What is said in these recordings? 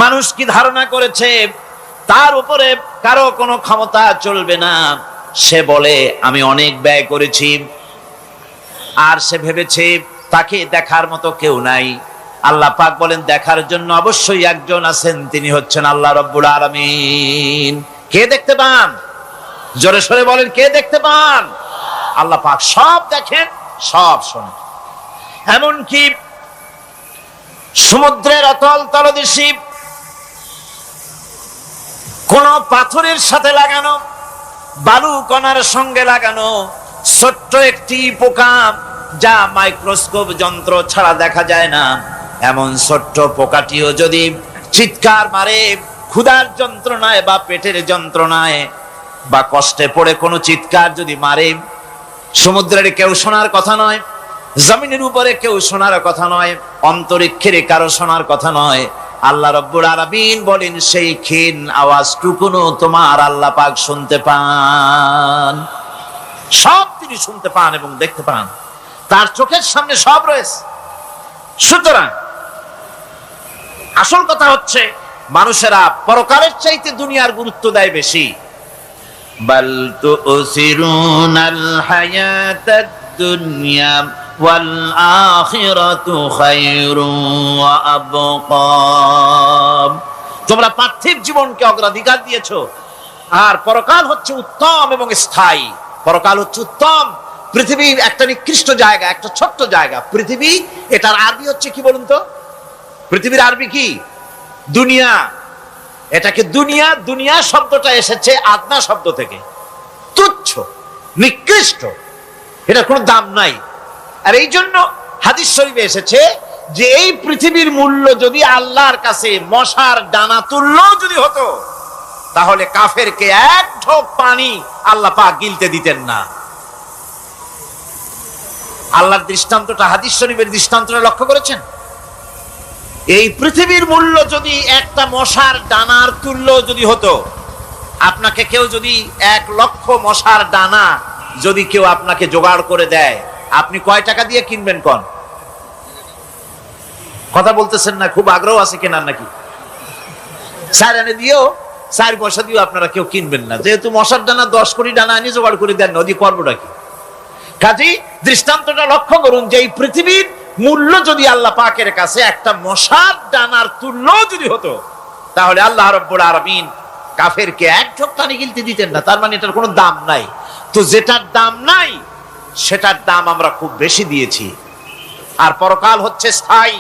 মানুষ কি ধারণা করেছে তার উপরে কারো কোনো ক্ষমতা চলবে না? সে বলে আমি অনেক ব্যয় করেছি, আর সে ভেবেছে তাকে দেখার মতো কেউ নাই। আল্লাহ পাক বলেন দেখার জন্য অবশ্যই একজন আছেন, তিনি হচ্ছেন আল্লাহ রাব্বুল আলামিন। কে দেখতে পান? জোরে সরে বলেন, কে দেখতে পান? আল্লাহ পাক সব দেখেন, সব শোনেন। এমনকি সমুদ্রের অতল তলদেশে কোন পাথরের সাথে লাগানো, বালু কণার সঙ্গে লাগানো ছোট্ট একটি পোকা, যা মাইক্রোস্কোপ যন্ত্র ছাড়া দেখা যায় না, এমন ছোট্ট পোকাটিও যদি চিৎকার মারে ক্ষুধার যন্ত্রণায় বা পেটের যন্ত্রণায় বা কষ্টে পড়ে কোনো চিৎকার যদি মারে, সমুদ্রের কেউ শোনার কথা নয়, জমিনের উপরে কেউ শোনার কথা নয়, অন্তরিক্ষের কারো শোনার কথা নয়। আল্লাহ রাব্বুল আলামিন বলেন সেই ক্ষীণ আওয়াজটুকুনো তোমার আল্লাহ পাক শুনতে পান। সব তিনি শুনতে পান এবং দেখতে পান, তার চোখের সামনে সব রয়েছে। সুতরাং আসল কথা হচ্ছে মানুষেরা পরকালের চাইতে দুনিয়ার গুরুত্ব দেয় বেশি। বাল তুসিরুনাল হায়াতাদ দুনিয়া ওয়াল আখিরাতু খায়রুন ওয়া আবকা। তোমরা পার্থিব জীবনকে অগ্রাধিকার দিয়েছো, আর পরকাল হচ্ছে উত্তম এবং স্থায়ী। পরকাল হচ্ছে উত্তম। পৃথিবী একটা নিকৃষ্ট জায়গা, একটা ছোট্ট জায়গা পৃথিবী। এটার আরবি হচ্ছে কি বলুন তো? পৃথিবীর আরবি কি? দুনিয়া। এটাকে দুনিয়া, দুনিয়া শব্দটা এসেছে আদনা শব্দ থেকে, তুচ্ছ, নিকৃষ্ট, এটা কোনো দাম নাই। আর এই জন্য হাদিস শরীফে এসেছে যে এই পৃথিবীর মূল্য যদি আল্লাহর কাছে মশার ডানা তুল্য যদি হতো, তাহলে কাফেরকে এক ঢোক পানি আল্লাহ পাক গিলতে দিতেন না। আল্লাহর দৃষ্টান্তটা, হাদিস শরীফের দৃষ্টান্তটা লক্ষ্য করেছেন? এই পৃথিবীর মূল্য যদি একটা মশার ডানার তুল্য যদি হতো, আপনাকে কেউ যদি 1,00,000 মশার ডানা যদি কেউ আপনাকে জোগাড় করে দেয়, আপনি কয় টাকা দিয়ে কিনবেন? কোন কথা বলতেছেন না? খুব আগ্রহ আছে কেনার নাকি? 4 আনা দিয়েও, 4 পয়সা দিয়েও আপনারা কেউ কিনবেন না, যেহেতু মশার ডানা 10 কোটি ডানা আনি জোগাড় করে দেন, নদী করবোটা কি? কাজেই দৃষ্টান্তটা লক্ষ্য করুন যে এই পৃথিবীর মূল্য যদি আল্লাহ পাকের কাছে একটা মশার ডানার তুল্য যদি হতো, তাহলে আল্লাহ রাব্বুল আলামিন কাফেরকে এক ঢোক পানি গিলতে দিতেন না। তার মানে এটার কোনো দাম নাই। তো যেটার দাম নাই সেটার দাম আমরা খুব বেশি দিয়েছি। আর পরকাল হচ্ছে স্থায়ী,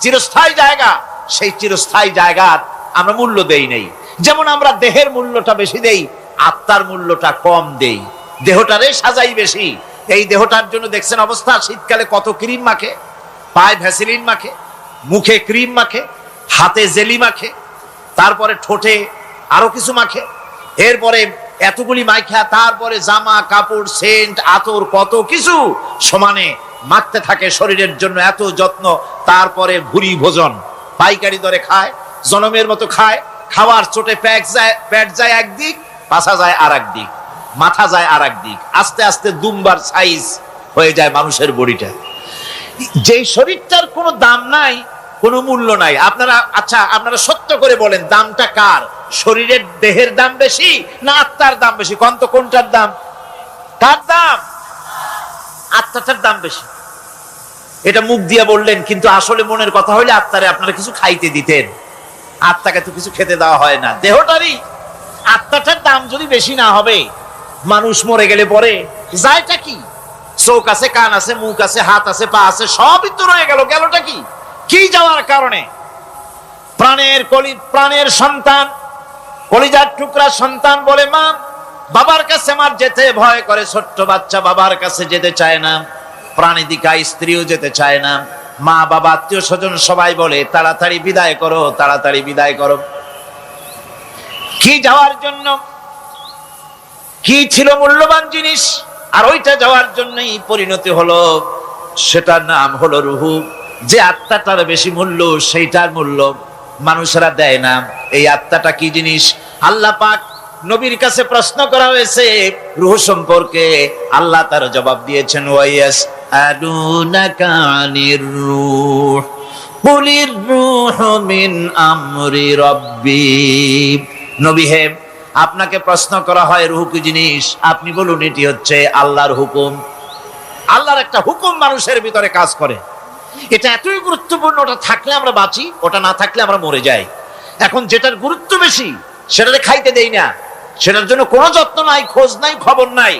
চিরস্থায়ী জায়গা। সেই চিরস্থায়ী জায়গার আমরা মূল্য দেই নাই। যেমন আমরা দেহের মূল্যটা বেশি দেই, আত্মার মূল্যটা কম দেই। দেহটারে সাজাই বেশি। এই দেহটার জন্য দেখছেন অবস্থা, শীতকালে কত ক্রিম মাখে, পায়ে ভ্যাসলিন মাখে, মুখে ক্রিম মাখে, হাতে জেলি মাখে, তারপরে ঠোঁটে আরো কিছু মাখে, এরপরে এতগুলি মাইখা তারপরে জামা কাপড় সেন্ট আতর কত কিছু সমানে মাখতে থাকে শরীরের জন্য, এত যত্ন। তারপরে ভুরি ভোজন পাইকারি দরে খায়, জনমের মতো খায়। খাওয়ার চোটে পেট যায় একদিক, পাছা যায় আর একদিক, মাথা যায় আর একদিক, আস্তে আস্তে দুমবার সাইজ হয়ে যায় মানুষের বডিটা। যেই শরীরটার কোনো দাম নাই, কোনো মূল্য নাই। আপনারা সত্য করে বলেন, দামটা কার? শরীরের দেহের দাম বেশি না আত্মার দাম বেশি? কোনটার দাম? কার দাম? আত্মাটার দাম বেশি। এটা মুখ দিয়ে বললেন, কিন্তু আসলে মনের কথা হইলে আত্মারে আপনারা কিছু খাইতে দিতেন। আত্মাকে তো কিছু খেতে দেওয়া হয় না। দেহটারই, আত্মাটার দাম যদি বেশি না হবে, মানুষ মরে গেলে পরে যায়টা কি? চোখ আছে, কান আছে, মুখ আছে, হাত আছে, পা আছে, সবই তো রয়ে গেল। গেলটা কি? কি যাওয়ার কারণে? প্রাণের সন্তান, কলিজার টুকরা সন্তান বলে মা, বাবার কাছে আমার যেতে ভয় করে। ছোট্ট বাচ্চা বাবার কাছে যেতে চায় না, প্রাণীদিকা স্ত্রীও যেতে চায় না। মা বাবা আত্মীয় স্বজন সবাই বলে তাড়াতাড়ি বিদায় করো, তাড়াতাড়ি বিদায় করো। কি যাওয়ার জন্য? কি ছিল মূল্যবান জিনিস, আর ওইটা যাওয়ার জন্যই পরিণতি হলো, সেটার নাম হলো রুহু। যে আত্মাটার বেশি মূল্য, সেইটার মূল্য মানুষেরা দেয় না। এই আত্মাটা কি জিনিস? আল্লাহ পাক নবীর কাছে প্রশ্ন করা হয়েছে রূহ সম্পর্কে, আল্লাহ তার জবাব দিয়েছেন ওয়াইয়াস আদুনাকা আনির রূহ কুলির রূহু মিন আমরি রাব্বি। নবী হে, আপনাকে প্রশ্ন করা হয় রূহ কি জিনিস, আপনি বলুন এটি হচ্ছে আল্লাহর হুকুম। আল্লাহর একটা হুকুম মানুষের ভিতরে কাজ করে, এটা এতই গুরুত্বপূর্ণ, ওটা থাকলে আমরা বাঁচি, ওটা না থাকলে আমরা মরে যাই। এখন যেটার গুরুত্ব বেশি সেটাকে খাইতে দেই না, সেটার জন্য কোনো যত্ন নাই, খোঁজ নাই, খবর নাই।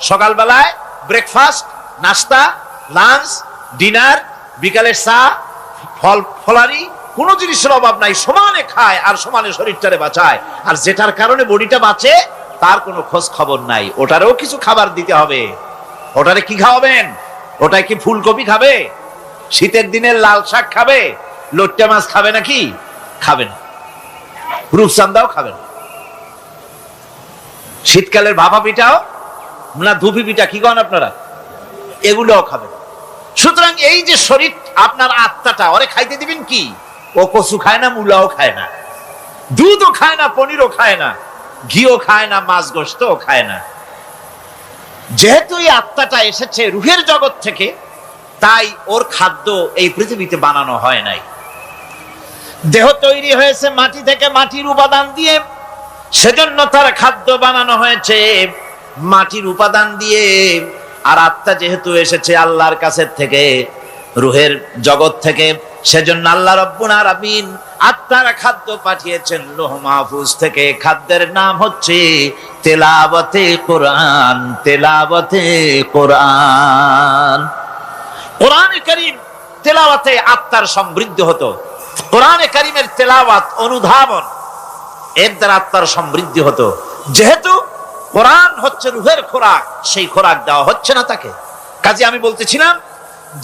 সকালবেলায় ব্রেকফাস্ট, নাস্তা, লাঞ্চ, ডিনার, বিকালের চা, ফলারি, কোনো জিনিসের অভাব নাই, সমানে খায় আর সমানে শরীরটারে বাঁচায়। আর যেটার কারণে বডিটা বাঁচে তার কোনো খোঁজ খবর নাই, ওটারও কিছু খাবার দিতে হবে। ওটারে কি খাওয়াবেন? ওটাই কি ফুলকপি খাবে? শীতের দিনের লাল শাক খাবে? লট্টা মাছ খাবে নাকি? খাবে না। রূপচান্দাও খাবে না। শীতকালের ভাপা পিঠাও না, ধুপি পিঠা কি কন আপনারা, এগুলোও খাবে না। সুতরাং এই যে শরীর, আপনার আত্মাটা, ওরে খাইতে দিবেন কি? ও কচু খায় না, মূলাও খায় না, দুধও খায় না, পনিরও খায় না, ঘিও খায় না, মাছ গোশতও খায় না। যেহেতু এই আত্মাটা এসেছে রূহের জগৎ থেকে, তাই ওর খাদ্য এই পৃথিবীতে বানানো হয় নাই। দেহ তৈরি হয়েছে মাটি থেকে, মাটির উপাদান দিয়ে, সেজন্য তার খাদ্য বানানো হয়েছে মাটির উপাদান দিয়ে। আর আত্মা যেহেতু এসেছে আল্লাহর কাছে থেকে, রূহের জগৎ থেকে, সেজন্য আল্লাহ রাব্বুল আলামিন আত্মার খাদ্য পাঠিয়েছেন লৌহ মাহফুজ থেকে। খাদ্যের নাম হচ্ছে তেলাওয়াতে কোরআন। তেলাওয়াতে কোরআন। কোরআনে কারীম তেলাওয়াতে আত্মার সমৃদ্ধি হতো। কোরআনে কারীমের তেলাওয়াত, অনুধাবন, এর দ্বারা আত্মার সমৃদ্ধি হতো। যেহেতু কোরআন হচ্ছে রূহের খোরাক, সেই খোরাক দেওয়া হচ্ছে না তাকে। কাজে আমি বলতেছিলাম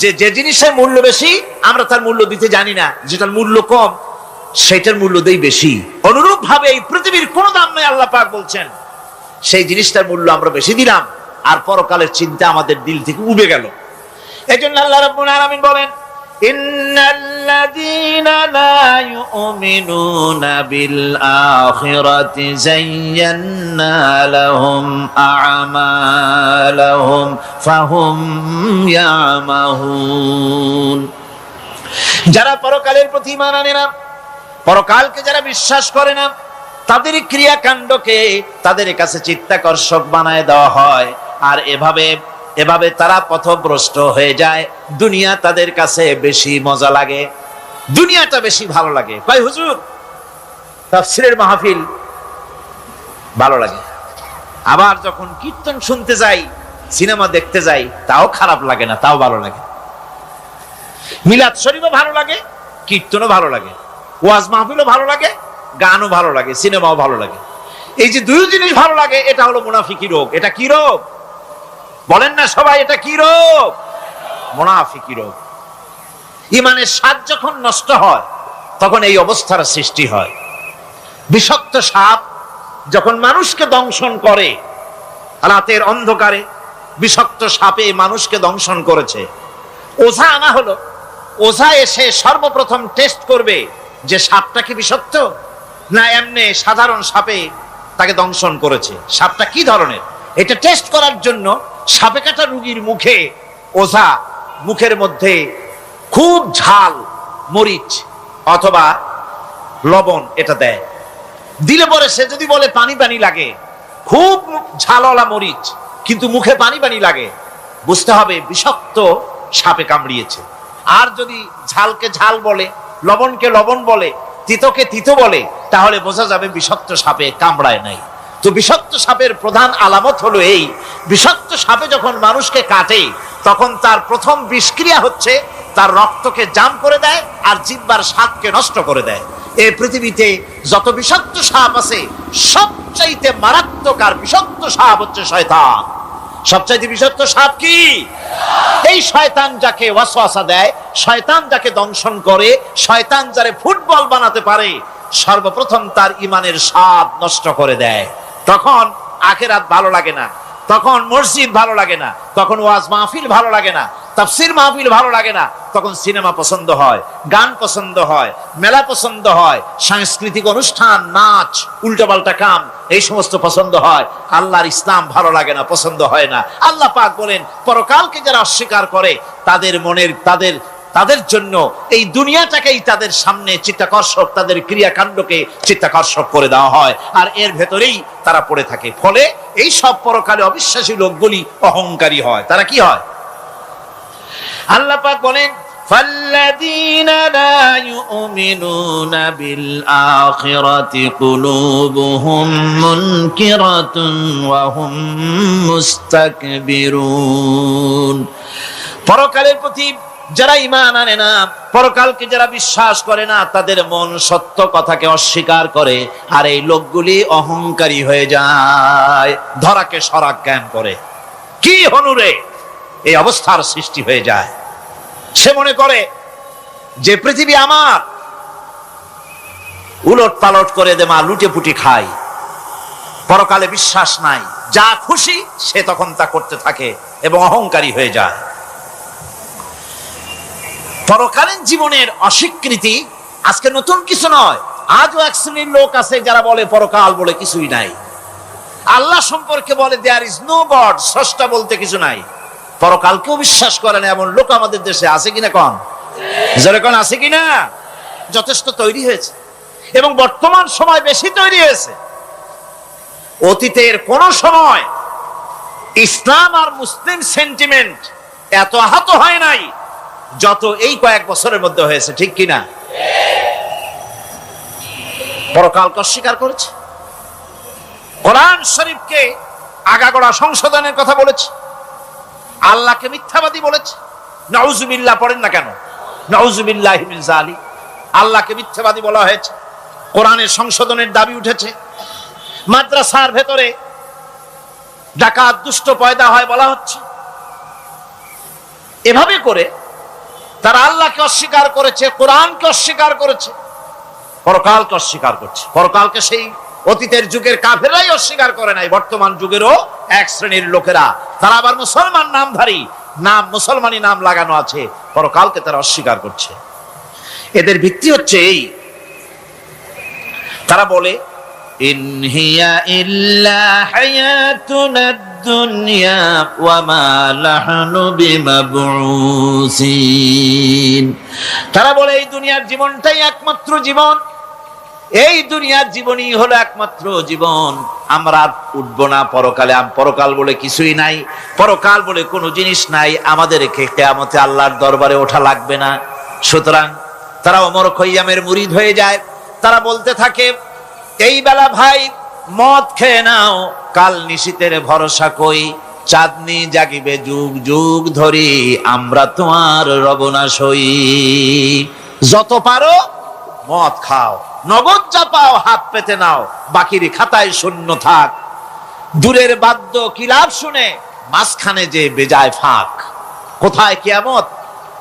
যে যে জিনিসের মূল্য বেশি আমরা তার মূল্য দিতে জানি না, যেটার মূল্য কম সেটার মূল্য দেই বেশি। অনুরূপ ভাবে এই পৃথিবীর কোনো দাম নেই, আল্লাহ পাক বলছেন, সেই জিনিসটার মূল্য আমরা বেশি দিলাম, আর পরকালের চিন্তা আমাদের দিল থেকে উবে গেল। এই জন্য আল্লাহ রাব্বুল আলামিন বলেন, ইন্নাল্লাযীনা লা ইউমিনুনা বিল আখিরাতি যায়্যান্না লাহুম আ'মালাহুম ফাহুম ইয়ামাহুন। যারা পরকালের প্রতি ঈমান আনে না, পরকালকে যারা বিশ্বাস করে না, তাদের ক্রিয়াকাণ্ডকে তাদের কাছে চিত্তাকর্ষক বানায় দেওয়া হয়। আর এভাবে তারা পথভ্রষ্ট হয়ে যায়। দুনিয়া তাদের কাছে বেশি মজা লাগে, দুনিয়াটা বেশি ভালো লাগে। কয় হুজুর, তাফসীরের মাহফিল ভালো লাগে, আবার যখন কীর্তন শুনতে যাই, সিনেমা দেখতে যাই, তাও খারাপ লাগে না, তাও ভালো লাগে। মিলাদ শরীফও ভালো লাগে, কীর্তনও ভালো লাগে, ওয়াজ মাহফিলও ভালো লাগে, গানও ভালো লাগে, সিনেমাও ভালো লাগে। এই যে দুই জিনিস ভালো লাগে, এটা হলো মুনাফিকি রোগ। এটা কি রোগ বলেন না সবাই? এটা কি রোগ? মুনাফিকি রোগ। ঈমানের স্বাদ যখন নষ্ট হয় তখন এই অবস্থার সৃষ্টি হয়। বিষাক্ত সাপ যখন মানুষকে দংশন করে, রাতের অন্ধকারে বিষাক্ত সাপে মানুষকে দংশন করেছে, ওঝা আনা হলো। ওঝা এসে সর্বপ্রথম টেস্ট করবে যে সাপটা কি বিষাক্ত না এমনি সাধারণ সাপে তাকে দংশন করেছে, সাপটা কি ধরনের। এটা টেস্ট করার জন্য সাপে কাটা রোগীর মুখে ওঝা মুখের মধ্যে খুব ঝাল মরিচ অথবা লবণ এটা দেয়। দিলে পরে সে যদি বলে পানি পানি লাগে, খুব ঝালওয়ালা মরিচ কিন্তু মুখে পানি পানি লাগে, বুঝতে হবে বিষাক্ত সাপে কামড়িয়েছে। আর যদি ঝালকে ঝাল বলে, লবণকে লবণ বলে, তিতকে তিতো বলে, তাহলে বোঝা যাবে বিষাক্ত সাপে কামড়ায় নাই। তো বিষাক্ত সাপের প্রধান আলামত হলো এই, বিষাক্ত সাপে যখন মানুষকে কাটে তখন তার প্রথম বিষক্রিয়া হচ্ছে তার রক্তকে জাম করে দেয় আর জিহ্বার স্বাদকে নষ্ট করে দেয়। এই পৃথিবীতে যত বিষাক্ত সাপ আছে সবচাইতে মারাত্মক আর বিষাক্ত সাপ হচ্ছে শয়তান। সবচাইতে বিষাক্ত সাপ কি? এই শয়তান যাকে ওয়াসওয়াসা দেয়, শয়তান যাকে দংশন করে, শয়তান যারে ফুটবল বানাতে পারে, সর্বপ্রথম তার ঈমানের স্বাদ নষ্ট করে দেয়। তখন আখিরাত ভালো লাগে না, তখন মসজিদ ভালো লাগে না, তখন ওয়াজ মাহফিল ভালো লাগে না, তাফসীর মাহফিল ভালো লাগে না, তখন সিনেমা পছন্দ হয়, গান পছন্দ হয়, মেলা পছন্দ হয়, সাংস্কৃতিক অনুষ্ঠান, নাচ, উল্টাপাল্টা কাম, এই সমস্ত পছন্দ হয়। আল্লাহর ইসলাম ভালো লাগে না, পছন্দ হয় না। আল্লাহ পাক বলেন, পরকালকে যারা অস্বীকার করে তাদের তাদের জন্য এই দুনিয়াটাকেই তাদের সামনে চিত্তাকর্ষক, তাদের ক্রিয়াকাণ্ডকে চিত্তাকর্ষক করে দেওয়া হয়, আর এর ভেতরেই তারা পড়ে থাকে। ফলে এই সব পরকালে অবিশ্বাসী লোকগুলি অহংকারী হয়। তারা কি হয়? আল্লাহ পাক বলেন, فَالَّذِينَ لَا يُؤْمِنُونَ بِالْآخِرَةِ قُلُوبُهُمْ مُنْكِرَةٌ وَهُمْ مُسْتَكْبِرُونَ। পরকালের প্রতি যারা ঈমান আনে না, পরকালকে যারা বিশ্বাস করে না, তাদের মন সত্য কথাকে অস্বীকার করে, আর এই লোকগুলি অহংকারী হয়ে যায়, ধরাকে সরাক জ্ঞান করে। কি হনুরে এই অবস্থার সৃষ্টি হয়ে যায়। সে মনে করে যে পৃথিবী আমার, উলট পালট করে দেমা লুটে পুটি খাই, পরকালে বিশ্বাস নাই, যা খুশি সে তখন তা করতে থাকে এবং অহংকারী হয়ে যায়। পরকালীন জীবনের অস্বীকৃতি আজকে নতুন কিছু নয়। আজও এক শ্রেণীর লোক আছে যারা বলে পরকাল বলে কিছুই নাই, আল্লাহ সম্পর্কে বলে দেয়ার ইজ নো গড, স্রষ্টা বলতে কিছু নাই, পরকালকেও বিশ্বাস করে না এমন লোক আমাদের দেশে আছে কিনা? কন জোরে কন, আছে কিনা? যথেষ্ট তৈরি হয়েছে এবং বর্তমান সময় বেশি তৈরি হয়েছে। অতীতের কোন সময় ইসলাম আর মুসলিম সেন্টিমেন্ট এত আহত হয় নাই যত এই কয়েক বছরের মধ্যে হয়েছে, ঠিক কিনা? পরকালকে অস্বীকার করেছে, কোরআন শরীফকে আগাগোড়া সংশোধনের কথা বলেছে, আল্লাহকে মিথ্যাবাদী বলেছে। নাউজুবিল্লাহ পড়েন না কেন? নাউজুবিল্লাহি মিন যালিক। আল্লাহকে মিথ্যাবাদী বলা হয়েছে, কোরআনের সংশোধনের দাবি উঠেছে, মাদ্রাসার ভেতরে ডাকাত দুষ্ট পয়দা হয় বলা হচ্ছে। এভাবে করে তারা আল্লাহকে অস্বীকার করেছে, কোরআনকে অস্বীকার করেছে, পরকালকে অস্বীকার করছে। পরকালকে সেই অতীতের যুগের কাফেররাই অস্বীকার করে নাই, বর্তমান যুগেরও এক শ্রেণীর লোকেরা, তারা আবার মুসলমান নামধারী, নাম মুসলমানি নাম লাগানো আছে, পরকালকে তারা অস্বীকার করছে। এদের ভিত্তি হচ্ছে এই, তারা বলে ইন হিয়া ইল্লা হায়াতুনাদ দুনিয়া ওয়া মা নাহনু বিমাবউসিন। তারা বলে এই দুনিয়ার জীবনটাই একমাত্র জীবন, এই দুনিয়ার জীবনই হলো একমাত্র জীবন, আমরা উঠবো না পরকালে, পরকাল বলে কিছুই নাই, পরকাল বলে কোনো জিনিস নাই, আমাদেরকে কিয়ামতে আল্লাহর দরবারে ওঠা লাগবে না। সুতরাং তারা ওমর খৈয়ামের মুরিদ হয়ে যায়। তারা বলতে থাকে, এই বেলা ভাই মদ খেয়ে নাও, কাল নিশীতের ভরসা কই, চাঁদনি জাগিবে যুগ যুগ ধরি, আমরা তোমার রবনাশ হই। যত পারো মদ খাও, নগদ যা পাও হাত পেতে নাও, বাকির খাতায় শূন্য থাক। দূরের বাদ্য কিলাপ শুনে মাঝখানে যে বেজায় ফাঁক। কোথায় কিয়ামত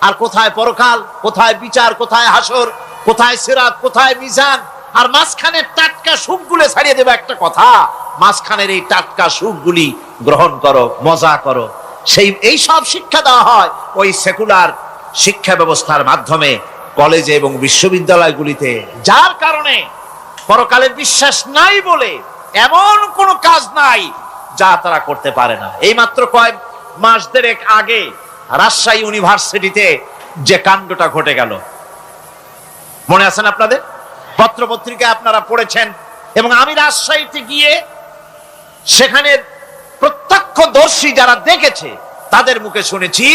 আর কোথায় পরকাল, কোথায় বিচার, কোথায় হাসর, কোথায় সিরাত, কোথায় মিজান, আর মাঝখানে টাটকা সুখগুলো ছাড়িয়ে দেবে একটা কথা, মাঝখানের এই টাটকা সুখগুলি গ্রহণ করো, মজা করো। এই সব শিক্ষা দেওয়া হয় ওই সেকুলার শিক্ষা ব্যবস্থার মাধ্যমে কলেজে এবং বিশ্ববিদ্যালয়গুলিতে, যার কারণে পরকালের বিশ্বাস নাই বলে এমন কোন কাজ নাই যা তারা করতে পারে না। এই মাত্র কয়েক মাস দেড়েক আগে রাজশাহী ইউনিভার্সিটিতে যে কাণ্ডটা ঘটে গেল, মনে আছেন আপনাদের? পত্র পত্রিকায় আপনারা পড়েছেন, এবং আমি রাজশাহীতে গিয়ে সেখানে প্রত্যক্ষদর্শী যারা দেখেছে তাদের মুখে শুনেছি,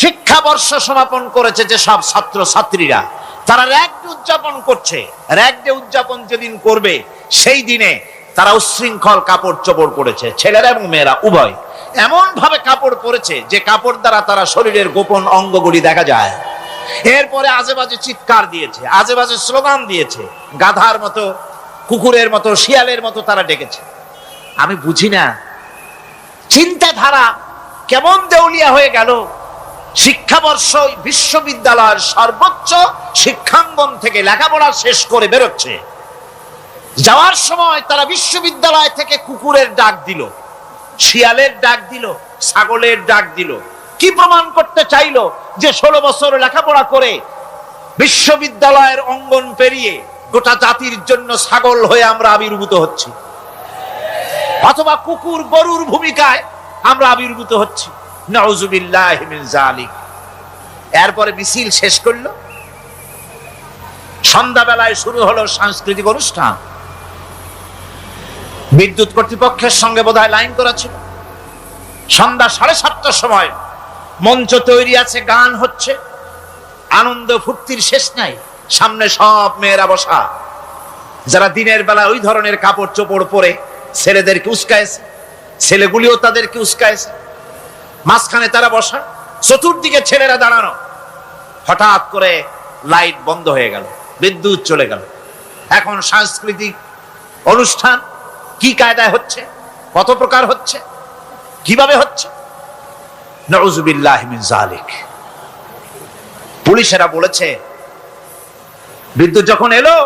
শিক্ষাবর্ষ সমাপন করেছে যে সব ছাত্র ছাত্রীরা, তারা র‍্যাগ ডে উদযাপন করছে। র‍্যাগ ডে উদযাপন যেদিন করবে সেই দিনে তারা উচ্ছৃঙ্খল কাপড় চোপড় পরেছে, ছেলেরা এবং মেয়েরা উভয়, এমন ভাবে কাপড় পরেছে যে কাপড় দ্বারা তারা শরীরের গোপন অঙ্গগুলি দেখা যায়। এরপরে আজেবাজে চিৎকার দিয়েছে, আজেবাজে স্লোগান দিয়েছে, গাধার মতো, কুকুরের মতো, শিয়ালের মতো তারা ডেকেছে। আমি বুঝি না চিন্তাধারা কেমন দেউলিয়া হয়ে গেল। শিক্ষাবর্ষ বিশ্ববিদ্যালয়ের সর্বোচ্চ শিক্ষাঙ্গন থেকে লেখাপড়া শেষ করে বেরোচ্ছে, যাওয়ার সময় তারা বিশ্ববিদ্যালয় থেকে কুকুরের ডাক দিল, শিয়ালের ডাক দিল, ছাগলের ডাক দিল। কি প্রমাণ করতে চাইলো? যে 16 বছর লেখাপড়া করে বিশ্ববিদ্যালয়ের অঙ্গন পেরিয়ে গোটা জাতির জন্য ছাগল হয়ে আমরা আবির্ভূত হচ্ছি, অথবা কুকুর গরুর ভূমিকায় আমরা আবির্ভূত হচ্ছি। নাউজুবিল্লাহি মিন যালিক। এরপরে মিছিল শেষ করলো। সন্ধ্যাবেলায় শুরু হলো সাংস্কৃতিক অনুষ্ঠান। বিদ্যুৎ কর্তৃপক্ষের সঙ্গে বোধহয় লাইন করা ছিল। সন্ধ্যা 7:30টার সময় মঞ্চ তৈরি আছে, গান হচ্ছে, আনন্দ ফুর্তির শেষ নাই। সামনে সব মেয়েরা বসা, যারা দিনের বেলা ওই ধরনের কাপড় চোপড় পরে ছেলেদেরকে উস্কায়েছে, ছেলেগুলিও তাদেরকে উস্কায়েছে। মাঝখানে তারা বসা, চতুর্দিকে ছেলেরা দাঁড়ানো। হঠাৎ করে লাইট বন্ধ হয়ে গেল, বিদ্যুৎ চলে গেল। এখন সাংস্কৃতিক অনুষ্ঠান কি কায়দায় হচ্ছে, কত প্রকার হচ্ছে, কিভাবে হচ্ছে? নাউযুবিল্লাহি মিন যালিক। পুলিশেরা বলেছে বিদ্যুৎ যখন এলো,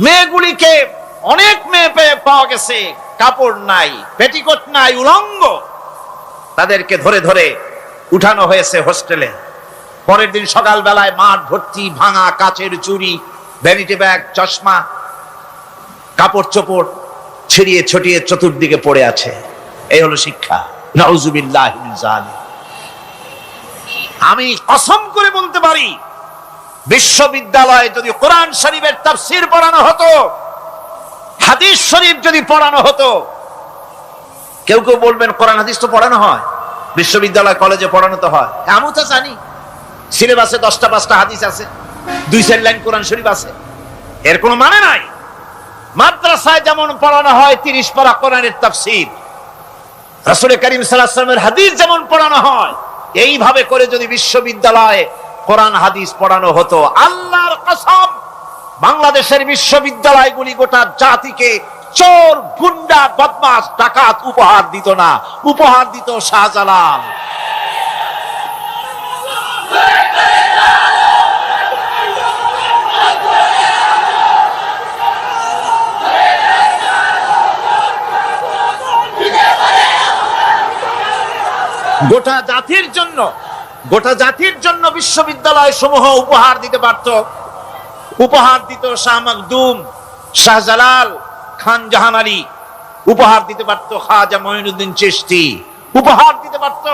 মেয়েগুলিকে অনেক মেয়ে পাওয়া গেছে, কাপড় নাই, পেটিকোট নাই, উলঙ্গ। তাদেরকে ধরে ধরে উঠানো হয়েছে হোস্টেলে। পরের দিন সকাল বেলায় মাঠ ভর্তি ভাঙা কাচের চুড়ি, ভ্যানিটি ব্যাগ, চশমা, কাপড় চোপড় ছিড়িয়ে ছড়িয়ে চতুর্দিকে পড়ে আছে। এই হলো শিক্ষা। নাউযুবিল্লাহি মিন যালিক। আমি কসম করে বলতে পারি, বিশ্ববিদ্যালয়ে যদি কোরআন শরীফের তাফসীর পড়ানো হতো, হাদিস শরীফ যদি পড়ানো হতো, কেউ কেউ বলবেন কোরআন হাদিস তো পড়ানো হয়, বিশ্ববিদ্যালয় কলেজে পড়ানো তো হয়। আমি তো জানি সিলেবাসে 10টা 5টা হাদিস আছে, 2-4 লাইন কোরআন শরীফ আছে, এর কোনো মানে নাই। মাদ্রাসায় যেমন পড়ানো হয় 30 পারা কোরআনের তাফসীর, রাসূল করিম সাল্লাল্লাহু আলাইহি ওয়াসাল্লামের হাদিস যেমন পড়ানো হয়, এইভাবে করে যদি বিশ্ববিদ্যালয়ে কোরআন হাদিস পড়ানো হতো, আল্লাহর কসম বাংলাদেশের বিশ্ববিদ্যালয়গুলি গোটা জাতিকে চোর, গুন্ডা, বদমাশ, ডাকাত উপহার দিত না, উপহার দিত শাহজালাল। গোটা জাতির জন্য বিশ্ববিদ্যালয় সমূহ উপহার দিতে পারত। উপহার দিত শাহ মখদুম, শাহজালাল, খান জাহান আলী, উপহার দিতে পারত খাজা মঈনুদ্দিন চিশতি, উপহার দিতে পারত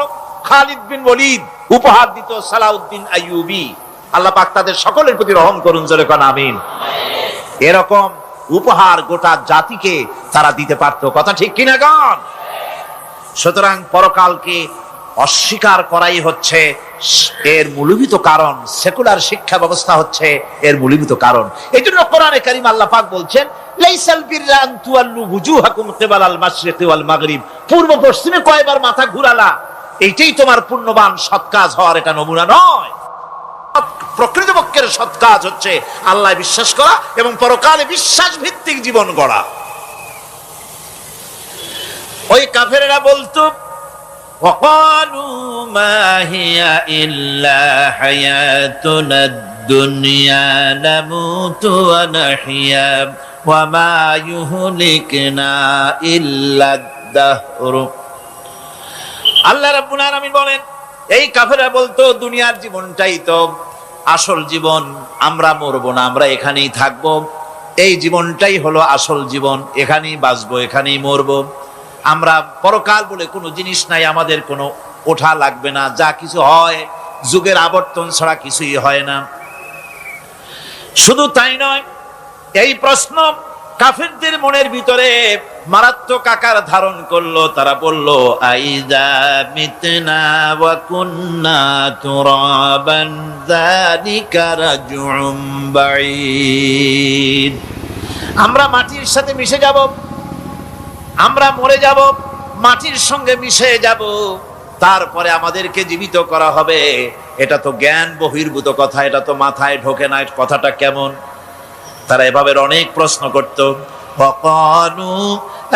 খালিদ বিন ওলীদ, উপহার দিত সালাউদ্দিন আইয়ুবী। আল্লাহ পাক তাদের সকলের প্রতি রহম করুন, জোরে কোন আমিন। এরকম উপহার গোটা জাতিকে তারা দিতে পারত, কথা ঠিক কিনা গান? সুতরাং পরকালকে অস্বীকার করাই হচ্ছে এর মূলভূত কারণ। সেকুলার শিক্ষা ব্যবস্থা হচ্ছে এর মূলভূত কারণ। এই জন্য কোরআনে কারীম আল্লাহ পাক বলছেন, লাইসাল বিররা আন তুওয়াল্লু ওয়ুজুহাকুম কিবালাল মাশরিকি ওয়াল মাগরিব। পূর্ব পশ্চিমে কয়বার মাথা ঘুরালা, এইটাই তোমার পুণ্যবান সৎ কাজ হওয়ার এটা নমুনা নয়। প্রকৃতপক্ষের সৎ কাজ হচ্ছে আল্লাহ বিশ্বাস করা এবং পরকালে বিশ্বাস ভিত্তিক জীবন গড়া। ওই কাফেরেরা বলতো, وقالوا ما هي إلا حياتنا الدنيا نموت ونحيا وما يهلكنا إلا الدهر। আল্লাহ রাব্বুল আলামিন বলেন, এই কাফেররা বলতো দুনিয়ার জীবনটাই তো আসল জীবন, আমরা মরবো না, আমরা এখানেই থাকবো, এই জীবনটাই হলো আসল জীবন, এখানেই বাঁচবো, এখানেই মরবো, আমরা পরকাল বলে কোনো জিনিস নাই, আমাদের কোনো ওঠা লাগবে না, যা কিছু হয় যুগের আবর্তন ছাড়া কিছুই হয় না। শুধু তাই নয়, এই প্রশ্ন কাফেরদের মনের ভিতরে মারাত্মক আকার ধারণ করলো। তারা বলল, আইযা মিতনা ওয়া কুন্না তুরাবান যালিকা রাজউম বাঈদ। আমরা মাটির সাথে মিশে যাব, আমরা মরে যাব, মাটির সঙ্গে মিশে যাব, তারপরে আমাদেরকে জীবিত করা হবে। এটা তো জ্ঞান বহির্ভূত কথা, এটা তো মাথায় ঢোকে না, কথাটা কেমন? তারা এভাবে অনেক প্রশ্ন করত। ওয়াকালু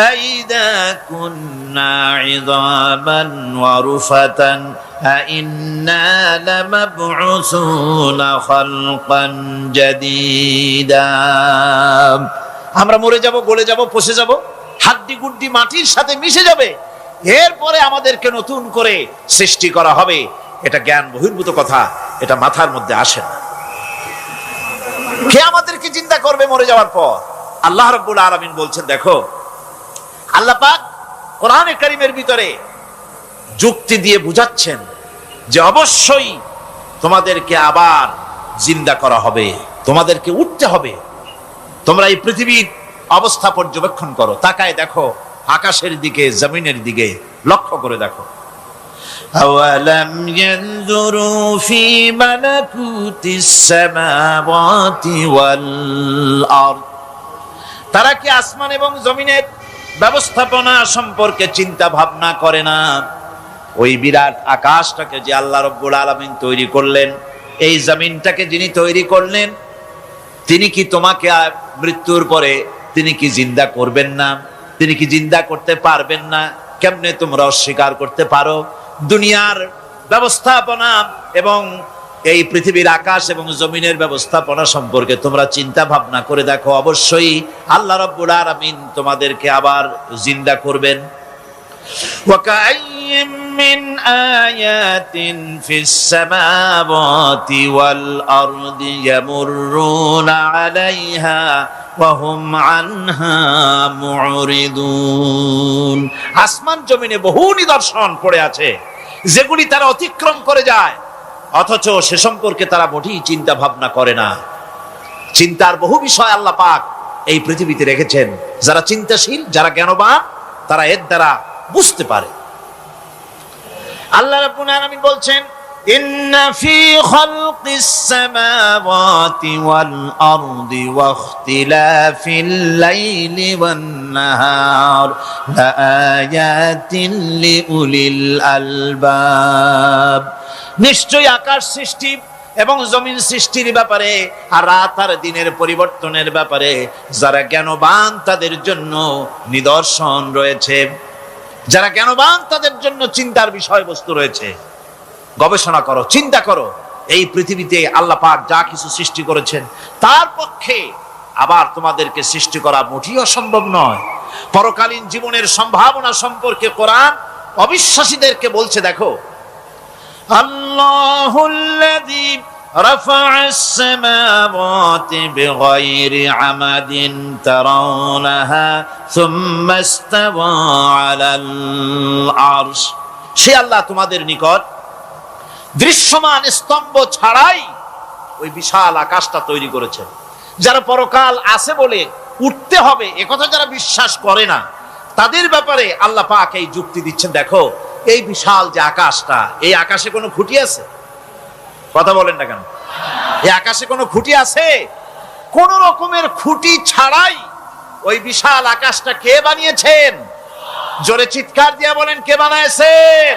আইযা কুন্না ইযামান ওয়া রুফাতান আইন্না লামাবউসুনা খালকান জাদীদা। আমরা মরে যাব, গলে যাব, পচে যাব, হাড্ডি গুড্ডি মাটির সাথে মিশে যাবে, এরপরে আমাদেরকে নতুন করে সৃষ্টি করা হবে। এটা জ্ঞান বহির্ভূত কথা, এটা মাথার মধ্যে আসে না। কে আমাদেরকে চিন্তা করবে মরে যাওয়ার পর? আল্লাহ রাব্বুল আলামিন বলছেন, দেখো আল্লাহ পাক কোরআনে কারীমের ভিতরে যুক্তি দিয়ে বুঝাচ্ছেন যে অবশ্যই তোমাদেরকে আবার জিন্দা করা হবে, তোমাদেরকে উঠতে হবে। তোমরা এই পৃথিবীর অবস্থা পর্যবেক্ষণ করো, তাকায় দেখো আকাশের দিকে, জমিনের দিকে লক্ষ্য করে দেখো। আওয়ালাম ইয়ানজুরু ফি মালাকুতিস সামাওয়াতি ওয়াল আরদ, তারা কি আসমান এবং জমিনের ব্যবস্থাপনা সম্পর্কে চিন্তা ভাবনা করে না? ওই বিরাট আকাশটাকে যে আল্লাহ রাব্বুল আলামিন তৈরি করলেন, এই জমিনটাকে যিনি তৈরি করলেন, তিনি কি তোমাকে মৃত্যুর পরে তিনি কি জিন্দা করবেন না? তিনি কি জিন্দা করতে পারবেন না? কেমনে তোমরা অস্বীকার করতে পারো? দুনিয়ার ব্যবস্থাপনা এবং এই পৃথিবীর আকাশ এবং জমিনের ব্যবস্থাপনা সম্পর্কে তোমরা চিন্তা ভাবনা করে দেখো, অবশ্যই আল্লাহ রাব্বুল আলামিন তোমাদেরকে আবার জিন্দা করবেন। وَكَأَيِّن مِّنْ آيَاتٍ فِي السَّمَاوَاتِ وَالْأَرْضِ يَمُرُّونَ عَلَيْهَا وَهُمْ عَنْهَا مُعْرِضُونَ। আসমান জমিনে বহু নিদর্শন পড়ে আছে যেগুলি তারা অতিক্রম করে যায়, অথচ সে সম্পর্কে তারা মোটেই চিন্তা ভাবনা করে না। চিন্তার বহু বিষয় আল্লাহ পাক এই পৃথিবীতে রেখেছেন। যারা চিন্তাশীল, যারা জ্ঞানবান, তারা এর দ্বারা বুঝতে পারে। আল্লাহ রাব্বুল আলামিন বলছেন, ইন্না ফি খালকিস সামাওয়াতি ওয়াল আরদি ওয়া ইখতিলাফিল লাইলি ওয়ান নাহার লাআয়াতিন লিউলিল আলবাব। নিশ্চয়ই আকাশ সৃষ্টি এবং জমিন সৃষ্টির ব্যাপারে আর রাত আর দিনের পরিবর্তনের ব্যাপারে যারা জ্ঞানবান তাদের জন্য নিদর্শন রয়েছে। যারা জ্ঞানবান তাদের জন্য চিন্তার বিষয়বস্তু রয়েছে। গবেষণা করো, চিন্তা করো, এই পৃথিবীতে আল্লাহ পাক যা কিছু সৃষ্টি করেছেন তার পক্ষে আবার তোমাদেরকে সৃষ্টি করা মোটেই অসম্ভব নয়। পরকালীন জীবনের সম্ভাবনা সম্পর্কে কোরআন অবিশ্বাসীদেরকে বলছে, দেখো আল্লাহুল্লাযী রাফা'আস সামাওয়াতি বিগাইরি আমাদিন তারাউনাহা সুম্মা ইসতাওয়া আলাল আরশ। সে আল্লাহ তোমাদের নিকট দৃশ্যমান স্তম্ভ ছাড়াই ওই বিশাল আকাশটা তৈরি করেছেন। যারা পরকাল আছে বলে উঠতে হবে একথা যারা বিশ্বাস করে না, তাদের ব্যাপারে আল্লাহ পাক এই যুক্তি দিচ্ছেন, দেখো এই বিশাল যে আকাশটা, এই আকাশে কোনো খুঁটি আছে? কথা বলেন না কেন? এই আকাশে কোনো খুঁটি আছে? কোন রকমের খুঁটি ছাড়াই ওই বিশাল আকাশটা কে বানিয়েছেন? জোরে চিৎকার দিয়ে বলেন, কে বানাইছেন?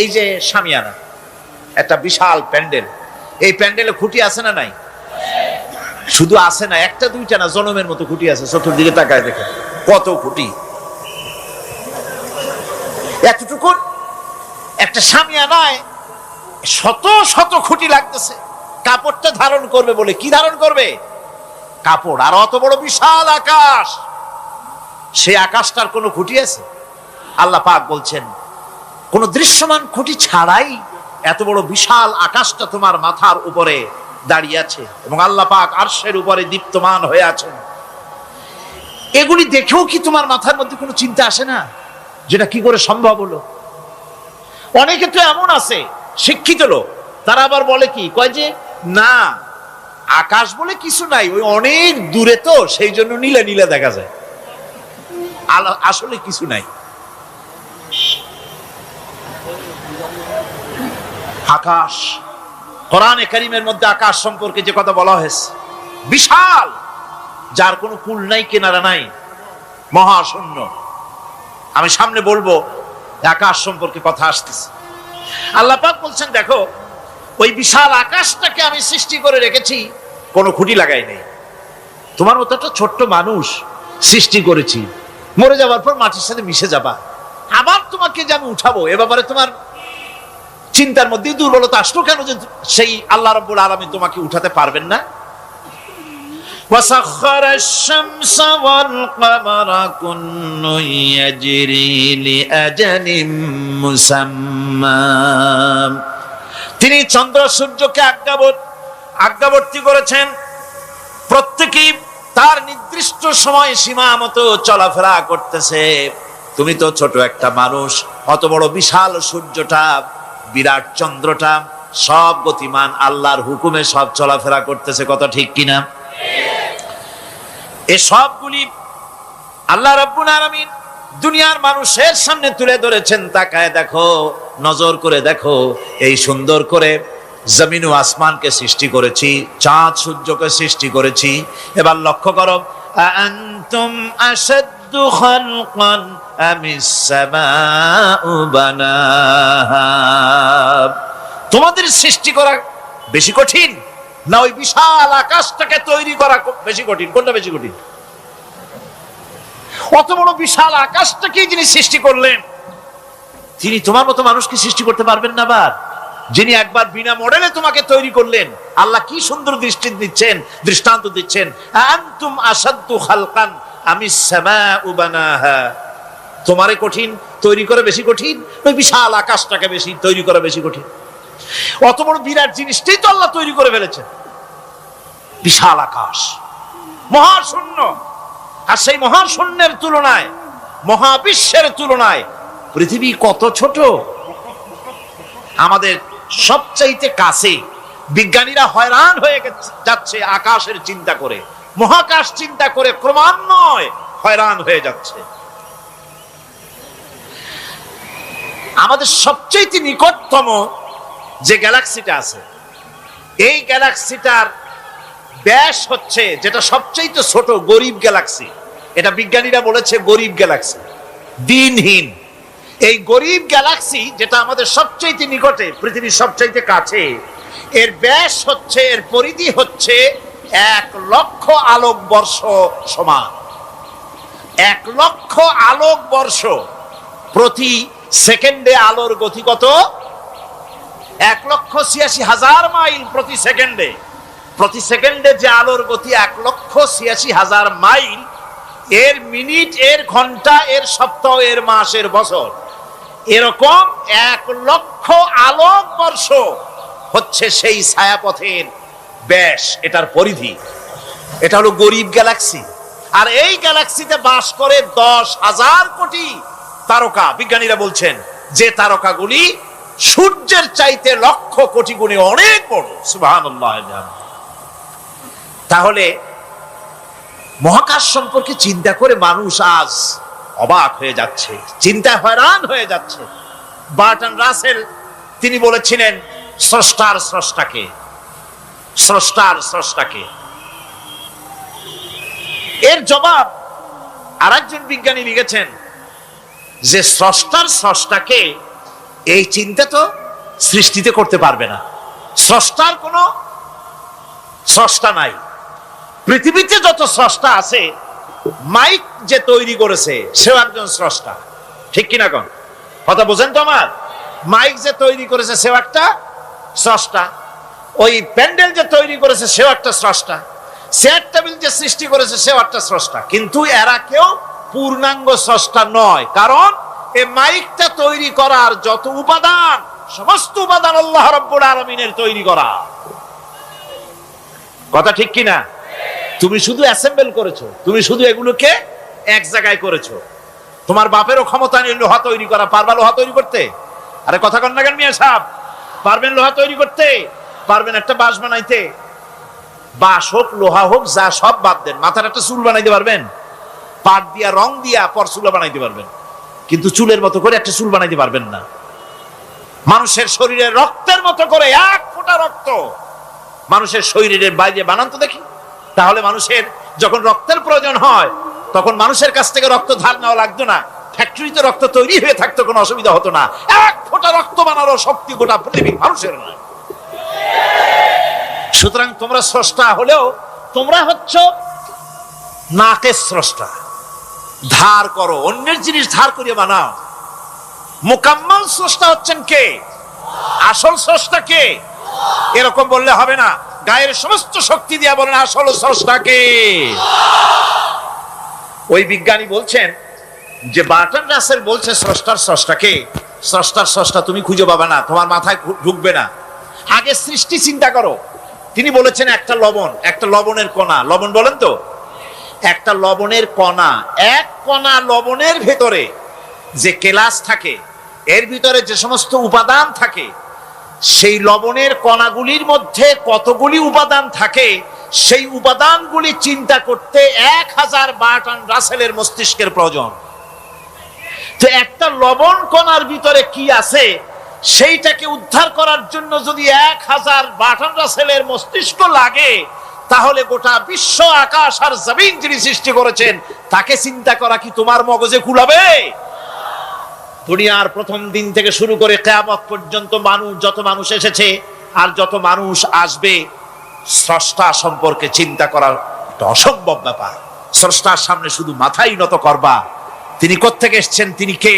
এই যে শামিয়ানা, একটা বিশাল প্যান্ডেল, এই প্যান্ডেলে খুঁটি আছে না নাই? শুধু আছে না, একটা দুইটা না, জনমের মতো খুঁটি আছে। চতুর্দিকে তাকায় দেখে কত খুঁটি। এতটুকু একটা শামিয়ানায় শত শত খুঁটি লাগতেছে কাপড়টা ধারণ করবে বলে। কি ধারণ করবে? কাপড়। আর অত বড় বিশাল আকাশ, সেই আকাশটার কোনো খুঁটি আছে? আল্লাহ পাক বলছেন, কোন দৃশ্যমান খুঁটি ছাড়াই এত বড় বিশাল আকাশটা তোমার মাথার উপরে দাঁড়িয়ে আছে এবং আল্লাহ পাক আরশের উপরে দীপ্তমান হয়ে আছেন। এগুলি দেখেও কি তোমার মাথার মধ্যে কোনো চিন্তা আসে না যেটা কি করে সম্ভব হলো? অনেকে তো এমন আছে শিক্ষিত লোক, তারা আবার বলে কি, কয় যে না আকাশ বলে কিছু নাই, ওই অনেক দূরে তো সেই জন্য নীলা নীলা দেখা যায়, আসলে কিছু নাই। আকাশ, কোরআনে কারীমের মধ্যে আকাশ সম্পর্কে যে কথা বলা হয়েছে, বিশাল, যার কোনো কুল নাই, কিনারা নাই, মহাশূন্য। আমি সামনে বলবো আকাশ সম্পর্কে কথা আসতেছে। আল্লাহ পাক বলছেন, দেখো ওই বিশাল আকাশটাকে আমি সৃষ্টি করে রেখেছি, কোনো খুঁটি লাগাই নেই। তোমার মতো একটা ছোট্ট মানুষ সৃষ্টি করেছি, মরে যাওয়ার পর মাটির সাথে মিশে যাবা, আবার তোমাকে যে আমি উঠাবো, এ ব্যাপারে তোমার চিন্তার মধ্যে দুর্বলতা আসলো কেন যে সেই আল্লাহ রাব্বুল আলামিন তোমাকে উঠাতে পারবেন না? وَسَخَّرَ الشَّمْسَ وَالْقَمَرَ كُلٌّ يَجْرِي لِأَجَلٍ مُّسَمًّى। তিনি চন্দ্র সূর্যকে আজ্ঞাবর্তী করেছেন, প্রত্যেকেই তার নির্দিষ্ট সময় সীমা মতো চলাফেরা করতেছে। তুমি তো ছোট একটা মানুষ, অত বড় বিশাল সূর্যটা বিরাট চন্দ্রটা সব গতিমান, আল্লাহর হুকুমে সব চলাফেরা করতেছে, কথা ঠিক কিনা? এই সবগুলি আল্লাহ রাব্বুল আলামিন দুনিয়ার মানুষের সামনে তুলে ধরেছেন। তাকায় দেখো, নজর করে দেখো, এই সুন্দর করে জমিন ও আসমানকে সৃষ্টি করেছি, চাঁদ সূর্যকে সৃষ্টি করেছি। এবার লক্ষ্য করো, আনতুম আশাদ্দু খালকান আমিস সামাউ বানাহা, তোমাদের সৃষ্টি করা বেশি কঠিন না ওই বিশাল আকাশটাকে তৈরি করা বেশি কঠিন? কোনটা বেশি কঠিন? অত বড় বিশাল আকাশটাকে যিনি সৃষ্টি করলেন, তিনি তোমার মতো মানুষকে সৃষ্টি করতে পারবেন না? আবার যিনি একবার বিনা মডেলে তোমাকে তৈরি করলেন, আল্লাহ কি সুন্দর দৃষ্টান্ত দিচ্ছেন, আনতুম আশাদ্দু খালকান আমিস সামাউ বানাহা, তোমারে কঠিন তৈরি করা বেশি কঠিন, ওই বিশাল আকাশটাকে বেশি তৈরি করা বেশি কঠিন? অত বড় বিরাট জিনিসটাই তো আল্লাহ তৈরি করে ফেলেছেন, বিশাল আকাশ, মহাশূন্য। আর সেই মহাশূন্যের তুলনায়, মহাবিশ্বের তুলনায় পৃথিবী কত ছোট, আমাদের সবচাইতে কাছে। বিজ্ঞানীরা হয়রান হয়ে যাচ্ছে আকাশের চিন্তা করে, মহাকাশ চিন্তা করে ক্রমান্বয়ে হয়রান হয়ে যাচ্ছে। আমাদের সবচাইতে নিকটতম যে গ্যালাক্সিটা আছে, এই গ্যালাক্সিটার ব্যাস হচ্ছে, যেটা সবচাইতে ছোট, গরিব গ্যালাক্সি, এটা বিজ্ঞানীরা বলেছে গরিব গ্যালাক্সি, দিনহীন। এই গরিব গ্যালাক্সি যেটা আমাদের সবচাইতে নিকটে, পৃথিবীর সবচাইতে কাছে, এর ব্যাস হচ্ছে, এর পরিধি হচ্ছে 1,00,000 আলোকবর্ষ সমান। 1,00,000 আলোকবর্ষ, প্রতি সেকেন্ডে আলোর গতি কত? 1,86,000 মাইল প্রতি সেকেন্ডে। প্রতি সেকেন্ডে যে আলোর গতি 1,86,000 মাইল, এর মিনিট, এর ঘন্টা, এর সপ্তাহ, এর মাস, এর বছর, এরকম 1,00,000 আলোকবর্ষ হচ্ছে সেই ছায়াপথের ব্যাস, এটার পরিধি। এটা হলো গরিব গ্যালাক্সি। আর এই গ্যালাক্সিতে বাস করে 10,000 কোটি তারকা। বিজ্ঞানীরা বলছেন যে তারকাগুলি সূর্যের চাইতে লক্ষ কোটি গুণে অনেক বড়। সুবহানাল্লাহ। তাহলে মহাকাশ সম্পর্কে চিন্তা করে মানুষ আজ অবাক হয়ে যাচ্ছে, চিন্তায় হয়রান হয়ে যাচ্ছে। বার্টন রাসেল তিনি বলেছিলেন স্রষ্টার স্রষ্টাকে, স্রষ্টার স্রষ্টাকে। এর জবাব আরেকজন বিজ্ঞানী লিখেছেন যে স্রষ্টার স্রষ্টাকে এই চিন্তা তো সৃষ্টিতে করতে পারবে না, স্রষ্টার কোনো স্রষ্টা নাই। পৃথিবীতে যত স্রষ্টা আছে, মাইক যে তৈরি করেছে সেও একজন স্রষ্টা, ঠিক কিনা? কোন কথা বোঝেন তো আমার? মাইক যে তৈরি করেছে সেও একটা স্রষ্টা, ওই প্যান্ডেল যে তৈরি করেছে সেও একটা স্রষ্টা, চেয়ার টেবিল যে সৃষ্টি করেছে সেও একটা স্রষ্টা। কিন্তু এরা কেউ পূর্ণাঙ্গ স্রষ্টা নয়, কারণ এই মাইকটা তৈরি করার যত উপাদান, সমস্ত উপাদান আল্লাহ রাব্বুল আলামিনের তৈরি করা। কথা ঠিক কিনা? তুমি শুধু অ্যাসেম্বল করেছো, তুমি শুধু এগুলোকে এক জায়গায় করেছো। তোমার বাপেরও ক্ষমতা নেই লোহা তৈরি করা। পারবা লোহা তৈরি করতে? আরে কথা কন না কেন মিয়া সাহেব? পারবেন লোহা তৈরি করতে? পারবেন একটা বাঁশ বানাইতে? বাঁশ হোক, লোহা হোক, যা সব বাদ দেন, মাথার একটা চুল বানাইতে পারবেন? পাট দিয়া, রং দিয়া পরচুলা বানাইতে পারবেন, কিন্তু চুলের মতো করে একটা চুল বানাইতে পারবেন না। মানুষের শরীরে রক্তের মতো করে 1 ফোঁটা রক্ত মানুষের শরীরের বাইরে বানান তো দেখি। তাহলে মানুষের যখন রক্তের প্রয়োজন হয়, তখন মানুষের কাছ থেকে রক্ত ধার নেওয়া লাগতো না, ফ্যাক্টরিতে রক্ত তৈরি হয়ে থাকতো, কোনো অসুবিধা হতো না। 1 ফোঁটা রক্ত বানানোর শক্তি গোটা পৃথিবীর মানুষের নয়। সুতরাং তোমরা স্রষ্টা হলেও তোমরা হচ্ছ নাকের স্রষ্টা। ধার করো, অন্যের জিনিস ধার করিয়ে বানাও। মুকাম্মাল স্রষ্টা হচ্ছেন কে? আসল স্রষ্টা কে? এরকম বললে হবে না, গায়ের সমস্ত শক্তি দিয়ে বলেন আসল স্রষ্টা কে? ওই বিজ্ঞানী বলছেন যে বার্টন রাসেল বলছে স্রষ্টার স্রষ্টা কে? স্রষ্টার স্রষ্টা তুমি খুঁজে পাবে না, তোমার মাথায় ঢুকবে না। আগে সৃষ্টি চিন্তা করো। তিনি বলেছেন একটা লবণ, একটা লবণের কণা, লবণ বলেন তো, একটা লবণের কণা, 1 কণা লবণের ভেতরে যে কেলাস থাকে, এর ভিতরে যে সমস্ত উপাদান থাকে, সেই লবণের কণাগুলির মধ্যে কতগুলি উপাদান থাকে, সেই উপাদানগুলি চিন্তা করতে 1000 বার্টন রাসেলের মস্তিষ্কের প্রয়োজন। তো একটা লবণ কণার ভিতরে কি আছে সেইটাকে উদ্ধার করার জন্য যদি 1000 বার্টন রাসেলের মস্তিষ্ক লাগে, তাহলে গোটা বিশ্ব আকাশ আর জমিন যিনি সৃষ্টি করেছেন তাকে চিন্তা করা কি তোমার মগজে কুলাবে? দুনিয়ার প্রথম দিন থেকে শুরু করে কিয়ামত পর্যন্ত যত মানুষ এসেছে আর যত মানুষ আসবে, স্রষ্টা সম্পর্কে চিন্তা করার একটা অসম্ভব ব্যাপার। স্রষ্টার সামনে শুধু মাথাই নত করবা। তিনি কোত্থেকে এসেছেন, তিনি কে,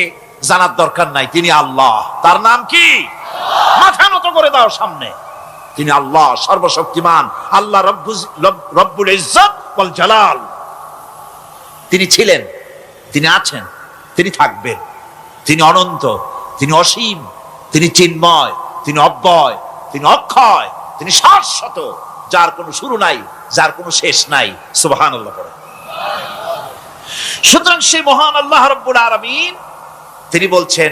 জানার দরকার নাই। তিনি আল্লাহ। তার নাম কি? মাথা নত করে দাও সামনে। তিনি আল্লাহ, সর্বশক্তিমান আল্লাহ, রব্বুল ইজ্জত ওয়াল জালাল। তিনি ছিলেন, তিনি আছেন, তিনি থাকবেন। তিনি অনন্ত, তিনি অসীম, তিনি চিন্ময়, তিনি অব্যয়, তিনি অক্ষয়, তিনি শাশ্বত, যার কোনো শুরু নাই, যার কোনো শেষ নাই। সুবহানাল্লাহ পড়ে। সুতরাং সেই মহান আল্লাহ রাব্বুল আলামিন তিনি বলছেন,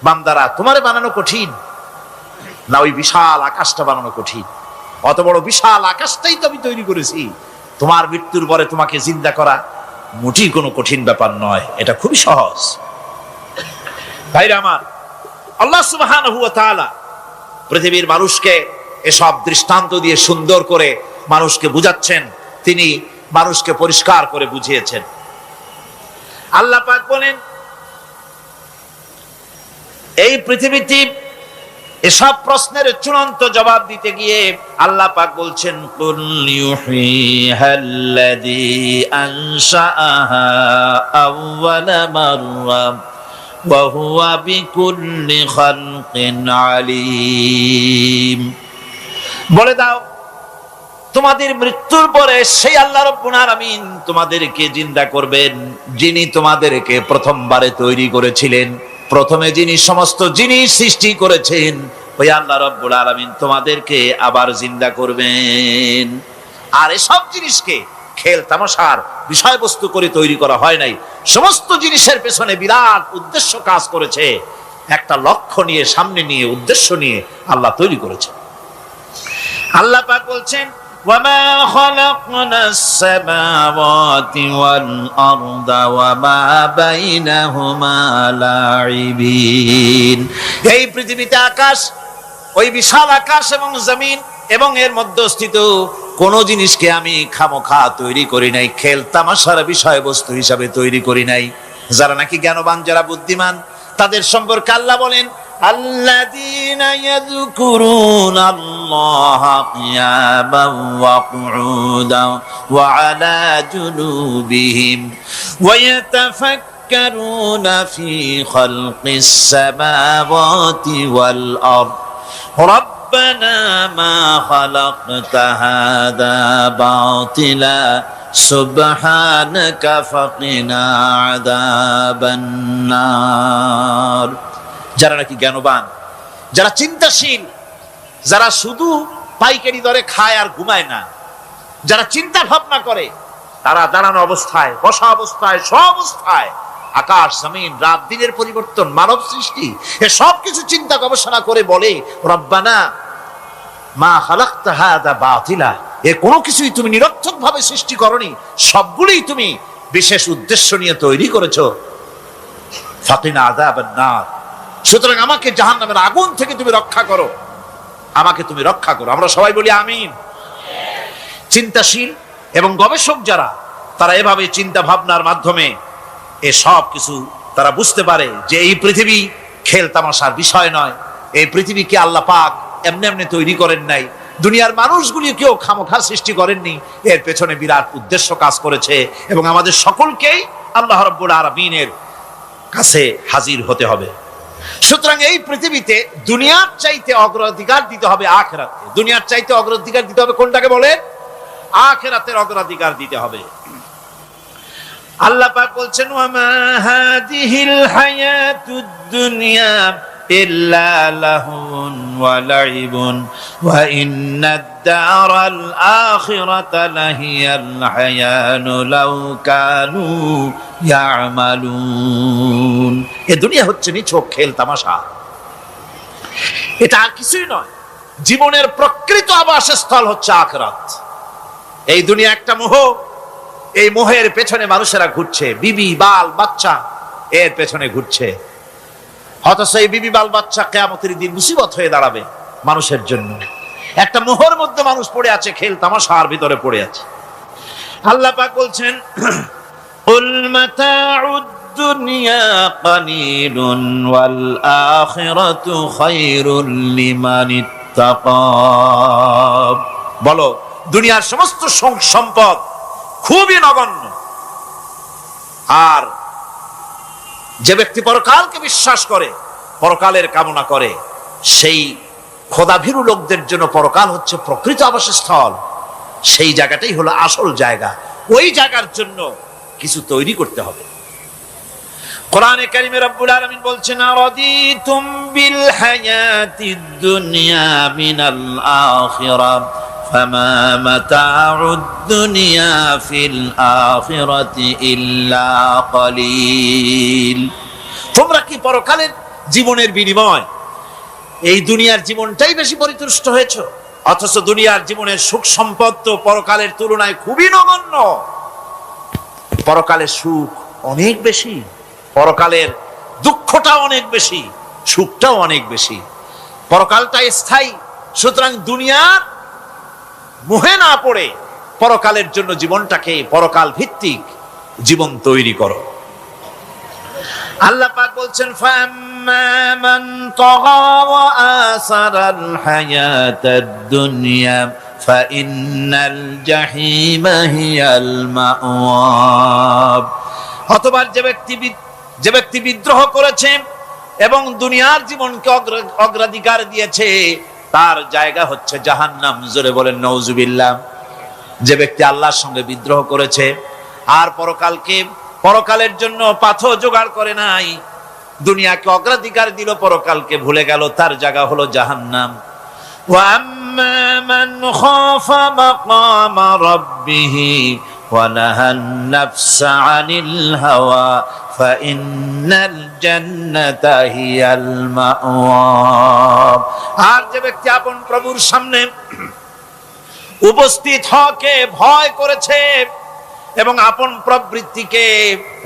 বান্দারা তোমারে বানানো কঠিন না ওই বিশাল আকাশটা বানানো কঠিন? অত বড় বিশাল আকাশটাই তো আমি তৈরি করেছি। তোমার মৃত্যুর পরে তোমাকে জিন্দা করা মোটেই কোনো কঠিন ব্যাপার নয়, এটা খুবই সহজ। ভাইরা আমার, আল্লাহ সুবহানাহু ওয়া তাআলা পৃথিবীর মানুষকে এসব দৃষ্টান্ত দিয়ে সুন্দর করে মানুষকে বুঝাচ্ছেন। তিনি মানুষকে পরিষ্কার করে বুঝিয়েছেন। আল্লাহ পাক বলেন, এই পৃথিবীতে এসব প্রশ্নের চূড়ান্ত জবাব দিতে গিয়ে আল্লাহ পাক বলছেন, কুল ইউহিহাল্লাযী আনশাআহা আউওয়ালা মাররা ওয়া হুয়া বিকুল্লি খালকিন আলীম। বলে দাও, তোমাদের মৃত্যুর পরে সেই আল্লাহ রাব্বুল আলামিন তোমাদেরকে জিন্দা করবেন, যিনি তোমাদেরকে প্রথমবারে তৈরি করেছিলেন। প্রথমে যিনি সমস্ত জিনিস সৃষ্টি করেছেন, ওই আল্লাহ রাব্বুল আলামিন তোমাদেরকে আবার জিন্দা করবেন। আর এসব জিনিসকে খেল তামাশার বিষয়বস্তু করে তৈরি করা হয় নাই। সমস্ত জিনিসের পেছনে বিরাট উদ্দেশ্য কাজ করেছে। একটা লক্ষ্য নিয়ে, সামনে নিয়ে, উদ্দেশ্য নিয়ে আল্লাহ তৈরি করেছে। আল্লাহ পাক বলছেন, ওয়ামা খালাকনাস সামাওয়াতি ওয়াল আরদা ওয়ামা বাইনাহুমা লাইবিন। এই পৃথিবীতে আকাশ, ওই বিশাল আকাশ এবং জমিন এবং এর মধ্যস্থিত কোন জিনিসকে আমি খামোখা তৈরি করি নাই, খেল তামাশার বিষয়বস্তু হিসাবে তৈরি করি নাই। যারা নাকি জ্ঞানবান, যারা বুদ্ধিমান, তাদের সম্পর্কে আল্লাহ বলেন, আল্লাযীনা ইয়াযকুরুনাল্লাহা কিয়ামান ওয়া কুউদান ওয়া আলা জুনুবিহিম ওয়া ইয়াতাফাক্কারুনা ফি খালকিস সামাওয়াতি ওয়াল আরদ রব্বানা মা খালাকতা হাযা বাতিলা সুবহানাকা ফাকিনা আযাবান নার। যারা নাকি জ্ঞানবান, যারা চিন্তাশীল, যারা শুধু পাইকারি দরে খায় আর ঘুমায় না, যারা চিন্তা ভাবনা করে, তারা দাঁড়ানো অবস্থায়, বসা অবস্থায়, সব অবস্থায়, আকাশ জমিন, রাত দিনের পরিবর্তন, মানব সৃষ্টি, এ সব কিছু চিন্তা গবেষণা করে বলে, রব্বানা মা খালাকতা হাযা বাতিলা, এ কোনো কিছুই তুমি নিরর্থক ভাবে সৃষ্টি করনি, সবগুলোই তুমি বিশেষ উদ্দেশ্য নিয়ে তৈরি করেছো। ফাকিনা আযাবান নার, সুতরাং আমাকে জাহান্নামের আগুন থেকে তুমি রক্ষা করো, আমাকে তুমি রক্ষা করো। আমরা সবাই বলি আমিন। চিন্তাশীল এবং গবেষক যারা, তারা এভাবে চিন্তা ভাবনার মাধ্যমে এ সব কিছু তারা বুঝতে পারে যে এই পৃথিবী খেল তামাশার বিষয় নয়। এই পৃথিবীকে আল্লাহ পাক এমনি এমনি তৈরি করেন নাই, দুনিয়ার মানুষগুলিকেও খামোখা সৃষ্টি করেননি, এর পেছনে বিরাট উদ্দেশ্য কাজ করেছে এবং আমাদের সকলকেই আল্লাহ রাব্বুল আলামিনের কাছে হাজির হতে হবে। সুতরাং এই পৃথিবীতে দুনিয়ার চাইতে অগ্রাধিকার দিতে হবে আখিরাতকে। দুনিয়ার চাইতে অগ্রাধিকার দিতে হবে কোনটাকে বলে? আখিরাতের অগ্রাধিকার দিতে হবে। আল্লাহ পাক বলছেন, ওয়ামা হাদিহিল হায়াতুদ দুনিয়া ইল্লা লাহুন ওয়া লাইবুন ওয়া ইন্নাদ দারাল আখিরাতা লাহিয়াল হায়ানু লাউ কানু ইয়ামালুন। এই দুনিয়া হচ্ছে নিছক খেল তামাশা, এটা আর কিছুই নয়। জীবনের প্রকৃত আবাসস্থল হচ্ছে আখিরাত। এই দুনিয়া একটা মোহ, এই মোহের পেছনে মানুষেরা ঘুরছে, বিবি বাল বাচ্চা এর পেছনে ঘুরছে। অথচ এই বিবি বাল বাচ্চা কিয়ামতের দিন মুসিবত হয়ে দাঁড়াবে মানুষের জন্য। একটা মোহর মধ্যে মানুষ পড়ে আছে, খেল তামাশার ভিতরে পড়ে আছে। আল্লাহ পাক বলছেন, কুল মাতাউদ দুনিয়া কালিলুন ওয়াল আখিরাতু খায়রুল লিমান ইত্তাকা। বলো, দুনিয়ার সমস্ত সম্পদ খুবই নগণ্য, আর যে ব্যক্তি পরকালকে বিশ্বাস করে, পরকালের কামনা করে, সেই খোদাভীরু লোকদের জন্য পরকাল হচ্ছে প্রকৃত আবাসস্থল। সেই জায়গাটাই হলো আসল জায়গা। ওই জায়গার জন্য কিছু তৈরি করতে হবে। কোরআনে কারিমে রব্বুল আলামিন বলছেন, আরাদিতুম বিল হায়াতিদ দুনিয়া মিনাল আখিরাহ ফামা মাতাউদ দুনিয়া ফিল আখিরাতি ইল্লা কালিল। তোমরা কি পরকালের জীবনের বিনিময় এই দুনিয়ার জীবনটাই বেশি পরিতুষ্ট হয়েছে? অথচ দুনিয়ার জীবনের সুখ সম্পদ তো পরকালের তুলনায় খুবই নগণ্য। পরকালের সুখ অনেক বেশি, পরকালের দুঃখটা অনেক বেশি, সুখটাও অনেক বেশি। পরকালটা স্থায়ী, সুতরাং দুনিয়ার মোহে না পড়ে পরকালের জন্য জীবনটাকে পরকাল ভিত্তিক জীবন তৈরি করো। আল্লাহ পাক বলছেন, ফাম্মা মান তাগা ওয়া আসারাল হায়াতাদ দুনিয়া ফাইন্নাল জাহিমা হিয়াল মাওয়া। অথবা যে ব্যক্তি বিদ্রোহ করেছে এবং দুনিয়ার জীবনকে অগ্রাধিকার দিয়েছে, তার জায়গা হচ্ছে জাহান্নাম। জোরে বলেন নাউজুবিল্লাহ। যে ব্যক্তি আল্লাহর সঙ্গে বিদ্রোহ করেছে আর পরকালের জন্য পাথর জোগাড় করে নাই, দুনিয়াকে অগ্রাধিকার দিল, পরকালকে ভুলে গেল, তার জায়গা হলো জাহান্নাম। ওয়া আম্মা মান খাফা মাকামা রাব্বিহি ওয়া নাহান নাফসা আনিল হাওয়া ফাইন্নাল জান্নাতা হিয়াল মাওয়া। আর যে ব্যক্তি আপন প্রভুর সামনে উপস্থিত হকে ভয় করেছে এবং আপন প্রবৃত্তিকে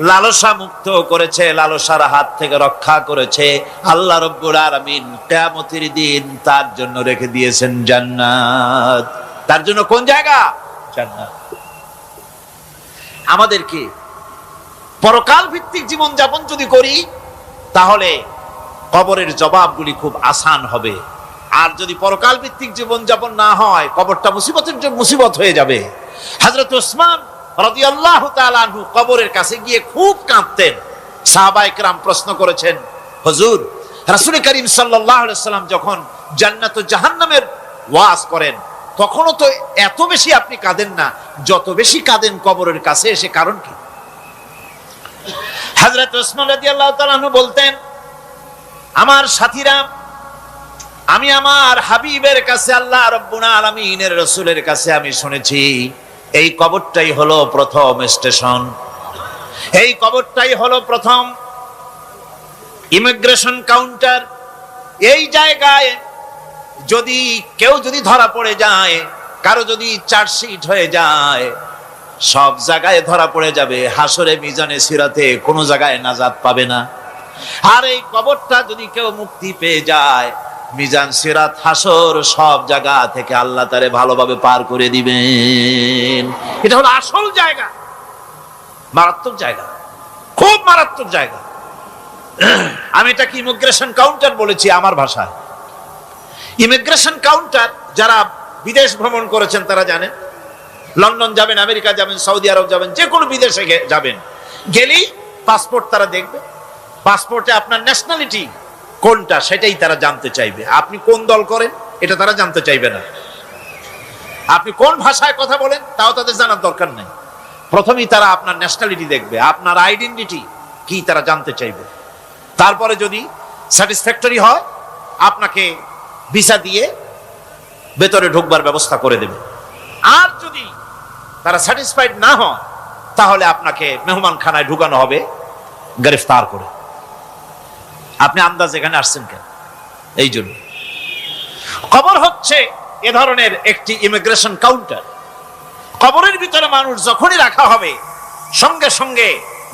লালসা মুক্ত করেছে, লালসার হাত থেকে রক্ষা করেছে, আল্লাহ রাব্বুল আলামিন কিয়ামতের দিন তার জন্য রেখে দিয়েছেন জান্নাত। তার জন্য কোন জায়গা? জান্নাত। আমাদেরকে পরকাল ভিত্তিক জীবন যাপন যদি করি, তাহলে কবরের জবাবগুলি খুব আসান হবে। আর যদি পরকাল ভিত্তিক জীবন যাপন না হয়, কবরটা মুসিবতের জন্য মুসিবত হয়ে যাবে। হযরত ওসমান রাদিয়াল্লাহু তাআলা আনহু কবরের কাছে গিয়ে খুব কাঁদতেন। সাহাবায়ে কেরাম প্রশ্ন করেছেন, হুজুর, রাসূল করিম সাল্লাল্লাহু আলাইহি ওয়াসাল্লাম যখন জান্নাত ও জাহান্নামের ওয়াজ করেন, তখনও তো এত বেশি আপনি কাঁদেন না, যত বেশি কাঁদেন কবরের কাছে এসে, কারণ কি? হযরত ওসমান রাদিয়াল্লাহু তাআলা আনহু বলতেন, আমার সাথীরা, আমি আমার হাবিবের কাছে, আল্লাহ রাব্বুল আলামিনের রাসূলের কাছে আমি শুনেছি, এই কবরটাই হলো প্রথম স্টেশন, এই কবরটাই হলো প্রথম ইমিগ্রেশন কাউন্টার। এই জায়গায় কেউ যদি ধরা পড়ে যায়, কারো যদি চার্জশিট হয়ে যায়, সব জায়গায় ধরা পড়ে যাবে। হাসরে মিজানে সিরাতে কোনো জায়গায় নাজাত পাবে না। আর এই কবরটা যদি কেউ মুক্তি পেয়ে যায়, মিজান সিরাত হাসর সব জায়গা থেকে আল্লাহ তারে ভালোভাবে পার করে দিবেন। এটা হলো আসল জায়গা, মারাত্মক জায়গা, খুব মারাত্মক জায়গা। আমি এটাকে ইমিগ্রেশন কাউন্টার বলেছি আমার ভাষায়। ইমিগ্রেশন কাউন্টার, যারা বিদেশ ভ্রমণ করেছেন তারা জানেন। লন্ডন যাবেন, আমেরিকা যাবেন, সৌদি আরব যাবেন, যে কোনো বিদেশে যাবেন, গেলেই পাসপোর্ট তারা দেখবে। পাসপোর্টে আপনার ন্যাশনালিটি কোনটা সেটাই তারা জানতে চাইবে। আপনি কোন দল করেন এটা তারা জানতে চাইবে না। আপনি কোন ভাষায় কথা বলেন তাও তাদের জানার দরকার নেই। প্রথমেই তারা আপনার ন্যাশনালিটি দেখবে, আপনার আইডেন্টিটি কি তারা জানতে চাইবে। তারপরে যদি স্যাটিসফ্যাক্টরি হয়, আপনাকে ভিসা দিয়ে ভেতরে ঢুকবার ব্যবস্থা করে দেবে। আর যদি তারা স্যাটিসফাইড না হয়, তাহলে আপনাকে মেহমানখানায় ঢুকানো হবে গ্রেফতার করে। আপনি আন্দাজ এখানে আসছেন কেন? এই জন্য কবর হচ্ছে এ ধরনের একটি ইমিগ্রেশন কাউন্টার। কবরের ভিতরে মানুষ যখনই রাখা হবে, সঙ্গে সঙ্গে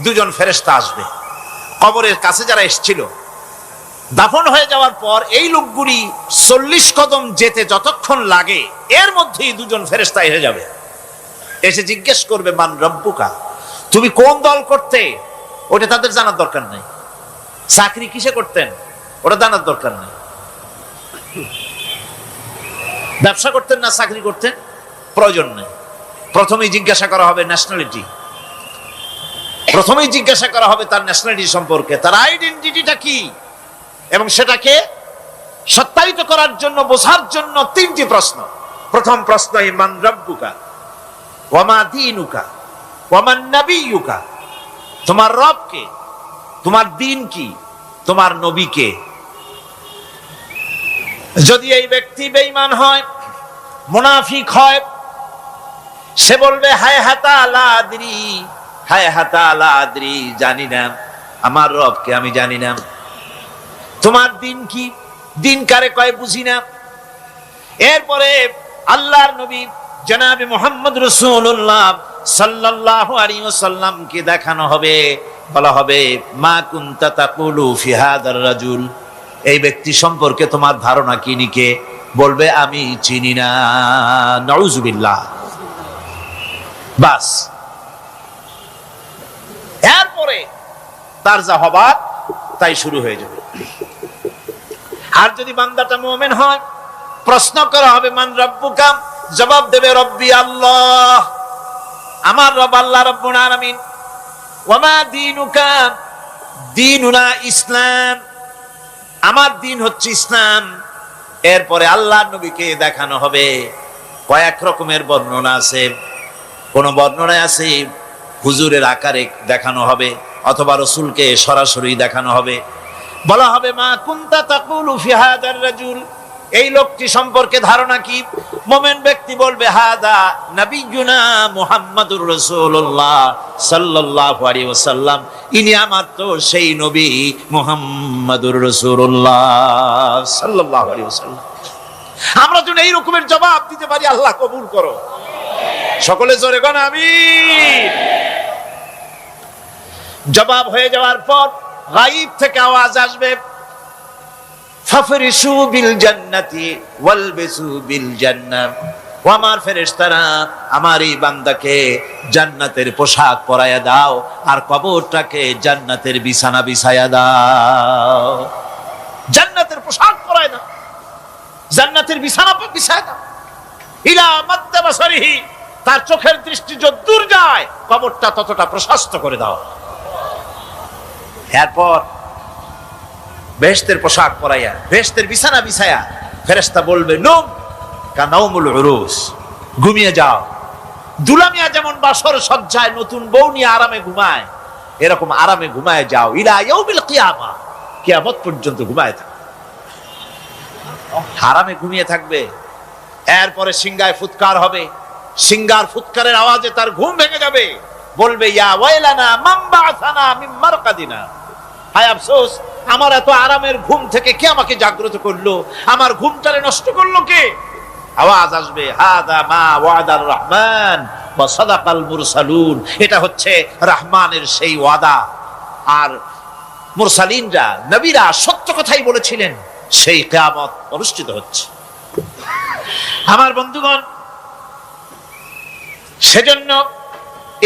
দুজন ফেরেশতা আসবে। কবরের কাছে যারা এসেছিল, দাফন হয়ে যাওয়ার পর এই লোকগুলি 40 কদম যেতে যতক্ষণ লাগে, এর মধ্যেই দুজন ফেরেশতা এসে যাবে। এসে জিজ্ঞেস করবে, মান রব্বুকা, তুমি কোন দল করতে? ওটা তাদের জানার দরকার নাই। চাকরি কিসে করতেন, ওটা জানার দরকার নাই। ব্যবসা করতেন না চাকরি করতেন, প্রয়োজন নেই। প্রথমেই জিজ্ঞাসা করা হবে ন্যাশনালিটি, প্রথমেই জিজ্ঞাসা করা হবে তার ন্যাশনালিটি সম্পর্কে, তার আইডেন্টিটিটা কি, এবং সেটাকে সত্যায়িত করার জন্য, বোঝার জন্য 3টি প্রশ্ন। প্রথম প্রশ্ন, মান রব্বুকা ওয়া মা দীনুকা ওয়া মান নাবিয়ুকা, তোমার রব কে, তোমার দিন কি, তোমার নবী কে। যদি এই ব্যক্তি বেঈমান হয়, মুনাফিক হয়, সে বলবে হায় হাতা লা আদরি, হায় হাতা লা আদরি, জানি না আমার রবকে, আমি জানি না। তোমার দিন কি, দিন কারে কয় বুঝি না। এরপরে আল্লাহর নবী জনাবে মুহাম্মদ রাসূলুল্লাহ সাল্লাল্লাহু আলাইহি ওয়াসাল্লামকে দেখানো হবে, বলা হবে মা কুনতা তাকুলু ফি হাদার রাজুল, এই ব্যক্তি সম্পর্কে তোমার ধারণা কি নিকে, বলবে আমি চিনি না। নাউযুবিল্লাহ। বাস, এরপরে তার যা হবার তাই শুরু হয়ে যাবে। আর যদি বান্দাটা মুমিন হয়, প্রশ্ন করা হবে মান রব্বুকা, জবাব দেবে রব্বি আল্লাহ, আমার রব আল্লাহ রাব্বুল আলামিন। ওয়া মা দীনুকা, দীনুনা ইসলাম, আমার দিন হচ্ছে ইসলাম। এরপরে আল্লাহর নবীকে দেখানো হবে। কয়েক রকমের বর্ণনা আছে, কোন বর্ণনায় আছে হুজুরের আকারে দেখানো হবে, অথবা রাসূলকে সরাসরি দেখানো হবে। বলা হবে মা কুনতা তাকুলু ফি হাদার রাজুল, এই লোকটি সম্পর্কে ধারণা কি। মুমিন ব্যক্তি বলবে হাদা নবিয়ুনা মুহাম্মাদুর রাসূলুল্লাহ সাল্লাল্লাহু আলাইহি ওয়াসাল্লাম, ইনি আমার তো সেই নবী মুহাম্মাদুর রাসূলুল্লাহ সাল্লাল্লাহু আলাইহি ওয়াসাল্লাম। আমরা যেন এই রকমের জবাব দিতে পারি, আল্লাহ কবুল করো। সকলে জোরে গণ আমিন। জবাব হয়ে যাওয়ার পর গায়ব থেকে আওয়াজ আসবে, ফাফরিশু বিল জান্নাতি ওয়ালবিসু বিল জান্নাহ, ও আমার ফেরেশতারা, আমার এই বান্দাকে জান্নাতের পোশাক পরায়া দাও, আর কবরটাকে জান্নাতের বিছানা বিছায়া দাও। জান্নাতের পোশাক পরায় দাও, জান্নাতের বিছানা বিছায়া দাও। ইলা মাদ্দা বাসারিহি, তার চোখের দৃষ্টি যতদূর যায় কবরটা ততটা প্রশস্ত করে দাও। এরপর বেহেশতের পোশাক পরাইয়া, বেহেশতের বিছানা বিছায়া ফেরেশতা বলবে নুম কানাউমুল উরুস, ঘুমিয়ে যাও। দুলামিয়া যেমন বাসর সজ্জায় নতুন বউ নিয়ে আরামে ঘুমায়, এরকম আরামে ঘুমায় যাও। ইলা ইয়াউমিল কিয়ামা, কিয়ামত পর্যন্ত ঘুমায় থাকবে, আরামে ঘুমিয়ে থাকবে। এরপরে সিংহায় ফুৎকার হবে, সিংহার ফুৎকারের আওয়াজে তার ঘুম ভেঙে যাবে। বলবে ইয়া ওয়াইলানা মান বাআসানা মিন মারকাদিনা, হায় আফসোস, আমার এত আরামের ঘুম থেকে কে আমাকে জাগ্রত করলো, আমার ঘুমটারে নষ্ট করলো কে। আওয়াজ আসবে হাদা মা ওয়াদার রহমান ওয়া সাদাকাল মুরসালুন, এটা হচ্ছে রহমানের সেই ওয়াদা, আর মুরসালিনরা নবীরা সত্য কথাই বলেছিলেন, সেই কিয়ামত অনুষ্ঠিত হচ্ছে। আমার বন্ধুগণ, সেজন্য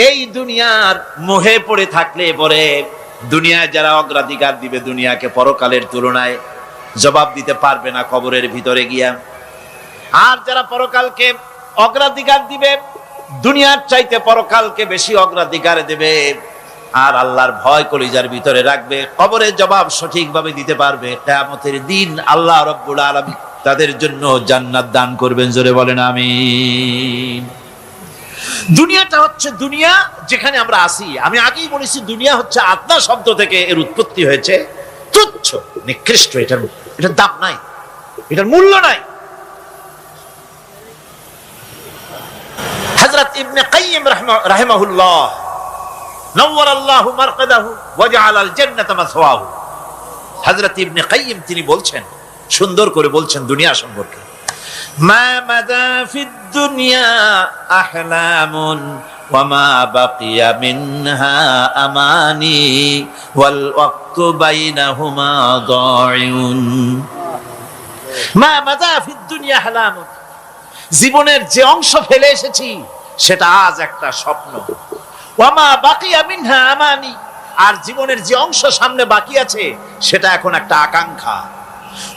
এই দুনিয়ার মোহে পড়ে থাকলে পরে দুনিয়ায় যারা অগ্রাধিকার দিবে দুনিয়াকে পরকালের তুলনায়, জবাব দিতে পারবে না কবরের ভিতরে গিয়া। আর যারা পরকালকে অগ্রাধিকার দিবে, দুনিয়ার চাইতে পরকালকে বেশি অগ্রাধিকার দেবে, আর আল্লাহর ভয় কলিজার ভিতরে রাখবে, কবরের জবাব সঠিকভাবে দিতে পারবে, কিয়ামতের দিন আল্লাহ রাব্বুল আলামিন তাদের জন্য জান্নাত দান করবেন। জোরে বলেন আমিন। দুনিয়াটা হচ্ছে দুনিয়া যেখানে আমরা আসি। আমি আগেই বলেছি দুনিয়া হচ্ছে আদনা শব্দ থেকে এর উৎপত্তি হয়েছে। তুচ্ছ, নিকৃষ্ট, এটার দাম নাই, এটার মূল্য নাই। হযরত ইবনে কাইয়িম রাহিমাহুল্লাহ নওয়ারাল্লাহু মারকাদাহু ওয়া জাআলাল জান্নাতা মাসওয়াহু, হযরত ইবনে কাইয়িম তিনি বলছেন, সুন্দর করে বলছেন দুনিয়া সম্পর্কে, মা মাদা ফিদ দুনিয়া আহলামুন ওয়া মা বাকিয়া মিনহা আমানি ওয়াল ওয়াক্তু বাইনাহুমা দাইউন। মা মাদা ফিদ দুনিয়া আহলামুন, জীবনের যে অংশ ফেলে এসেছি সেটা আজ একটা স্বপ্ন। ওয়া মা বাকিয়া মিনহা আমানি, আর জীবনের যে অংশ সামনে বাকি আছে সেটা এখন একটা আকাঙ্ক্ষা।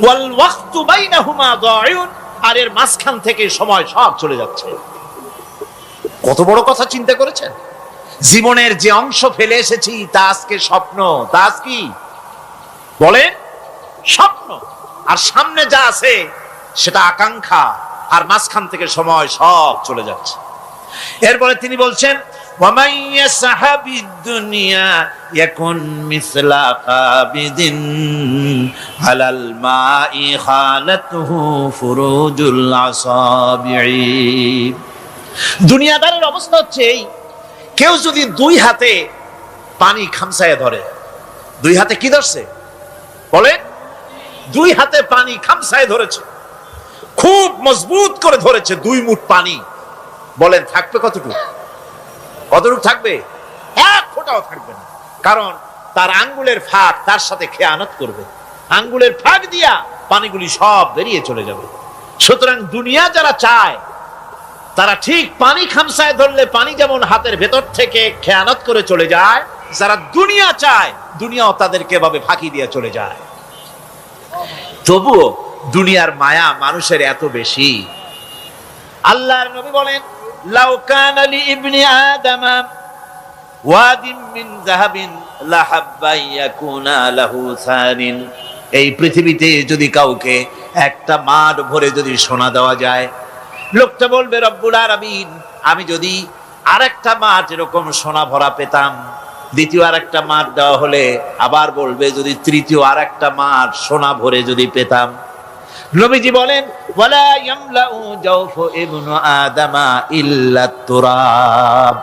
ওয়াল ওয়াক্তু বাইনাহুমা দাইউন, আর এর মাঝখান থেকে সময় সব চলে যাচ্ছে। কত বড় কথা চিন্তা করেছেন? জীবনের যে অংশ ফেলে এসেছি তা আজকে স্বপ্ন, তা আজ কি বলেন? স্বপ্ন। আর সামনে যা আছে সেটা আকাঙ্ক্ষা, আর মাঝখান থেকে সময় সব চলে যাচ্ছে। এরপরে তিনি বলছেন, ওয়ামান ইয়াসহাবিদ দুনিয়া ইয়াকুন মিসলা কাবিদিন আলাল মাই খালাতুহু ফুরুজুল আসাবিঈ। দুনিয়াদারের অবস্থা হচ্ছে এই, কেউ যদি দুই হাতে পানি খামসায় ধরে, দুই হাতে কি ধরছে বলে? দুই হাতে পানি খামসায় ধরেছে, খুব মজবুত করে ধরেছে, 2 মুঠ পানি, বলেন থাকবে কতটুকু? কতটুকু থাকবে? 1 ফোঁটাও থাকবে না, কারণ তার আঙ্গুলের ফাঁক তার সাথে খেয়ানত করবে, আঙ্গুলের ফাঁক দিয়া পানিগুলি সব বেরিয়ে চলে যাবে। সুতরাং দুনিয়া যারা চায় তারা ঠিক পানি খামসায় ধরলে পানি যেমন হাতের ভেতর থেকে খেয়ানত করে চলে যায়, যারা দুনিয়া চায় দুনিয়াও তাদেরকে এভাবে ফাঁকি দিয়ে চলে যায়। তবুও দুনিয়ার মায়া মানুষের এত বেশি। আল্লাহর নবী বলেন, লাউ কানা লি ইবনি আদম ওয়াদিন মিন যাহাবিন লাহাব্বা ইয়াকুনা লাহু সানিন, এই পৃথিবীতে যদি কাউকে একটা মাঠ ভরে যদি সোনা দেওয়া যায়, লোকটা বলবে রব্বুল আলামিন, আমি যদি আরেকটা মাঠ এরকম সোনা ভরা পেতাম। দ্বিতীয় আরেকটা মাঠ দেওয়া হলে আবার বলবে যদি তৃতীয় আরেকটা মাঠ সোনা ভরে যদি পেতাম। নবীজি বলেন, ওয়ালা ইয়ামলাউ জাওফু ইবনু আদামা ইল্লা তুরাব।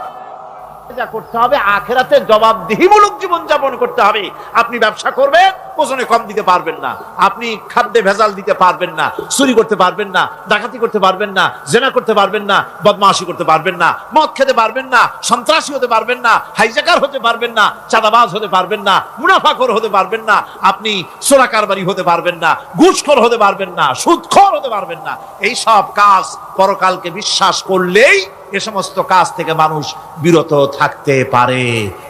যা করতে হবে আখিরাতে জবাবদিহিমূলক জীবন যাপন করতে হবে। আপনি ব্যবসা করবেন, ওজনে কম দিতে পারবেন না, আপনি খাদ্যে ভেজাল দিতে পারবেন না, চুরি করতে পারবেন না, ডাকাতি করতে পারবেন না, জেনা করতে পারবেন না, বদমাশি করতে পারবেন না, মদ খেতে পারবেন না, সন্ত্রাসী হতে পারবেন না, হাইজাকার হতে পারবেন না, চাঁদাবাজ হতে পারবেন না, মুনাফাখোর হতে পারবেন না, আপনি চোরা কারবারি হতে পারবেন না, ঘুষখোর হতে পারবেন না, সুদখোর হতে পারবেন না। এই সব কাজ পরকালকে বিশ্বাস করলেই এ সমস্ত কাজ থেকে মানুষ বিরত থাকতে পারে।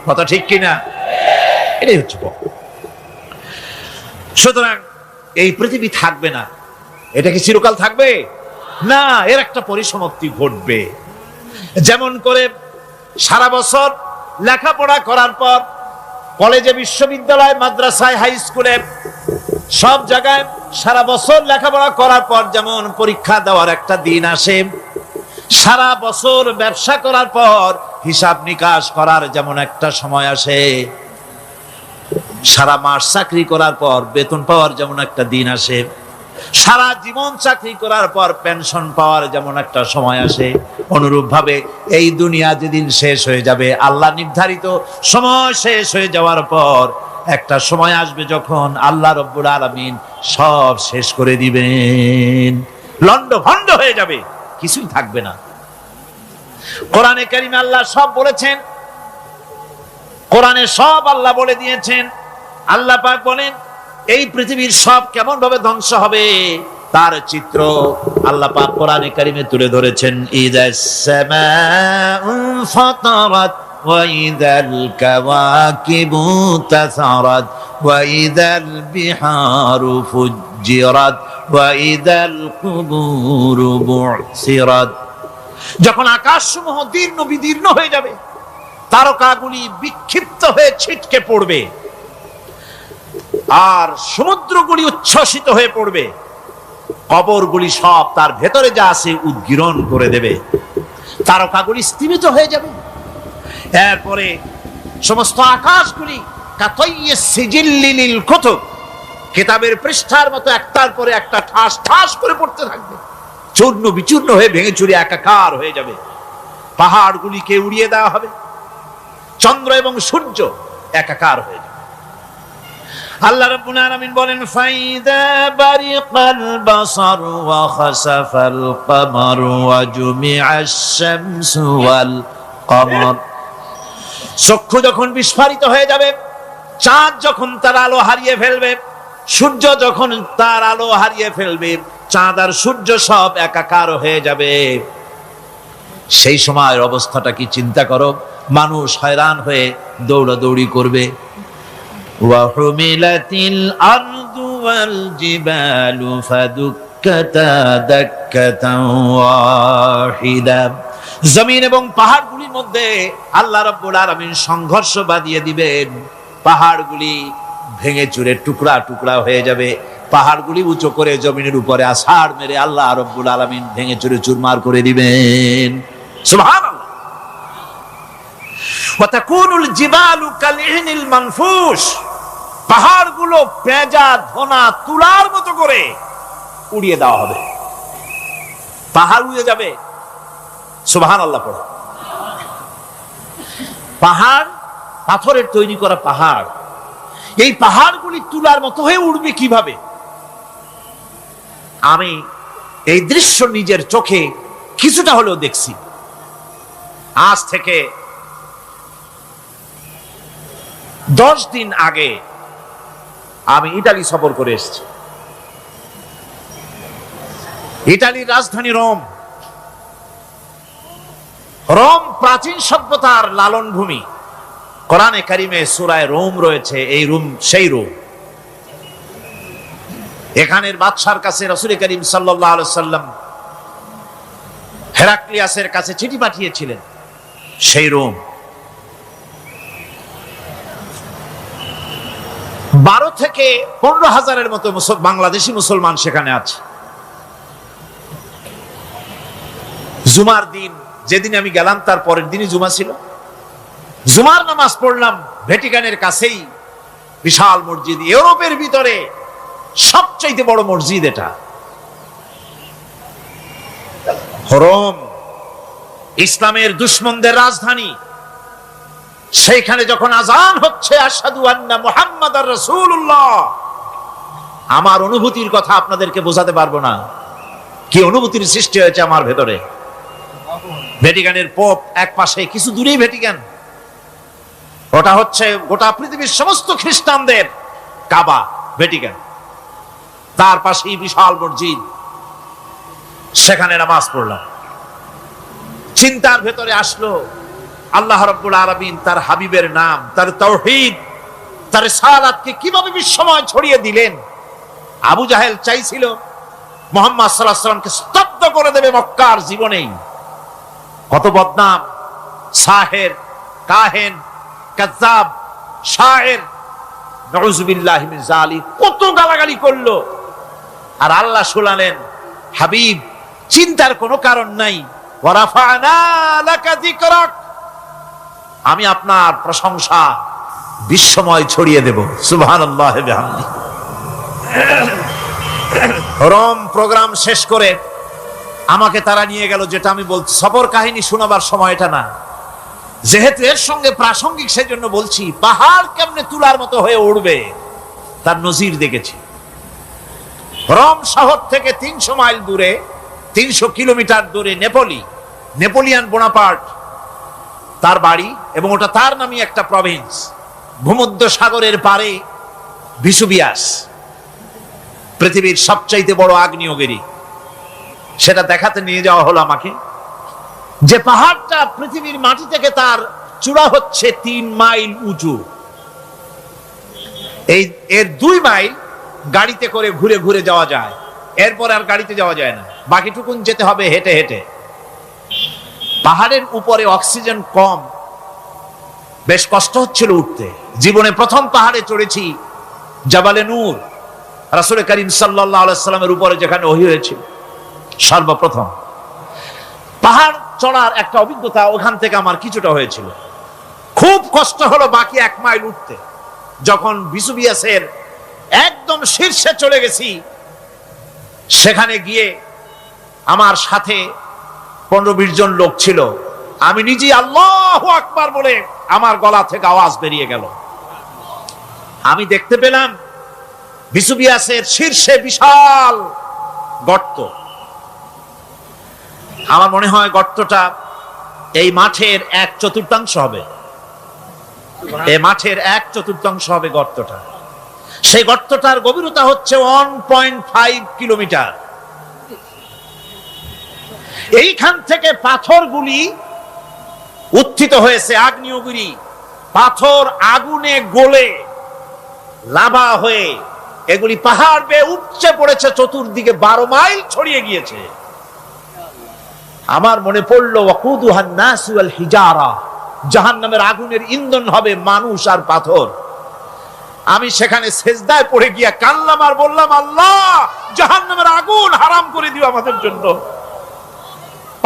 কথা ঠিক কিনা? এটাই হচ্ছে। সুতরাং এই পৃথিবী থাকবে না, এটা কি চিরকাল থাকবে না, এর একটা পরিসমাপ্তি ঘটবে। যেমন করে সারা বছর লেখাপড়া করার পর কলেজে, বিশ্ববিদ্যালয়, মাদ্রাসায়, হাই স্কুলে, সব জায়গায় সারা বছর লেখাপড়া করার পর যেমন পরীক্ষা দেওয়ার একটা দিন আসে, সারা বছর ব্যবসা করার পর হিসাব নিকাশ করার যেমন একটা সময় আসে, সারা মাস চাকরি করার পর বেতন পাওয়ার যেমন একটা দিন আসে, সারা জীবন চাকরি করার পর পেনশন পাওয়ার যেমন একটা সময় আসে, অনুরূপ ভাবে এই দুনিয়া যেদিন শেষ হয়ে যাবে, আল্লাহ নির্ধারিত সময় শেষ হয়ে যাওয়ার পর একটা সময় আসবে যখন আল্লাহ রব্বুল আলামিন সব শেষ করে দিবেন, লন্ডভন্ড হয়ে যাবে, কিছুই থাকবে না। কোরআনে কারিমে আল্লাহ সব বলেছেন, কোরআনে সব আল্লাহ বলে দিয়েছেন। আল্লাহ পাক বলেন এই পৃথিবীর সব কেমন ভাবে ধ্বংস হবে তার চিত্র আল্লাহ পাক কোরআনে কারিমে তুলে ধরেছেন। ইযাস সামাউ ফাতারাত ওয়া ইযাল কাওয়াকিবু তাসারাত ওয়া ইযাল বিহারু ফুজ্জিরাত ওয়া ইযাল কুবুরু বু'সিরাত। যখন আকাশসমূহ দীর্ণ বিদীর্ণ হয়ে যাবে, তারকাগুলি বিক্ষিপ্ত হয়ে ছিটকে পড়বে, আর সমুদ্রগুলি উচ্ছ্বসিত হয়ে পড়বে, কবরগুলি সব তার ভেতরে যা আছে উদ্গীরণ করে দেবে, তারকাগুলি স্থিমিত হয়ে যাবে। এরপরে সমস্ত আকাশগুলি কাতাইয়্যিস সিজিল্লি লিল কুতুব, কিতাবের পৃষ্ঠার মতো একটার পরে একটা ঠাস ঠাস করে পড়তে থাকবে, চূর্ণ বিচূর্ণ হয়ে ভেঙে চুরে একাকার হয়ে যাবে। পাহাড়গুলিকে উড়িয়ে দেওয়া হবে, চন্দ্র এবং সূর্য একাকার হয়ে যাবে। আল্লাহ রাব্বুল আলামিন বলেন, ফাইদা বারিকাল বাসার ওয়া খাসাফাল কমার ওয়া জুমিআশ শামসু ওয়াল কমর। চক্ষু যখন বিস্ফারিত হয়ে যাবে, চাঁদ যখন তার আলো হারিয়ে ফেলবে, সূর্য যখন তার আলো হারিয়ে ফেলবে, চাঁদ আর সূর্য সব একাকার হয়ে যাবে, সেই সময়ের অবস্থাটা কি চিন্তা করো। মানুষ হয়রান হয়ে দৌড়াদৌড়ি করবে। ওয়াহুমিলাতিল আরদু ওয়াল জিবালু ফাদুক্কাতা দাক্কাতান ওয়াহিদা। জমিন এবং পাহাড়গুলির মধ্যে আল্লাহ রাব্বুল আলামিন সংঘর্ষ বাঁধিয়ে দিবেন। পাহাড়গুলি ভেঙে চুরে টুকরা টুকরা হয়ে যাবে। পাহাড়গুলি উঁচু করে জমিনের উপরে আছাড় মেরে আল্লাহ রাব্বুল আলামিন ভেঙে চুরে চুরমার করে দিবেন। সুবহানাল্লাহ। ওয়া তাকুনুল জিবালু কালইহনিল মানফুশ। পাহাড়গুলো পেঁজা ধোনা তুলার মতো করে উড়িয়ে দেওয়া হবে, পাহাড় উড়ে যাবে। সুবহানাল্লাহ পড়ো। পাহাড় পাথরের তৈরি করা পাহাড়, এই পাহাড়গুলি তুলার মতো হয়ে উড়বে কিভাবে? আমি এই দৃশ্য নিজের চোখে কিছুটা হলেও দেখছি। আজ থেকে 10 দিন আগে আমি ইতালি সফর করে এসেছি। ইতালির রাজধানী রোম। রোম প্রাচীন সভ্যতার লালন ভূমি। কোরআনে কারিমে সূরায়ে রোম রয়েছে। এই রোম সেই রোম। এখানের বাদশার কাছে রাসূল করিম সাল্লাল্লাহু আলাইহি সাল্লাম হেরাক্লিয়াসের কাছে চিঠি পাঠিয়েছিলেন। সেই রোম। 12 থেকে 15,000-এর মতো বাংলাদেশি মুসলমান সেখানে আছে। জুমার দিন, যেদিন আমি গেলাম তার পরের দিনই জুমা ছিল। জুমার নামাজ পড়লাম ভ্যাটিকানের কাছেই বিশাল মসজিদ, ইউরোপের ভিতরে সবচেয়ে বড় মসজিদ এটা। রোম ইসলামের দুশমনদের রাজধানী। সেইখানে যখন আযান হচ্ছে আশহাদু আন্না মুহাম্মাদার রাসূলুল্লাহ, আমার অনুভূতির কথা আপনাদেরকে বোঝাতে পারবো না, কি অনুভূতির সৃষ্টি হয়েছে আমার ভেতরে। ভ্যাটিকানের পোপ এক পাশে, কিছু দূরেই ভ্যাটিকান। ওটা হচ্ছে গোটা পৃথিবীর সমস্ত খ্রিস্টানদের কাবা, ভ্যাটিকান। তার পাশেই বিশাল মসজিদ, সেখানে নামাজ পড়লাম। চিন্তার ভেতরে আসলো আল্লাহ রাব্বুল আলামিন তার হাবিবের নাম, তার তাওহীদ, তার রিসালাতকে কিভাবে বিশ্বময় ছড়িয়ে দিলেন। আবু জাহেল চাইছিল মুহাম্মদ সাল্লাল্লাহু আলাইহি ওয়াসাল্লামকে স্তব্ধ করে দেবে মক্কার জীবনেই। কত বদনাম, সাহের, কাহেন, কাযযাব, শায়ের, নাউযুবিল্লাহি মিন যালিক, কত গালাগালি করলো। আর আল্লাহ শুনালেন, হাবিব চিন্তার কোনো কারণ নাই, ওয়া রাফা'না লাকা যিকরাক, আমি আপনার প্রশংসা বিশ্বময় ছড়িয়ে দেব। সুবহানাল্লাহি ওয়া বিহামদিহি। রোম প্রোগ্রাম শেষ করে আমাকে তারা নিয়ে গেল, যেটা আমি বলছি সফর কাহিনী শোনাবার সময় এটা না, যেহেতু এর সঙ্গে প্রাসঙ্গিক সেজন্য বলছি। পাহাড় কেমনে তুলার মতো হয়ে উড়বে তার নজির দেখেছি। রোম শহর থেকে 300 মাইল দূরে, 300 কিলোমিটার দূরে নেপোলিয়ান বোনাপার্ট তার বাড়ি, এবং ওটা তার নামে একটা প্রভিন্স। ভূমধ্য সাগরের পারে ভিসুভিয়াস, পৃথিবীর সবচাইতে বড় আগ্নেয়গিরি। সেটা দেখাতে নিয়ে যাওয়া হলো আমাকে। যে পাহাড়টা পৃথিবীর মাটি থেকে তার চূড়া হচ্ছে 3 মাইল উঁচু। এর 2 মাইল গাড়িতে করে ঘুরে ঘুরে যাওয়া যায়, এরপর আর গাড়িতে যাওয়া যায় না, বাকিটুকুন যেতে হবে হেঁটে হেঁটে। পাহাড়ের উপরে অক্সিজেন কম, বেশ কষ্ট হচ্ছিল উঠতে। জীবনে প্রথম পাহাড়ে চড়েছি, জাবালে নূর, রাসূল করিম সাল্লাল্লাহু আলাইহি সাল্লামের উপরে যেখানে ওহী হয়েছিল সর্বপ্রথম। পাহাড় চড়ার একটা অভিজ্ঞতা ওখান থেকে আমার কিছুটা হয়েছিল। খুব কষ্ট হলো বাকি 1 মাইল উঠতে, যখন ভিসুভিয়াসের একদম একদম শীর্ষে চলে গেছি। সেখানে গিয়ে আমার সাথে 15-20 জন লোক ছিল। আমি নিজে আল্লাহু আকবার বলে আমার গলা থেকে আওয়াজ বেরিয়ে গেল। আমি দেখতে পেলাম ভিসুভিয়াসের শীর্ষে বিশাল গর্ত। আমার মনে হয় গর্তটা এই মাঠের 1/4 হবে। এই মাঠের 1/4 হবে গর্তটা। সেই গর্তটার গভীরতা হচ্ছে 1.5 কিলোমিটার। এইখান থেকে পাথরগুলি উত্থিত হয়েছে, আগ্নেয়গিরি পাথর আগুনে গলে লাভা হয়ে এগুলি পাহাড় বেয়ে উপচে পড়েছে, চতুর্দিকে 12 মাইল ছড়িয়ে গিয়েছে। আমার মনে পড়লো ওয়াকুদুহান নাস ওয়াল হিজারা, জাহান্নামের আগুনের ইন্ধন হবে মানুষ আর পাথর। আমি সেখানে সেজদায় পড়ে গিয়া কান্নাম আর বললাম, আল্লাহ জাহান্নামের আগুন হারাম করে দিও আমাদের জন্য।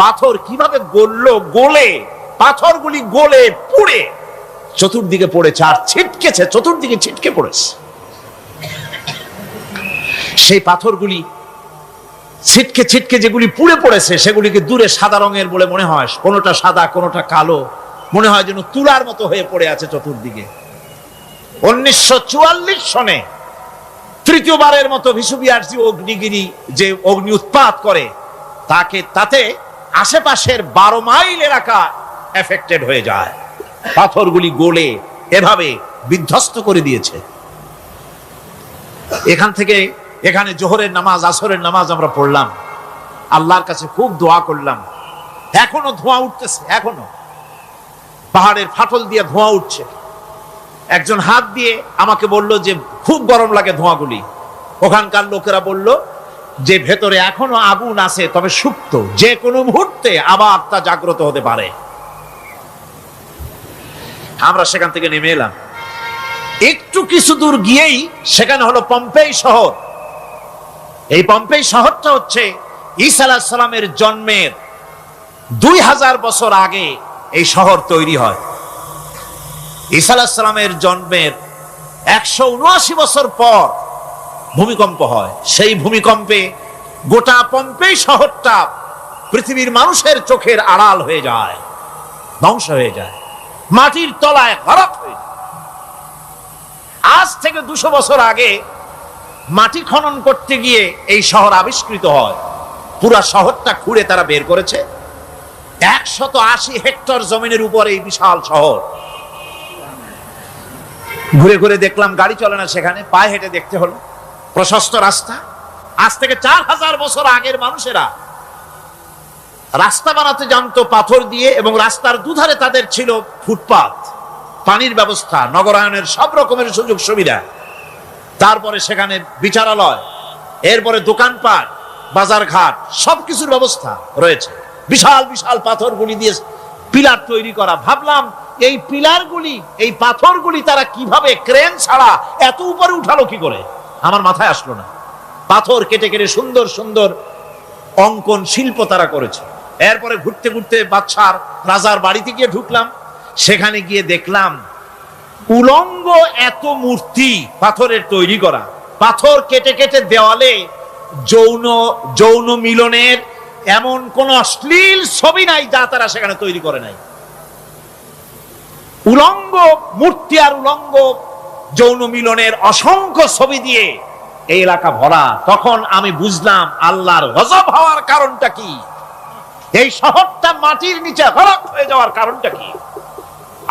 পাথর কিভাবে গললো, গলে পাথরগুলি গলে পুড়ে চতুর্দিকে পড়েছে আর ছিটকেছে, চতুর্দিকে ছিটকে পড়েছে। সেই পাথরগুলি ছিটকে ছিটকে যেগুলি পুড়ে পড়েছে সেগুলিকে দূরে সাদা রঙের বলে মনে হয়, কোনোটা সাদা কোনোটা কালো, মনে হয় যেন তুলার মতো হয়ে পড়ে আছে চতুর্দিকে। 1944 সনে তৃতীয়বারের মতো ভিসুভিয়াস অগ্নিগিরি যে অগ্নি উৎপাত করে তাতে আশেপাশের 12 মাইল এলাকা এফেক্টেড হয়ে যায়। পাথরগুলি গলে এভাবে বিধ্বস্ত করে দিয়েছে। এখান থেকে এখানে জোহরের নামাজ, আসরের নামাজ আমরা পড়লাম, আল্লাহর কাছে খুব দোয়া করলাম। এখনো ধোঁয়া উঠতেছে, এখনো পাহাড়ের ফাটল দিয়ে ধোঁয়া উঠছে। একজন হাত দিয়ে আমাকে বলল যে খুব গরম লাগে ধোঁয়াগুলি। ওখানকার লোকেরা বলল যে ভেতরে এখনো আগুন আছে, তবে সুপ্ত, যে কোনো মুহূর্তে আবার তা জাগ্রত হতে পারে। আমরা সেখান থেকে নেমে এলাম। একটু কিছু দূর গিয়েই সেখানে হলো পম্পেই শহর। এই পম্পেই শহরটা হচ্ছে ঈসা আলাইহিস সালামের জন্মের 2000 বছর আগে এই শহর তৈরি হয়। ঈসা আলাইহিস সালামের জন্মের 179 বছর পর ভূমিকম্প হয়। সেই ভূমিকম্পে গোটা পম্পেই শহরটা পৃথিবীর মানুষের চোখের আড়াল হয়ে যায়, ধ্বংস হয়ে যায়, মাটির তলায় গরক হয়ে যায়। আজ থেকে 200 বছর আগে মাটি খনন করতে গিয়ে এই শহর আবিষ্কৃত হয়। পুরা শহরটা খুঁড়ে তারা বের করেছে। 180 হেক্টর জমিনের উপর এই বিশাল শহর। ঘুরে ঘুরে দেখলাম, গাড়ি চলে না সেখানে, পায়ে হেঁটে দেখতে হলো। প্রশস্ত রাস্তা। আজ থেকে 4000 বছর আগের মানুষেরা রাস্তা বানাতে জানতো পাথর দিয়ে, এবং রাস্তার দুধারে তাদের ছিল ফুটপাত, পানির ব্যবস্থা, নগরায়নের সব রকমের সুযোগ সুবিধা। তারপরে সেখানে বিচারালয়, এরপরে দোকানপাট, বাজার ঘাট, সবকিছুর ব্যবস্থা রয়েছে। বিশাল বিশাল পাথরগুলি দিয়ে পিলার তৈরি করা। ভাবলাম এই পিলারগুলি, এই পাথরগুলি তারা কিভাবে ক্রেন ছাড়া এত উপরে উঠালো কি করে, আমার মাথায় আসলো না। পাথর কেটে কেটে সুন্দর সুন্দর অঙ্কন শিল্প তারা করেছে। এরপরে ঘুরতে ঘুরতে বাদশার রাজার বাড়িতে গিয়ে ঢুকলাম। সেখানে গিয়ে দেখলাম উলঙ্গ এত মূর্তি পাথরের তৈরি করা। পাথর কেটে কেটে দেওয়ালে যৌন মিলনের এমন কোন অশ্লীল ছবি নাই যা তারা সেখানে তৈরি করে নাই। উলঙ্গ মূর্তি আর উলঙ্গ যৌন মিলনের অসংখ্য ছবি দিয়ে এই এলাকা ভরা। তখন আমি বুঝলাম আল্লাহর গজব হওয়ার কারণটা কি, এই শহরটা মাটির নিচে গরক হয়ে যাওয়ার কারণটা কি।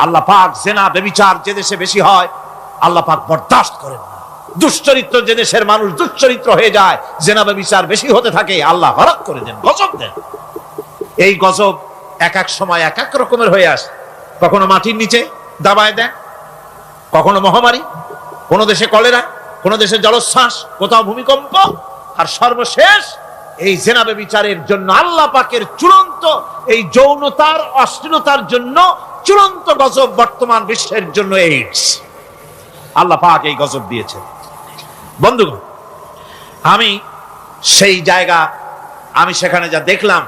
আল্লাহ পাক জেনা ব্যভিচার যে দেশে বেশি হয় আল্লাহ পাক বরদাস্ত করেন না। দুশ্চরিত্র যে দেশের মানুষ দুশ্চরিত্র হয়ে যায়, জেনা ব্যভিচার বেশি হতে থাকে, আল্লাহ গরক করে দেন, গজব দেন। এই গজব এক এক সময় এক এক রকমের হয়ে আসে। কখনো মাটির নিচে দাবায় দেন, কখনো মহামারী, কোনো দেশে কলেরা, কোনো দেশে জলোচ্ছ্বাস, কোথাও ভূমিকম্প, আর সর্বশেষ এই জেনা ব্যভিচারের জন্য আল্লাহ পাকের চূড়ান্ত এই যৌনতার অশ্লীলতার জন্য চূড়ান্ত গজব বর্তমান বিশ্বের জন্য এইডস। আল্লাহ পাক এই গজব দিয়েছেন। বন্ধুগণ, আমি সেই জায়গা, আমি সেখানে যা দেখলাম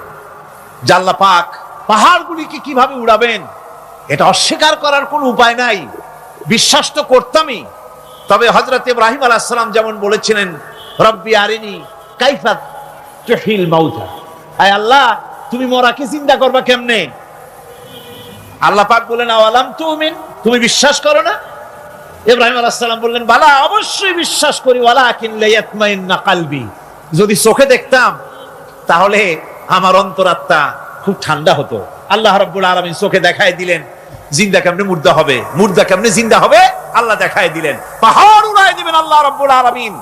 যে আল্লাহ পাক পাহাড়গুলিকে কিভাবে উড়াবেন এটা অস্বীকার করার কোনো উপায় নাই। বিশ্বাস তো করতামই, তবে হযরত ইব্রাহিম আলাইহিস সালাম যেমন বলেছিলেন, রব্বি আরিনি কাইফা তুহিল মাউতা, আয় আল্লাহ তুমি মরাকে জিন্দা করবা কেমনে? আল্লাহ পাক বলেন, আওয়ালাম তুমিন, তুমি বিশ্বাস করো না? ইব্রাহিম আলাইহিস সালাম বললেন, বালা, অবশ্যই বিশ্বাস করি, ওয়ালাকিন লিয়াতমাইন্না কলবি, যদি চোখে দেখতাম তাহলে আমার অন্তরাত্মা খুব ঠান্ডা হতো। আল্লাহ রাব্বুল আলামিন চোখে দেখায় দিলেন জিন্দা কেমনে মুর্দা হবে, মুর্দা কেমনে জিন্দা হবে, আল্লাহ দেখায় দিলেন। পাহাড় উড়ায় দিবেন আল্লাহ রাব্বুল আলামিন।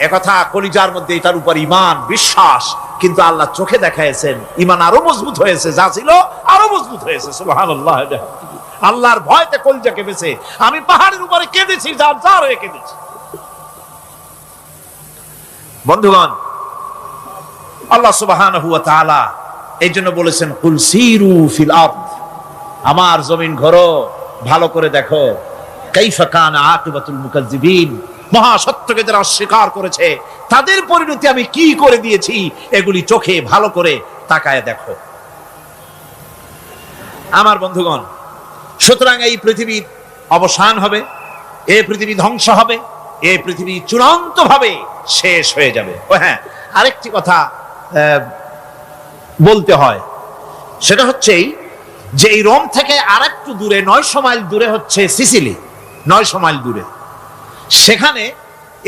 একথা কলিজার মধ্যে এটার উপর ঈমান বিশ্বাস, কিন্তু আল্লাহ চোখে দেখাইছেন, ঈমান আরো মজবুত হয়েছে, যা ছিল আরো মজবুত হয়েছে। সুবহানাল্লাহ। আল্লাহর ভয়তে কলিজা কেঁপেছে। আমি পাহাড়ের উপরে কেঁদেছি, যার যার হয়ে কেঁদেছি। বন্ধুগণ, আল্লাহ সুবহানাহু ওয়া তাআলা এই জন্য বলেছেন, কুল সিরু ফিল আরদ, আমার জমিন ঘোরো, ভালো করে দেখো, কাইফা কানা আকিবাতুল মুকাজ্জিবিন, মহা সত্যকে যারা অস্বীকার করেছে তাদের পরিণতি আমি কি করে দিয়েছি, এগুলি চোখে ভালো করে তাকায় দেখো। আমার বন্ধুগণ, সুতরাং এই পৃথিবীর অবসান হবে, এই পৃথিবী ধ্বংস হবে, এই পৃথিবী চূড়ান্ত ভাবে শেষ হয়ে যাবে। ও হ্যাঁ, আরেকটি কথা বলতে হয়, সেটা হচ্ছে যে এই রোম থেকে আর একটু দূরে 900 মাইল দূরে হচ্ছে সিসিলি। 900 মাইল দূরে, সেখানে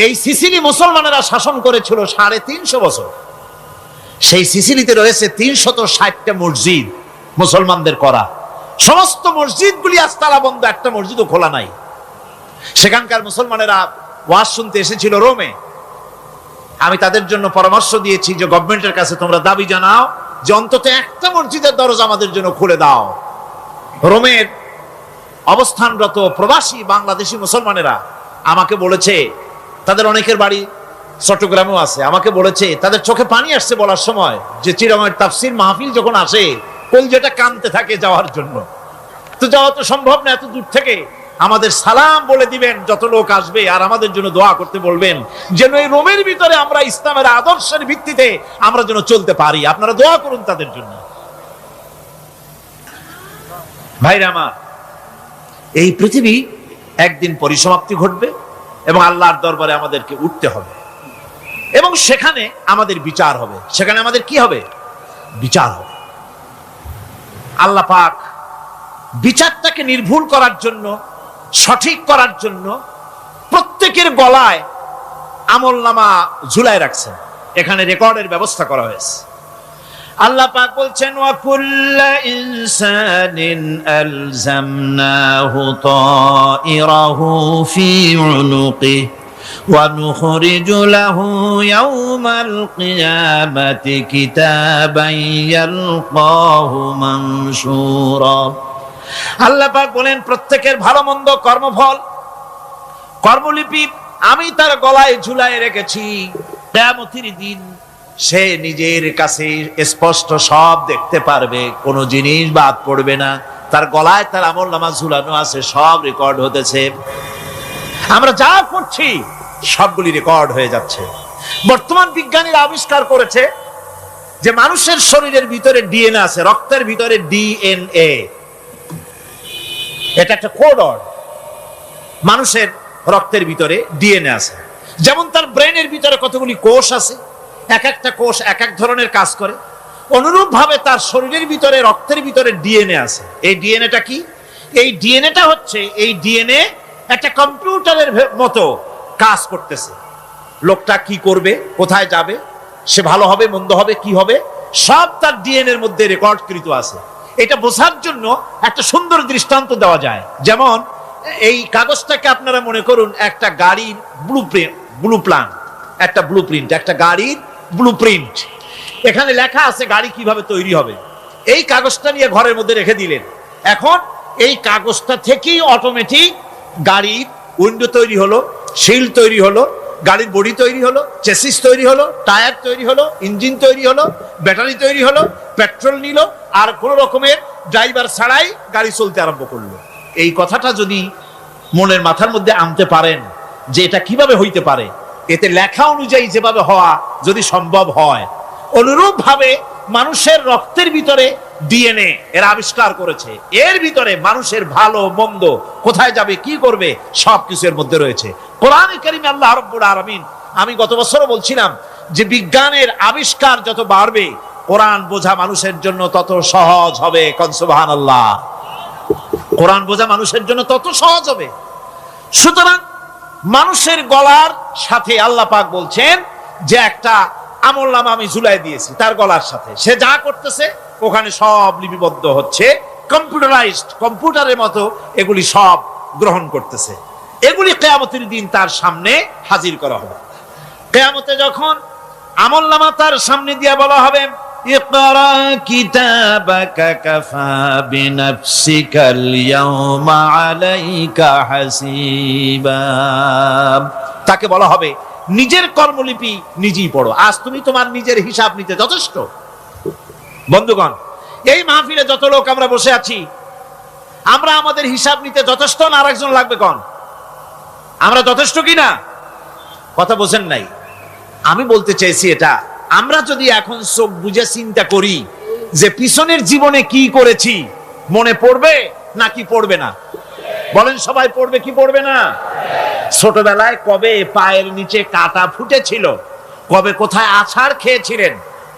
এই সিসিলি মুসলমানেরা শাসন করেছিল 350 বছর। সেই সিসিলিতে রয়েছে 360টা মসজিদ মুসলমানদের করা। সমস্ত মসজিদগুলি আজ তালা বন্ধ, একটা মসজিদও খোলা নাই। সেখানকার মুসলমানেরা ওয়াজ শুনতে এসেছিল রোমে। আমি তাদের জন্য পরামর্শ দিয়েছি যে গভর্নমেন্টের কাছে তোমরা দাবি জানাও যে অন্তত একটা মসজিদের দরজা আমাদের জন্য খুলে দাও। রোমের অবস্থানরত প্রবাসী বাংলাদেশি মুসলমানেরা আমাকে বলেছে, তাদের অনেকের বাড়ি চট্টগ্রামেও আছে, আমাকে বলেছে তাদের চোখে পানি আসছে বলার সময় যে চিরঙের তাফসীর মাহফিল যখন আসে কলজাটা কাঁদতে থাকে যাওয়ার জন্য। তো যাওয়া তো সম্ভব না এত দূর থেকে, আমাদের সালাম বলে দিবেন যত লোক আসবে, আর আমাদের জন্য দোয়া করতে বলবেন যেন এই রোমের ভিতরে আমরা ইসলামের আদর্শের ভিত্তিতে আমরা যেন চলতে পারি। আপনারা দোয়া করুন তাদের জন্য। ভাইরা আমার, এই পৃথিবী একদিন পরিসমাপ্তি ঘটবে এবং আল্লাহর দরবারে আমাদেরকে উঠতে হবে এবং সেখানে আমাদের বিচার হবে। সেখানে আমাদের কি হবে? বিচার হবে। আল্লাহ পাক বিচারটাকে নির্ভুল করার জন্য, সঠিক করার জন্য প্রত্যেকের গলায় আমলনামা ঝুলায় রাখছেন। এখানে রেকর্ডের ব্যবস্থা করা হয়েছে। আল্লাহ পাক বলছেন, ওয়া কুল্লা ইনসানিন আলজামনাহু তাইরাহু ফি উনুকি ওয়া নুখরিজু লাহু ইয়াওমাল কিয়ামাতি কিতাবান ইয়ালকাহু মানশুরা। আল্লাহ পাক বলেন, প্রত্যেকের ভালো মন্দ কর্মফল, কর্মলিপি আমি তার গলায় ঝুলায় রেখেছি। কিয়ামতের দিন সে নিজের কাছে স্পষ্ট সব দেখতে পারবে, কোনো জিনিস বাদ পড়বে না। তার গলায় তার আমলনামা ঝুলানো আছে, সব রেকর্ড হতেছে। আমরা যা করছি সবগুলি রেকর্ড হয়ে যাচ্ছে। বর্তমান বিজ্ঞানীরা আবিষ্কার করেছে যে মানুষের শরীরের ভিতরে ডিএনএ আছে, রক্তের ভিতরে ডিএনএ, এটা একটা কোড। মানুষের রক্তের ভিতরে ডিএনএ আছে। যেমন তার ব্রেনের ভিতরে কতগুলি কোষ আছে, এক একটা কোষ এক এক ধরনের কাজ করে, অনুরূপ ভাবে তার শরীরের ভিতরে রক্তের ভিতরে ডিএনএ আছে। এই ডিএনএটা কি? এই ডিএনএটা হচ্ছে, এই ডিএনএ একটা কম্পিউটারের মতো কাজ করতেছে। লোকটা কি করবে, কোথায় যাবে, সে ভালো হবে মন্দ হবে কি হবে, সব তার ডিএনএ এর মধ্যে রেকর্ডকৃত আছে। এটা বোঝার জন্য একটা সুন্দর দৃষ্টান্ত দেওয়া যায়। যেমন এই কাগজটাকে আপনারা মনে করুন একটা গাড়ির ব্লুপ্রিন্ট, একটা গাড়ির ব্লুপ্রিন্ট। এখানে লেখা আছে গাড়ি কিভাবে তৈরি হবে। এই কাগজটা নিয়ে ঘরের মধ্যে রেখে দিলেন। এখন এই কাগজটা থেকেই অটোমেটিক গাড়ির উইন্ডো তৈরি হলো, শিল্ড তৈরি হলো, গাড়ির বডি তৈরি হলো, চেসিস তৈরি হলো, টায়ার তৈরি হলো, ইঞ্জিন তৈরি হলো, ব্যাটারি তৈরি হলো, পেট্রোল নিল, আর কোনো রকমের ড্রাইভার ছাড়াই গাড়ি চলতে আরম্ভ করলো। এই কথাটা যদি মনের মাথার মধ্যে আনতে পারেন যে এটা কিভাবে হইতে পারে, এতে লেখা অনুযায়ী যেভাবে হওয়া যদি সম্ভব হয়, অনুরূপ ভাবে মানুষের রক্তের ভিতরে ডিএনএ এরা আবিষ্কার করেছে। এর ভিতরে মানুষের ভালো মন্দ, কোথায় যাবে, কি করবে, সবকিছু এর মধ্যে রয়েছে। কোরআনে কারিমে আল্লাহ রাব্বুল আলামিন, আমি গত বছরও বলছিলাম যে বিজ্ঞানের আবিষ্কার যত বাড়বে, কোরআন বোঝা মানুষের জন্য তত সহজ হবে। কোন সুবহানাল্লাহ। কোরআন বোঝা মানুষের জন্য তত সহজ হবে। সুতরাং মানুষের গলার সাথে আল্লাহ পাক বলছেন যে একটা আমলনামা আমি ঝুলাই দিয়েছি তার গলার সাথে, সে যা করতেছে ওখানে সব লিপিবদ্ধ হচ্ছে, কম্পিউটারাইজড, কম্পিউটারের মতো এগুলি সব গ্রহণ করতেছে। এগুলি কিয়ামতের দিন তার সামনে হাজির করা হবে। কিয়ামতে যখন আমলনামা তার সামনে দিয়ে বলা হবে, ইকরা কিতাবাকা কাফা বিনাফসিকাল ইয়াওমা আলাইকা হাসিবা, তাকে বলা হবে নিজের কর্মলিপি নিজেই পড়ো, আজ তুমি তোমার নিজের হিসাব নিতে যথেষ্ট। বন্ধুগণ, এই মাহফিলে যত লোক আমরা বসে আছি, আমরা আমাদের হিসাব নিতে যথেষ্ট না আরেকজন লাগবে? কোন আমরা যথেষ্ট কিনা? কথা বোঝেন নাই। আমি বলতে চাইছি এটা, আমরা যদি এখন চোখ বুঝে চিন্তা করি যে পিছনের জীবনে কি করেছি, মনে পড়বে নাকি পড়বে না? বলেন সবাই, পড়বে কি পড়বে না? ছোটবেলায় কবে পায়ের নিচে কাটা ফুটেছিল, কবে কোথায় আছাড় খেয়েছিলেন,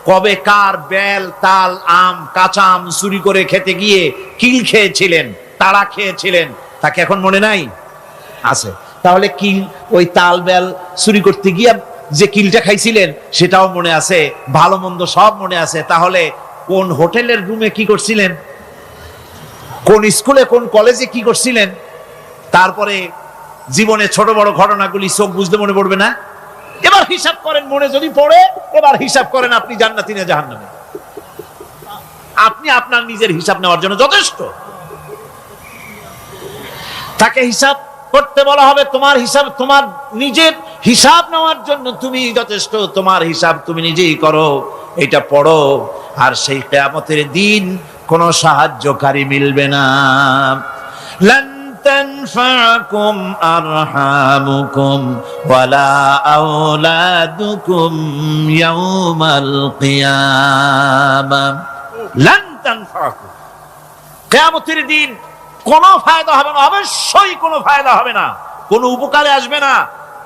কবে কার বেল, তাল, আম, কাঁচা আম চুরি করে খেতে গিয়ে কিল খেয়েছিলেন, তাড়া খেয়েছিলেন, তাকে এখন মনে নাই? আছে। তাহলে কিল, ওই তাল বেল চুরি করতে গিয়ে যে কিলটা খাইছিলেন সেটাও মনে আছে, ভালো মন্দ সব মনে আছে। তাহলে কোন হোটেলের রুমে কি করছিলেন, কোন স্কুলে কোন কলেজে কি করছিলেন, তারপরে জীবনে ছোট বড় ঘটনাগুলি চোখ বুঝতে মনে পড়বে না? এবার হিসাব করেন, মনে যদি পড়ে এবার হিসাব করেন আপনি জান্নাতি না জাহান্নামী। আপনি আপনার নিজের হিসাব নেওয়ার জন্য যথেষ্ট। তাকে হিসাব করতে বলা হবে, তোমার হিসাব, তোমার নিজের হিসাব নেওয়ার জন্য তুমি যথেষ্ট, তোমার হিসাব তুমি নিজেই করো, এটা পড়ো। আর সেই কিয়ামতের দিন কোনো সাহায্যকারী মিলবে না। লান তানফাকুম আরহামুকুম ওয়ালা আওলাদুকুম ইয়াউমাল কিয়ামা। লান তানফাকুম, কিয়ামতের দিন কোনো ফায়দা হবে না, অবশ্যই কোনো ফায়দা হবে না, কোনো উপকারে আসবে না।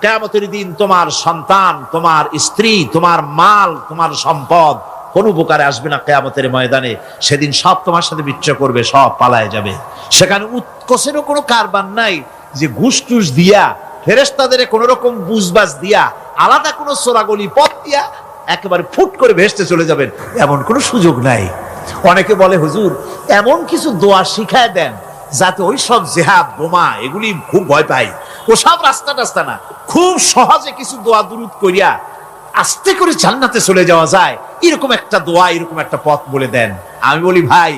কিয়ামতের দিন তোমার সন্তান, তোমার স্ত্রী, তোমার মাল, তোমার সম্পদ কোন উপকারে আসবে না। কিয়ামতের ময়দানে সেদিন সব তোমার সাথে বিচ্ছা করবে, সব পালায় যাবে। সেখানে উৎকোষেরও কোনো কারবার নাই যে ঘুষ টুস দিয়া, ফেরেশতাদের কোন রকম বুঝবাজ দিয়া, আলাদা কোনো চোরাগলি পথ দিয়া একেবারে ফুট করে ভেসতে চলে যাবেন, এমন কোনো সুযোগ নাই। অনেকে বলে, হুজুর এমন কিছু দোয়া শিখায় দেন যাতে ওই সব জেহাদ, বোমা এগুলি খুব ভয় পাই, ওসব রাস্তা টাস্তা না, খুব সহজে কিছু দোয়া দুরূদ করিয়া আস্তে করে জান্নাতে চলে যাওয়া যায়, এরকম একটা দোয়া, এরকম একটা পথ বলে দেন। আমি বলি, ভাই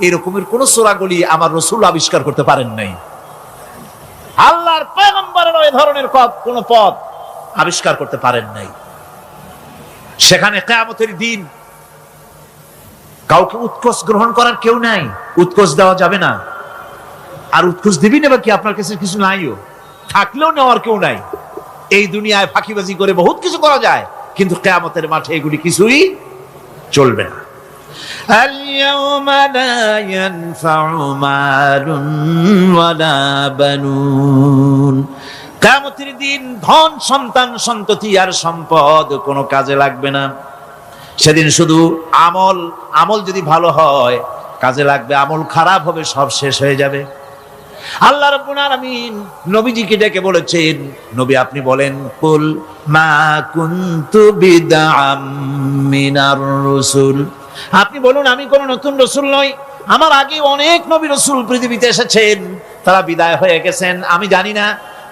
এরকমের কোন চোরাগলি আমার রাসূল আবিষ্কার করতে পারেন নাই। আল্লাহর পয়গম্বরের ওই ধরনের কোন পথ আবিষ্কার করতে পারেন নাই। সেখানে কিয়ামতের দিন কাউকে উৎকোষ গ্রহণ করার কেউ নাই, উৎকোষ দেওয়া যাবে না। আর উৎকোষ দিবি না কি? আপনার কাছে কিছু নাইও, থাকলেও নেওয়ার কেউ নাই। এই দুনিয়ায় ফাঁকিবাজি করে বহুত কিছু করা যায়, কিন্তু কিয়ামতের মাঠে এগুলি কিছুই চলবে না। আল-ইয়াওমা লা ইয়ানফা'ু মালুন ওয়ালা বানুন, কিয়ামতের দিন ধন, সন্তান, সন্ততি আর সম্পদ কোনো কাজে লাগবে না। সেদিন শুধু আমল যদি ভালো হয় কাজে লাগবে, আমল খারাপ হবে সব শেষ হয়ে যাবে। আল্লাহ রাব্বুল আলামিন নবীজিকে ডেকে বলেছেন, নবী আপনি বলেন, কুল মা কুনতু বিদআম মিনার রাসূল, আপনি বলুন আমি কোন নতুন রাসূল নই, আমার আগে অনেক নবী রাসূল পৃথিবীতে এসেছেন, তারা বিদায় হয়ে গেছেন। আমি জানি না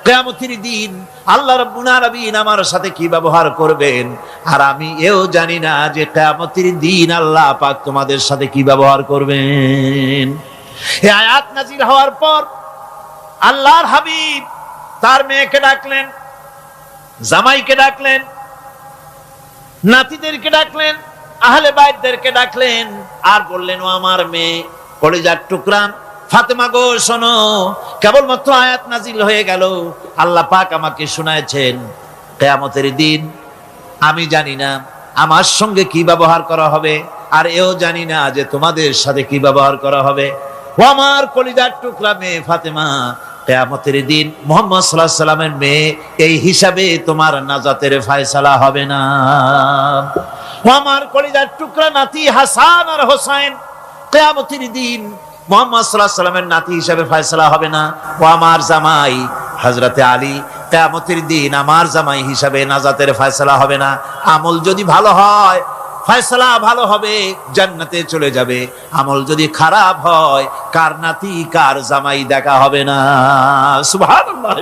কিয়ামতের দিন আল্লাহ রাব্বুল আলামিন আমার সাথে কি ব্যবহার করবেন, আর আমি এও জানি না যে কিয়ামতের দিন আল্লাহ পাক তোমাদের সাথে কি ব্যবহার করবেন। এই আয়াত নাযিল হওয়ার পর আল্লাহর হাবিব তার মেয়েকে ডাকলেন, জামাইকে ডাকলেন, নাতিদেরকে ডাকলেন, আহলে বাইতদেরকে ডাকলেন, আর বললেন, ও আমার মেয়ে, কলিজার টুকরা ফাতেমা গো শোনো, কেবলমাত্র আয়াত নাজিল হয়ে গেল, আল্লাহ পাক আমাকে শোনাচ্ছেন কিয়ামতের দিন আমি জানি না আমার সঙ্গে কি ব্যবহার করা হবে, আর এও জানি না যে তোমাদের সাথে কি ব্যবহার করা হবে। ও আমার কলিজার টুকরা মেয়ে ফাতেমা, কিয়ামতের দিন মুহাম্মদ সাল্লাল্লাহু আলাইহি সাল্লামের মেয়ে, এই হিসাবে তোমার নাজাতের ফয়সালা হবে না। ও আমার কলিজার টুকরা নাতি হাসান আর হোসেন, কিয়ামতের দিন মুহাম্মদ সাল্লাল্লাহু আলাইহি সাল্লামের নাতি হিসাবে ফয়সালা হবে না। ও আমার জামাই হযরতে আলী, কিয়ামতের দিন আমার জামাই হিসাবে নাজাতের ফয়সালা হবে না। আমল যদি ভালো হয় ফয়সালা ভালো হবে, জান্নাতে চলে যাবে। আমল যদি খারাপ হয় কার নাতি কার জামাই দেখা হবে না। সুবহানাল্লাহ।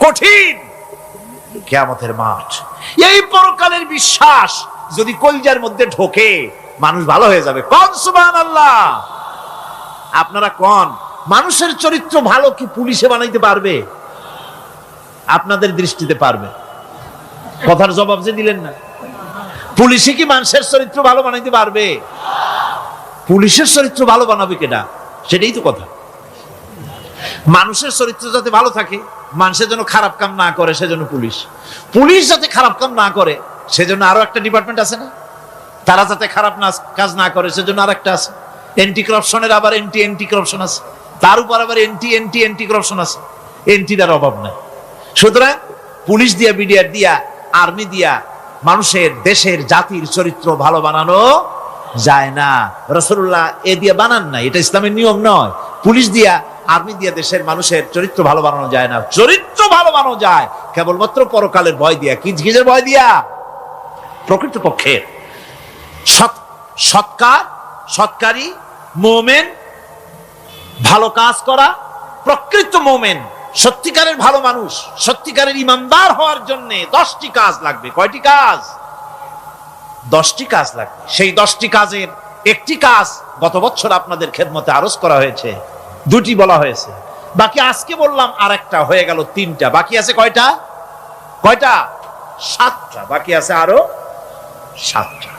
কঠিন কিয়ামতের মাঠ। এই পরকালের বিশ্বাস যদি কলিজার মধ্যে ঢোকে, মানুষ ভালো হয়ে যাবে। কোন সুবহানাল্লাহ। আপনারা কোন মানুষের চরিত্র ভালো কি পুলিশে বানাইতে পারবে? আপনাদের দৃষ্টিতে পারবে? কথার জবাব যে দিলেন না। পুলিশে কি মানুষের চরিত্র ভালো বানাইতে পারবে? পুলিশের চরিত্র ভালো বানাবে কেনা, সেটাই তো কথা। মানুষের চরিত্র যাতে ভালো থাকে, মানুষের জন্য খারাপ কাম না করে, সেজন্য পুলিশ। পুলিশ যাতে খারাপ কাম না করে, সেজন্য আরো একটা ডিপার্টমেন্ট আছে না? তারা যাতে খারাপ কাজ না করে, সেজন্য আর একটা আছে। এন্টি করাপশনের আবার এন্টি করাপশন আছে, তার উপর আবার এন্টি করাপশন আছে। এন্টিটার অভাব নাই। সুতরাং পুলিশ দিয়া, বিডিআর দিয়া, আর্মি দিয়া মানুষের, দেশের, জাতির চরিত্র ভালো বানানো যায় না। রাসূলুল্লাহ এ দিয়ে বানান না, এটা ইসলামের নিয়ম নয়। পুলিশ দিয়া, আর্মি দিয়া দেশের মানুষের চরিত্র ভালো বানানো যায় না। চরিত্র ভালো বানানো যায় কেবলমাত্র পরকালের ভয় দিয়া। কিসের ভয় দিয়া? প্রকৃতপক্ষে সৎকারী মুমিন, ভালো কাজ করা, প্রকৃত মুমিন, সত্যিকারের ভালো মানুষ, সত্যিকারের ইমানদার হওয়ার জন্য 10টি কাজ লাগবে। কয়টি কাজ? 10টি কাজ লাগবে। সেই 10টি কাজের একটি কাজ গত বছর আপনাদের খেদমতে আরজ করা হয়েছে, 2টি বলা হয়েছে। বাকি আজকে বললাম আর একটা, হয়ে গেল 3টা। বাকি আছে কয়টা? 7টা। বাকি আছে আরো 7টা।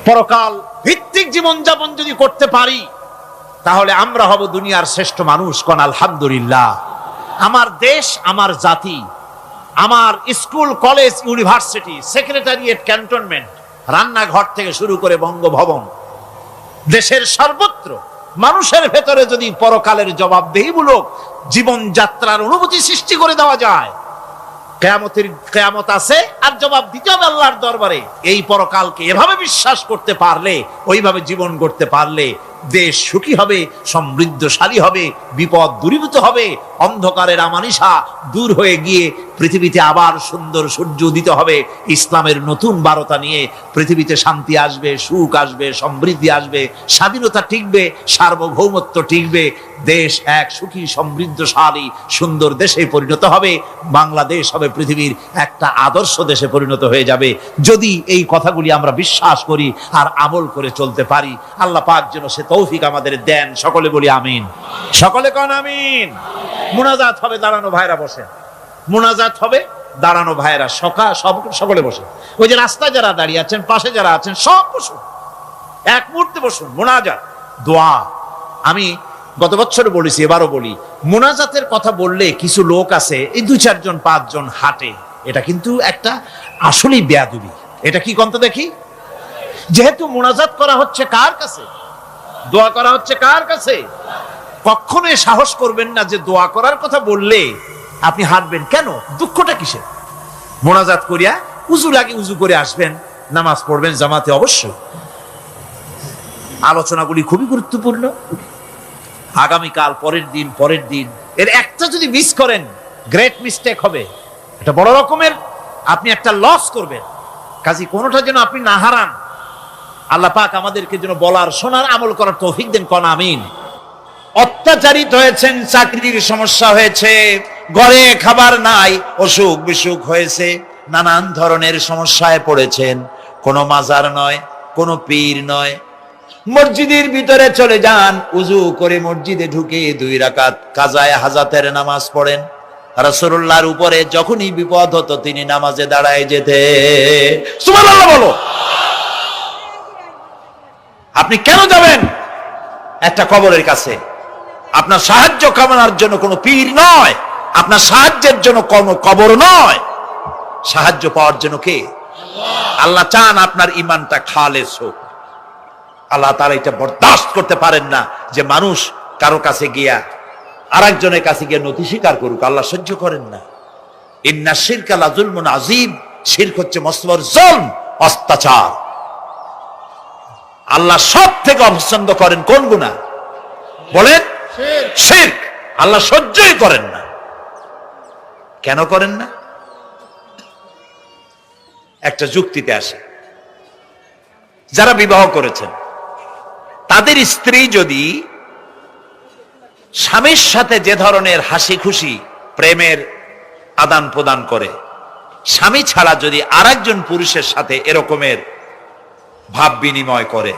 পরকাল ভিত্তিক জীবনযাপন যদি করতে পারি, তাহলে আমরা হব দুনিয়ার শ্রেষ্ঠ মানুষ। কোন আলহামদুলিল্লাহ। আমার দেশ, আমার জাতি, আমার school, college, university, secretariat, cantonment, রান্নাঘর থেকে শুরু করে বঙ্গভবন, দেশের সর্বত্র মানুষের ভেতরে যদি পরকালের জবাবদেহিমূলক জীবনযাত্রার অনুভূতি সৃষ্টি করে দেওয়া যায়, কিয়ামত আছে আর জবাব দিতে হবে আল্লাহর দরবারে। এই পরকালকে এভাবে বিশ্বাস করতে পারলে, ওইভাবে জীবন করতে পারলে দেশ সুখী হবে, সমৃদ্ধশালী হবে, বিপদ দূরীভূত হবে, অন্ধকারের আমানিশা দূর হয়ে গিয়ে পৃথিবীতে আবার সুন্দর সূর্য উদিত হবে। ইসলামের নতুন বার্তা নিয়ে পৃথিবীতে শান্তি আসবে, সুখ আসবে, সমৃদ্ধি আসবে, স্বাধীনতা টিকবে, সার্বভৌমত্ব টিকবে। দেশ এক সুখী, সমৃদ্ধশালী, সুন্দর দেশে পরিণত হবে। বাংলাদেশ হবে পৃথিবীর একটা আদর্শ দেশে পরিণত হয়ে যাবে, যদি এই কথাগুলি আমরা বিশ্বাস করি আর আমল করে চলতে পারি। আল্লাহ পাক যেন সে তৌফিক আমাদের দেন। সকলে বলি আমিন। সকলে কোন আমিন। মুনাজাত হবে, দাঁড়ানো ভাইরা বসে। মুনাজাত হবে, দাঁড়ানো ভাইরা সকলে বসে। ওই যে রাস্তায় যারা দাঁড়িয়ে আছেন, পাশে যারা আছেন, সব বসুন, এক মুহূর্তে বসুন। মুনাজাত, দোয়া। আমি গত বছর বলেছি, এবারও বলি, মুনাজাতের কথা বললে কিছু লোক আছে, এই 2-4 জন 5 জন হাঁটে। এটা কিন্তু একটা আসলেই বেয়াদবি। এটা কি কন্ত দেখি? যেহেতু মুনাজাত করা হচ্ছে কার কাছে? দোয়া করা হচ্ছে কার কাছে? কখনোই সাহস করবেন না যে দোয়া করার কথা বললে আপনি হাঁটবেন। কেন? দুঃখটা কিসে? মোনাজাত করিয়া উজু করে আসবেন, নামাজ পড়বেন জামাতে। অবশ্যই আলোচনাগুলি খুবই গুরুত্বপূর্ণ। আগামীকাল, পরের দিন এর একটা যদি মিস করেন, গ্রেট মিস্টেক হবে। এটা বড় রকমের আপনি একটা লস করবেন। কাজী কোনোটা যেন আপনি না হারান। আল্লাহ পাক আমাদেরকে যেন বলার, শোনার, আমল করার তৌফিক দেন। কোন আমিন। অত্যাচারিত হয়েছেন, চাকরির সমস্যা হয়েছে, ঘরে খাবার নাই, অসুখ বিসুখ হয়েছে, নানান ধরনের সমস্যায় পড়েছেন। কোনো মাজার নয়, কোনো পীর নয়, মসজিদের ভিতরে চলে যান, উজু করে মসজিদে ঢুকে 2 রাকাত কাজায়ে হাজাতের নামাজ পড়েন। রাসূলুল্লাহর উপরে যখনই বিপদ হতো তিনি নামাজে দাঁড়ায় যেতেন। সুবহানাল্লাহ বলো। আপনি কেন যাবেন একটা কবরের কাছে? আপনার সাহায্য কামনার জন্য কোনো পীর নয়, আপনার সাহায্যের জন্য কোনো কবর নয়। সাহায্য পাওয়ার জন্য কে? আল্লাহ চান আপনার ইমানটা খালেস হোক। আল্লাহ তাআলা এটা বরদাস্ত করতে পারেন না যে মানুষ কারো কাছে গিয়া আরেকজনের কাছে গিয়ে নথি স্বীকার করুক। আল্লাহ সহ্য করেন না। ইন্না শিরকা লাযুলমুন আযীম, শিরক হচ্ছে মস্ত বড় জুলম, অত্যাচার। আল্লাহ সব থেকে অপছন্দ করেন কোন গুনাহ বলেন? শিরক। আল্লাহ সহ্যই করেন না। কেন করেন না? একটা যুক্তিতে আসে। যারা বিবাহ করেছেন তাদের স্ত্রী যদি স্বামীর সাথে যে ধরনের হাসি খুশি প্রেমের আদান প্রদান করে, স্বামী ছাড়া যদি আরেকজন পুরুষের সাথে এরকমের ভাব বিনিময় করে,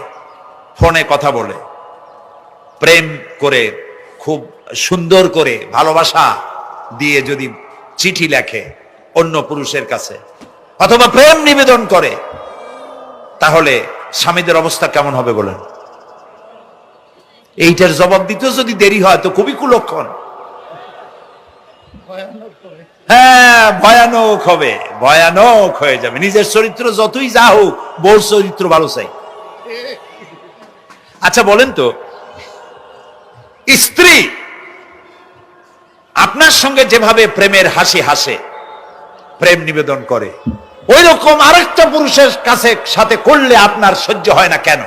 ফোনে কথা বলে, প্রেম করে, খুব সুন্দর করে ভালোবাসা দিয়ে যদি চিঠি লেখে অন্য পুরুষের কাছে অথবা প্রেম নিবেদন করে, তাহলে স্বামীদের অবস্থা কেমন হবে বলেন? এইটার জবাব দিতেও যদি দেরি হয় তো খুবই কুলক্ষণ। হ্যাঁ, ভয়ানক হবে, ভয়ানক হয়ে যাবে। নিজের চরিত্র যতই যা হোক, বউর চরিত্র ভালো চাই। আচ্ছা বলেন তো, স্ত্রী আপনার সঙ্গে যেভাবে প্রেমের হাসি হাসে, প্রেম নিবেদন করে, ওই রকম আরেকটা পুরুষের কাছে সাথে করলে আপনার সহ্য হয় না কেন?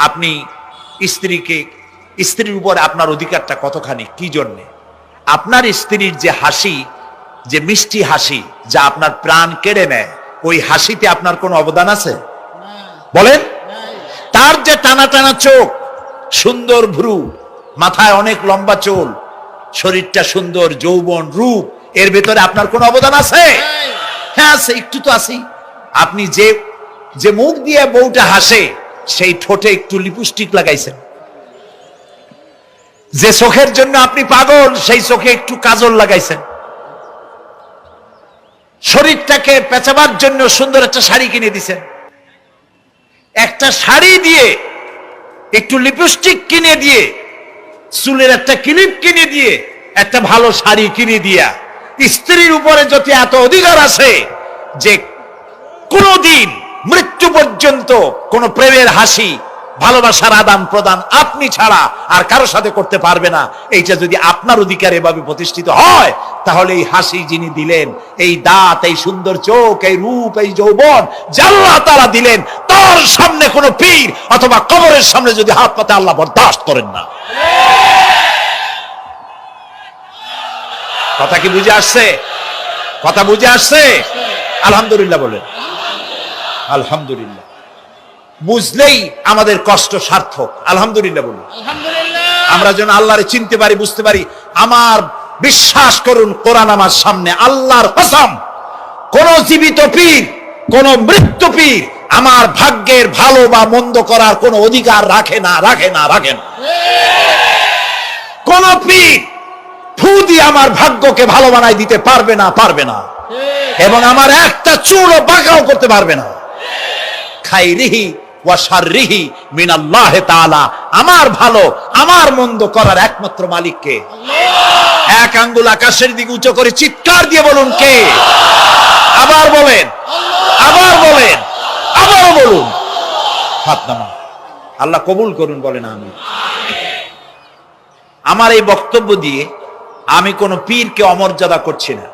আপনি স্ত্রীর উপর আপনার অধিকারটা কতখানি, কি জন্যে? আপনার স্ত্রীর যে হাসি, যে মিষ্টি হাসি, যা আপনার প্রাণ কেড়ে নেয়, ওই হাসিতে আপনার কোনো অবদান আছে বলেন? তার যে টানা টানা চোখ, সুন্দর ভ্রু, মাথায় অনেক লম্বা চুল, শরীরটা সুন্দর, যৌবন, রূপ, এর ভেতরে আপনার কোনো অবদান আছে? হ্যাঁ আছে, একটু তো আছেই। আপনি যে মুখ দিয়ে বউটা হাসে, সেই ঠোঁটে একটু লিপস্টিক লাগাইছেন। যে চোখের জন্য আপনি পাগল, সেই চোখে একটু কাজল লাগাইছেন। শরীরটাকে পেঁচাবার জন্য সুন্দর একটা শাড়ি কিনে দিছেন। একটা শাড়ি দিয়ে, একটু লিপস্টিক কিনে দিয়ে, চুলের একটা ক্লিপ কিনে দিয়ে, একটা ভালো শাড়ি কিনে দিয়া স্ত্রীর উপরে যদি এত অধিকার আছে যে কোনদিন মৃত্যু পর্যন্ত কোন প্রেমের হাসি, ভালোবাসার আদান প্রদান আপনি ছাড়া আর কারো সাথে করতে পারবে না, এইটা যদি আপনার অধিকার এভাবে প্রতিষ্ঠিত হয়, তাহলে এই হাসি যিনি দিলেন, এই দাঁত, এই সুন্দর চোখ, এই রূপ, এই যৌবন আল্লাহ তাআলা দিলেন, তার সামনে কোনো পীর অথবা কবরের সামনে যদি হাত পাতে আল্লাহ বরদাস্ত করেন না। কথা কি বুঝে আসছে? কথা বুঝে আসছে? আলহামদুলিল্লাহ বলেন। আলহামদুলিল্লাহ। বুঝলেই আমাদের কষ্ট সার্থক। আলহামদুলিল্লাহ বলুন। আমরা যেন আল্লাহরে চিনতে পারি, বুঝতে পারি। আমার বিশ্বাস করুন, কোরআন আমার সামনে, আল্লাহর কসম, কোন জীবিত পীর, কোন মৃত্যু পীর আমার ভাগ্যের ভালো বা মন্দ করার কোন অধিকার রাখে না, রাখে না, রাখে না। কোন পীর ফু দিয়ে আমার ভাগ্যকে ভালো বানাই দিতে পারবে না, পারবে না, এবং আমার একটা চুলও বাঁকাও করতে পারবে না। খাইরিহি ওয়া শাররিহি মিনাল্লাহি তাআলা। আমার ভালো, আমার মন্দ করার একমাত্র মালিক কে? আল্লাহ। এক আঙ্গুল আকাশের দিকে উঁচু করে চিৎকার দিয়ে বলুন, কে? আবার বলেন, আবার বলেন, আবার বলুন। হাত নামান। আল্লাহ কবুল করুন, বলেন আমিন। আমার এই বক্তব্য দিয়ে আমি কোন পীরকে অমর্যাদা করছি না।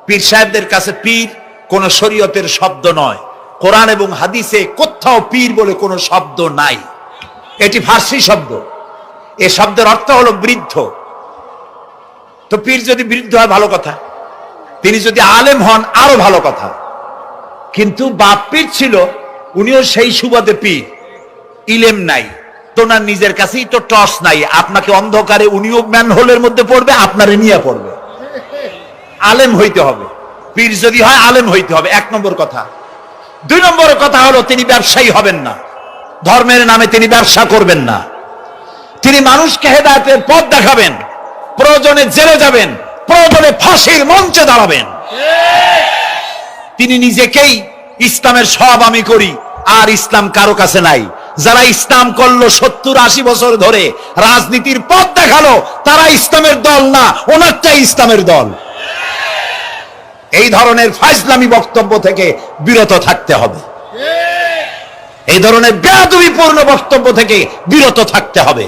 পীর সাহেবদের কাছে পীর কোন শরীয়তের শব্দ নয়। কোরআন এবং হাদিসে কোথাও পীর বলে কোনো শব্দ নাই। এটি ফার্সি শব্দ। এই শব্দের অর্থ হলো বৃদ্ধ। তো পীর যদি বৃদ্ধ হয় ভালো কথা, তিনি যদি আলেম হন আরো ভালো কথা। কিন্তু বাপ পীর ছিল, উনিও সেই সুবাদে পীর। ইলেম নাই, তোনার নিজের কাছেই তো টর্চ নাই। আপনাকে অন্ধকারে উনিও ম্যানহোলের মধ্যে পড়বে, আপনারে নিয়ে পড়বে। আলেম হইতে হবে। পীর যদি হয় আলেম হইতে হবে, এক নম্বর কথা। দুই নম্বর কথা হলো তিনি ব্যবসায়ী হবেন না। ধর্মের নামে তিনি ব্যবসা করবেন না। তিনি মানুষকে হেদায়েতের পথ দেখাবেন। প্রয়োজনে জেলে যাবেন, প্রয়োজনে ফাঁসির মঞ্চে দাঁড়াবেন। তিনি নিজেকেই ইসলামের সব আমি করি, আর ইসলাম কারো কাছে নাই। যারা ইসলাম করলো 70-80 বছর ধরে, রাজনীতির পথ দেখালো, তারা ইসলামের দল না, ওনারটাই ইসলামের দল। এই ধরনের ফাজলামি বক্তব্য থেকে বিরত থাকতে হবে, এই ধরনের বেয়াদবিপূর্ণ বক্তব্য থেকে বিরত থাকতে হবে।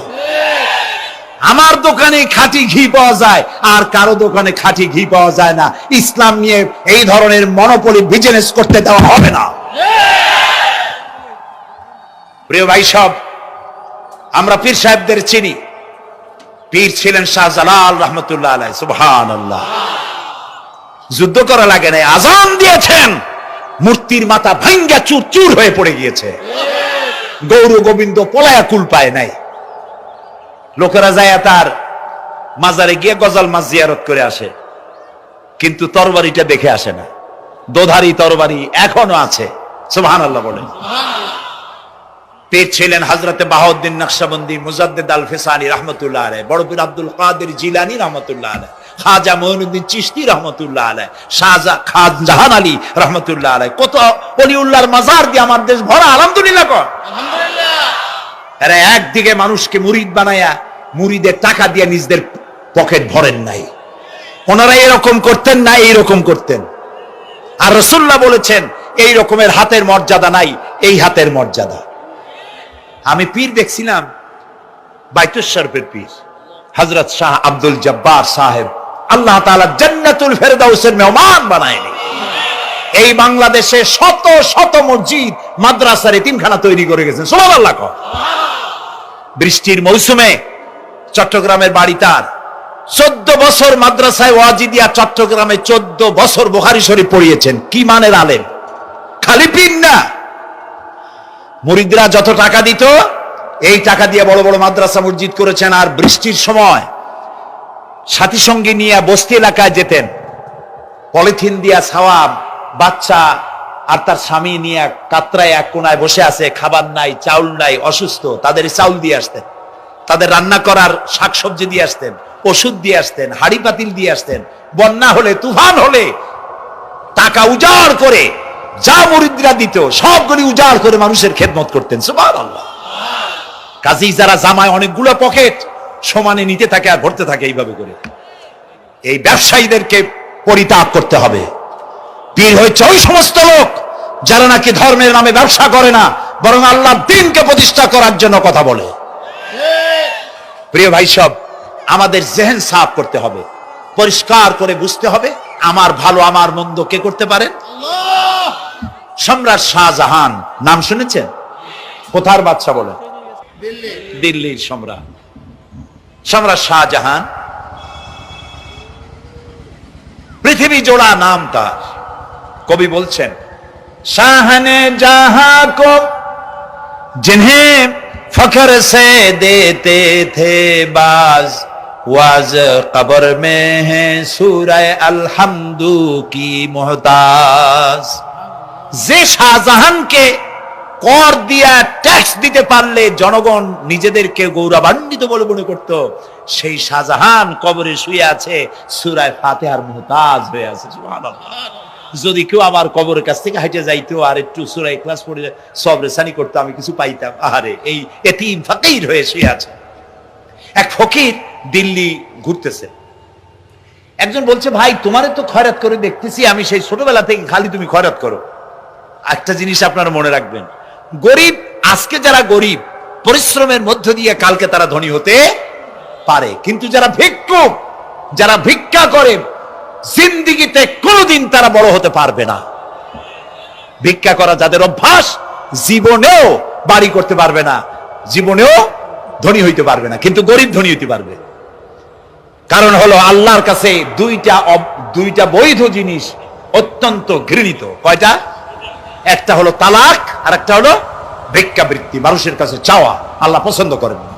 আমার দোকানে খাঁটি ঘি পাওয়া যায়, আর কারো দোকানে খাঁটি ঘি পাওয়া যায় না। ইসলাম নিয়ে এই ধরনের মনোপলি বিজনেস করতে দেওয়া হবে না। প্রিয় ভাই সব, আমরা পীর সাহেবদের চিনি। পীর ছিলেন শাহজালাল রহমতুল্লাহ আলাইহি। সুবহানাল্লাহ। যুদ্ধ করা লাগে নাই, আজান দিয়েছেন, মূর্তির মাথা ভাঙ্গা চুর চুর হয়ে পড়ে গিয়েছে। গৌর গোবিন্দ পলায়া কুল পায় নাই। লোকেরা যায় তার মাজারে গিয়ে গজল মাছ জিয়ারত করে আসে, কিন্তু তরবারিটা দেখে আসে না। দোধারি তরবারি এখনো আছে। সুবহানাল্লাহ বলেন। পীর ছিলেন হযরতে বাহাউদ্দিন নকশবন্দি, মুজাদ্দিদ আল ফিসানি রহমতুল্লাহ আলাইহি, বড় পীর আব্দুল কাদের জিলানী রহমতুল্লাহ আলাইহি, খাজা মঈনুদ্দিন চিশতি রহমতুল্লাহ আলাইহি, শাহজাহান আলী রহমতুল্লাহ আলাইহি। কত ওলিউল্লাহর মাজার দিয়ে আমার দেশ ভরা। আলহামদুলিল্লাহ কর। আলহামদুলিল্লাহ। এরা একদিকে মানুষকে মুরিদ বানায়া মুরিদের টাকা দিয়ে নিজেদের পকেট ভরেন নাই। ওনারা এরকম করতেন না, এইরকম করতেন। আর রাসূলুল্লাহ বলেছেন এই রকমের হাতের মর্যাদা নাই, এই হাতের মর্যাদা। আমি পীর দেখছিলাম, বাইতুল শরীফের পীর হযরত শাহ আব্দুল জব্বার সাহেব, আল্লাহ তাআলা জান্নাতুল ফেরদাউসের মেহমান বানায়নি। এই বাংলাদেশে শত শত মসজিদ, মাদ্রাসার এতিমখানা তৈরি করে গেছেন। সুবহানাল্লাহ। বৃষ্টির মৌসুমে চট্টগ্রামের বাড়ি তার, 14 বছর মাদ্রাসায় ওয়াজিদিয়া চট্টগ্রামে 14 বছর বুখারী শরীফ পড়িয়েছেন। কি মানের আলেম, খালি পীর না। মুরিদরা যত টাকা দিত, এই টাকা দিয়ে বড় বড় মাদ্রাসা মসজিদ করেছেন। আর বৃষ্টির সময় সাথী সঙ্গী নিয়ে বস্তি এলাকায় যেতেন, পলিথিন দিয়া ছাওয়া, বাচ্চা আর তার স্বামী নিয়ে কাতরায় এক কোনায় বসে আছে, খাবার নাই, চাউল নাই, অসুস্থ, তাদের চাউল দিয়ে আসতেন, তাদের রান্না করার শাকসবজি দিয়ে আসতেন, ওষুধ দিয়ে আসতেন, হাড়ি পাতিল দিয়ে আসতেন। বন্যা হলে, তুফান হলে টাকা উজাড় করে যা মুরিদরা দিত সবগুলি উজাড় করে মানুষের খেদমত করতেন। সুবহানাল্লাহ। কাজী যারা জামায় অনেকগুলো পকেট সমানে নিতে থাকে আর ভরতে থাকে এইভাবে করে, এই ব্যবসায়ীদেরকে পরিত্যাগ করতে হবে। পীর হচ্ছে ওই সমস্ত লোক যারা নাকি ধর্মের নামে ব্যবসা করে না, বরং আল্লাহর দ্বীনকে প্রতিষ্ঠা করার জন্য কথা বলে। প্রিয় ভাই সব, আমাদের জেহেন সাফ করতে হবে, পরিষ্কার করে বুঝতে হবে আমার ভালো আমার মন্দ কে করতে পারেন? সম্রাট শাহজাহান নাম শুনেছেন? কোথার বাদশা বলে? দিল্লির সম্রাট। সম্রাট শাহজাহান পৃথিবী জোড়া নাম তার। কবি বলছেন, শাহনে জাহাं को जिन्हें फख्र से देते थे बाज, वाज कब्र में है सूरह अलहम्दु की मोहताज। যে শাহজাহানকে কর দিয়া ট্যাক্স দিতে পারলে জনগণ নিজেদেরকে গৌরবান্বিত বলে মনে করত, সেই শাহজাহান কবরে শুয়ে আছে, সূরা ফাতিহার মুহতাজ হয়ে আছে। সুবহানাল্লাহ। যদি কেউ আমার কবরের কাছ থেকে হেঁটে যাইতো আর একটু সূরা ইখলাস পড়ে সবরে সানি করতো, আমি কিছু পাইতাম। আহারে, এই এতিম ফকির হয়ে শুয়ে আছে। এক ফকির দিল্লি ঘুরতেছে, একজন বলছে, ভাই তোমারে তো খয়রাত করে দেখতেছি, আমি সেই ছোটবেলা থেকে খালি তুমি খয়রাত করো। একটা জিনিস আপনারা মনে রাখবেন, গরিব, আজকে যারা গরিব পরিশ্রমের মধ্য দিয়ে কালকে তারা ধনী হতে পারে, কিন্তু যারা ভিক্ষুক, যারা ভিক্ষা করে, জিন্দেগিতে কোনোদিন তারা বড় হতে পারবে না। ভিক্ষা করা যাদের অভ্যাস, জীবনেও বাড়ি করতে পারবে না, জীবনেও ধনী হইতে পারবে না, কিন্তু গরিব ধনী হইতে পারবে। কারণ হলো আল্লাহর কাছে দুইটা বৈধ জিনিস অত্যন্ত ঘৃণিত। কয়টা? একটা হলো তালাক, আর একটা হলো ভিক্ষাবৃত্তি, মানুষের কাছে চাওয়া। আল্লাহ পছন্দ করেন না।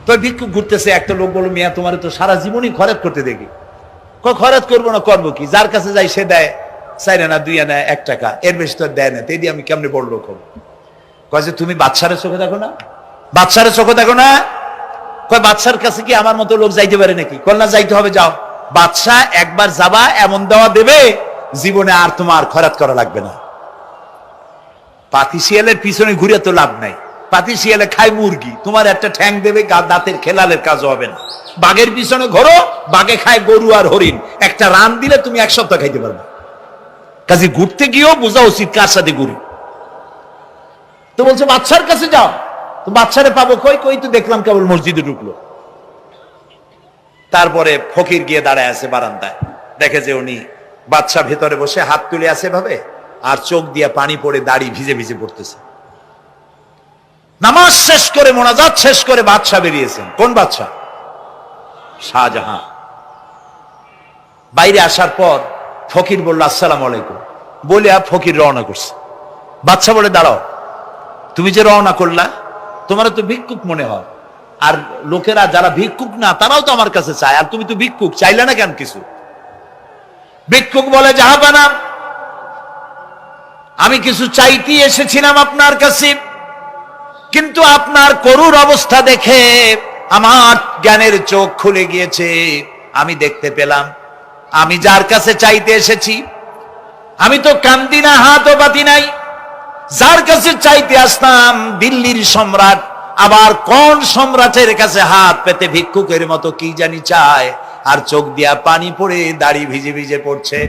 তো ভিক্ষুক ঘুরতেছে, একটা লোক বলল, মিয়া তোমার তো সারা জীবনই খরচ করতে দেখি। খরচ করবো না, করবো কি? যার কাছে যাই সে দেয় 4 আনা 2 আনা 1 টাকা, এর বেশি তো দেয় না। তেই দিয়ে আমি কেমনে বড় লোক হবো? কয় যে তুমি বাদশারে চোখে দেখো না, বাদশারে চোখে দেখো না। কয় বাদশার কাছে কি আমার মতো লোক যাইতে পারে নাকি? কল না, যাইতে হবে, যাও। বাদশা একবার যাবা, এমন দেওয়া দেবে জীবনে আর তোমার খরচ করা লাগবে না। পাতিশিয়ালের পিছনে ঘুরে তো লাভ নাই, পাতি শিয়ালে খায় মুরগি, তোমার একটা ঠ্যাং দেবে, দাঁতের খেলালের কাজ হবে না। বাঘের পিছনে ঘোরো, বাঘে খায় গরু আর হরিণ, একটা রান দিলে তুমি এক সপ্তাহ খাইতে পারবে। কাজে ঘুরতে গিয়েও বোঝা উচিত কার সাথে ঘুরি। তো বলছে বাদশার কাছে যাও, তো বাদশারে পাবো কই? কই তো দেখলাম কেবল মসজিদে ঢুকলো। তারপরে ফকির গিয়ে দাঁড়ায় আছে বারান্দায়, দেখে যে উনি বাদশা ভেতরে বসে হাত তুলে আছে ভাবে, আর চোখ দিয়ে পানি পড়ে দাড়ি ভিজে ভিজে পড়তেছে। নামাজ শেষ করে, মোনাজাত শেষ করে বাদশা বেরিয়েছেন। কোন বাদশা? শাহজাহান। বাইরে আসার পর ফকির বলল আসসালামু আলাইকুম, বলে ফকির রওনা করছে। বাদশা বলে দাঁড়াও, তুমি যে রওনা করলা, তোমার তো ভিক্ষুক মনে হয়, আর লোকেরা যারা ভিক্ষুক না তারাও তো আমার কাছে চায়, আর তুমি তো ভিক্ষুক, চাইলে না কেন কিছু? ভিক্ষুক বলে জাহাপানা, আমি কিছু চাইতে এসেছিলাম আপনার কাছে, কিন্তু আপনার করুণ অবস্থা দেখে আমার জ্ঞানের চোখ খুলে গিয়েছে। আমি দেখতে পেলাম আমি যার কাছে চাইতে এসেছি, আমি তো কান্দি না, হাতও পাতি নাই। যার কাছে চাইতে আসতাম দিল্লির সম্রাট, আবার কোন সম্রাটের কাছে হাত পেতে ভিক্ষুকের মতো কি জানি চায়, আর চোখ দিয়া পানি পড়ে দাড়ি ভিজে ভিজে পড়ছে।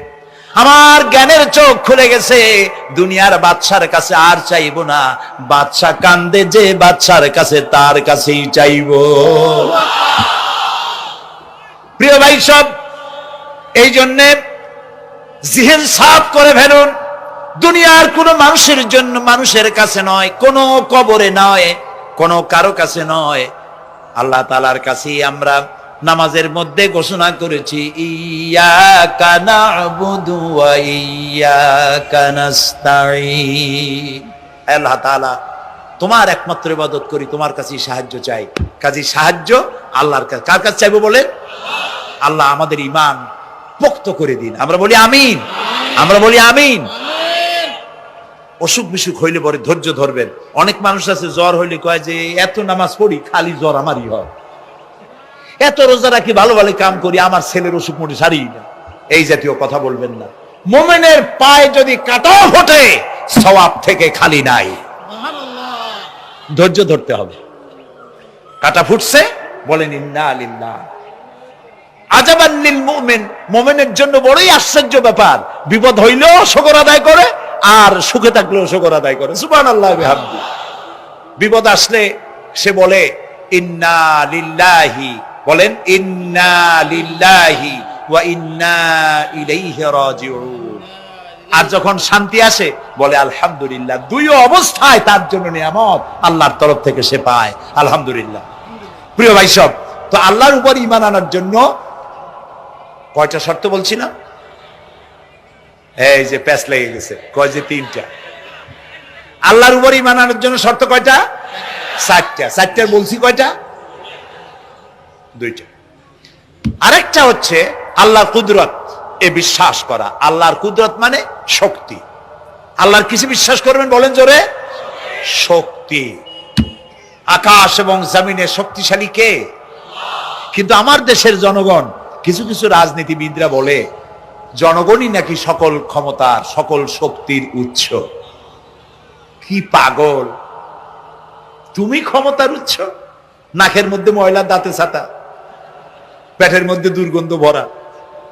আমার জ্ঞানের চোখ খুলে গেছে, দুনিয়ার বাদশার কাছে আর চাইবো না। বাদশা কান্দে যে বাদশার কাছে, তার কাছেই চাইবো। প্রিয় ভাই সব, এই জন্যে জিহেন সাফ করে ফেলুন। দুনিয়ার কোন মানুষের জন্য, মানুষের কাছে নয়, কোন কবরে নয়, কোন কারো কাছে নয়, আল্লাহ তাআলার কাছেই আমরা নামাজের মধ্যে ঘোষণা করেছি ইয়াকা না'বুদু ওয়া ইয়াকা নাস্তাঈন। আল্লাহ তাআলা তোমার একমাত্র ইবাদত করি, তোমার কাছেই সাহায্য চাই। কাজে সাহায্য আল্লাহর কাছে। কার কাছে চাইবো বলেন? আল্লাহ আমাদের ঈমান পোক্ত করে দিন। আমরা বলি আমিন, আমরা বলি আমিন। অসুখ বিসুখ হইলে পরে ধৈর্য ধরবেন। অনেক মানুষ আছে জ্বর হইলে কয় যে এত নামাজ পড়ি খালি জ্বর আমারই হয়, এত রোজা রাখি, ভালো ভালো কাম করি, আমার ছেলের অসুখ মোটে সারি না। এই জাতীয় কথা বলবেন না। মুমিনের পায়ে যদি কাঁটা ফোটে সওয়াব থেকে খালি নাই, ধৈর্য ধরতে হবে। কাঁটা ফুটছে, বলেন ইন্না লিল্লাহ। আজাবান লিল মুমিন, মুমিনের জন্য বড়ই আশ্চর্য ব্যাপার, বিপদ হইলেও শুকর আদায় করে, আর সুখে থাকলেও শুকর আদায় করে। সুবহানাল্লাহ বিহামদি। বিপদ আসলে সে বলে ইন্না লিল্লাহি, বলেন ইন্না লিল্লাহি ওয়া ইন্না ইলাইহি রাজিউন। আর যখন শান্তি আসে বলে আলহামদুলিল্লাহ। দুই অবস্থায় তার জন্য নিয়ামত আল্লাহর তরফ থেকে সে পায়, আলহামদুলিল্লাহ। প্রিয় ভাই সব, তো আল্লাহর উপর ঈমান আনার জন্য কয়টা শর্ত বলছি না? এই যে প্যাচ লেগে গেছে, কয় যে তিনটা। আল্লাহর উপর ঈমান আনার জন্য শর্ত কয়টা? চারটা। চারটার বলছি কয়টা? দুইটা। আরেকটা হচ্ছে আল্লাহর কুদরত, এ বিশ্বাস করা। আল্লাহর কুদরত মানে শক্তি। আল্লাহর কিছু বিশ্বাস করবেন বলেন জোরে? শক্তি। আকাশ এবং জমিনে শক্তিশালী কে? কিন্তু আমার দেশের জনগণ, কিছু কিছু রাজনীতিবিদরা বলে জনগণই নাকি সকল ক্ষমতার, সকল শক্তির উৎস। কি পাগল! তুমি ক্ষমতার উৎস? নাকের মধ্যে ময়লা, দাঁতে ছাতা, পেটের মধ্যে দুর্গন্ধ ভরা,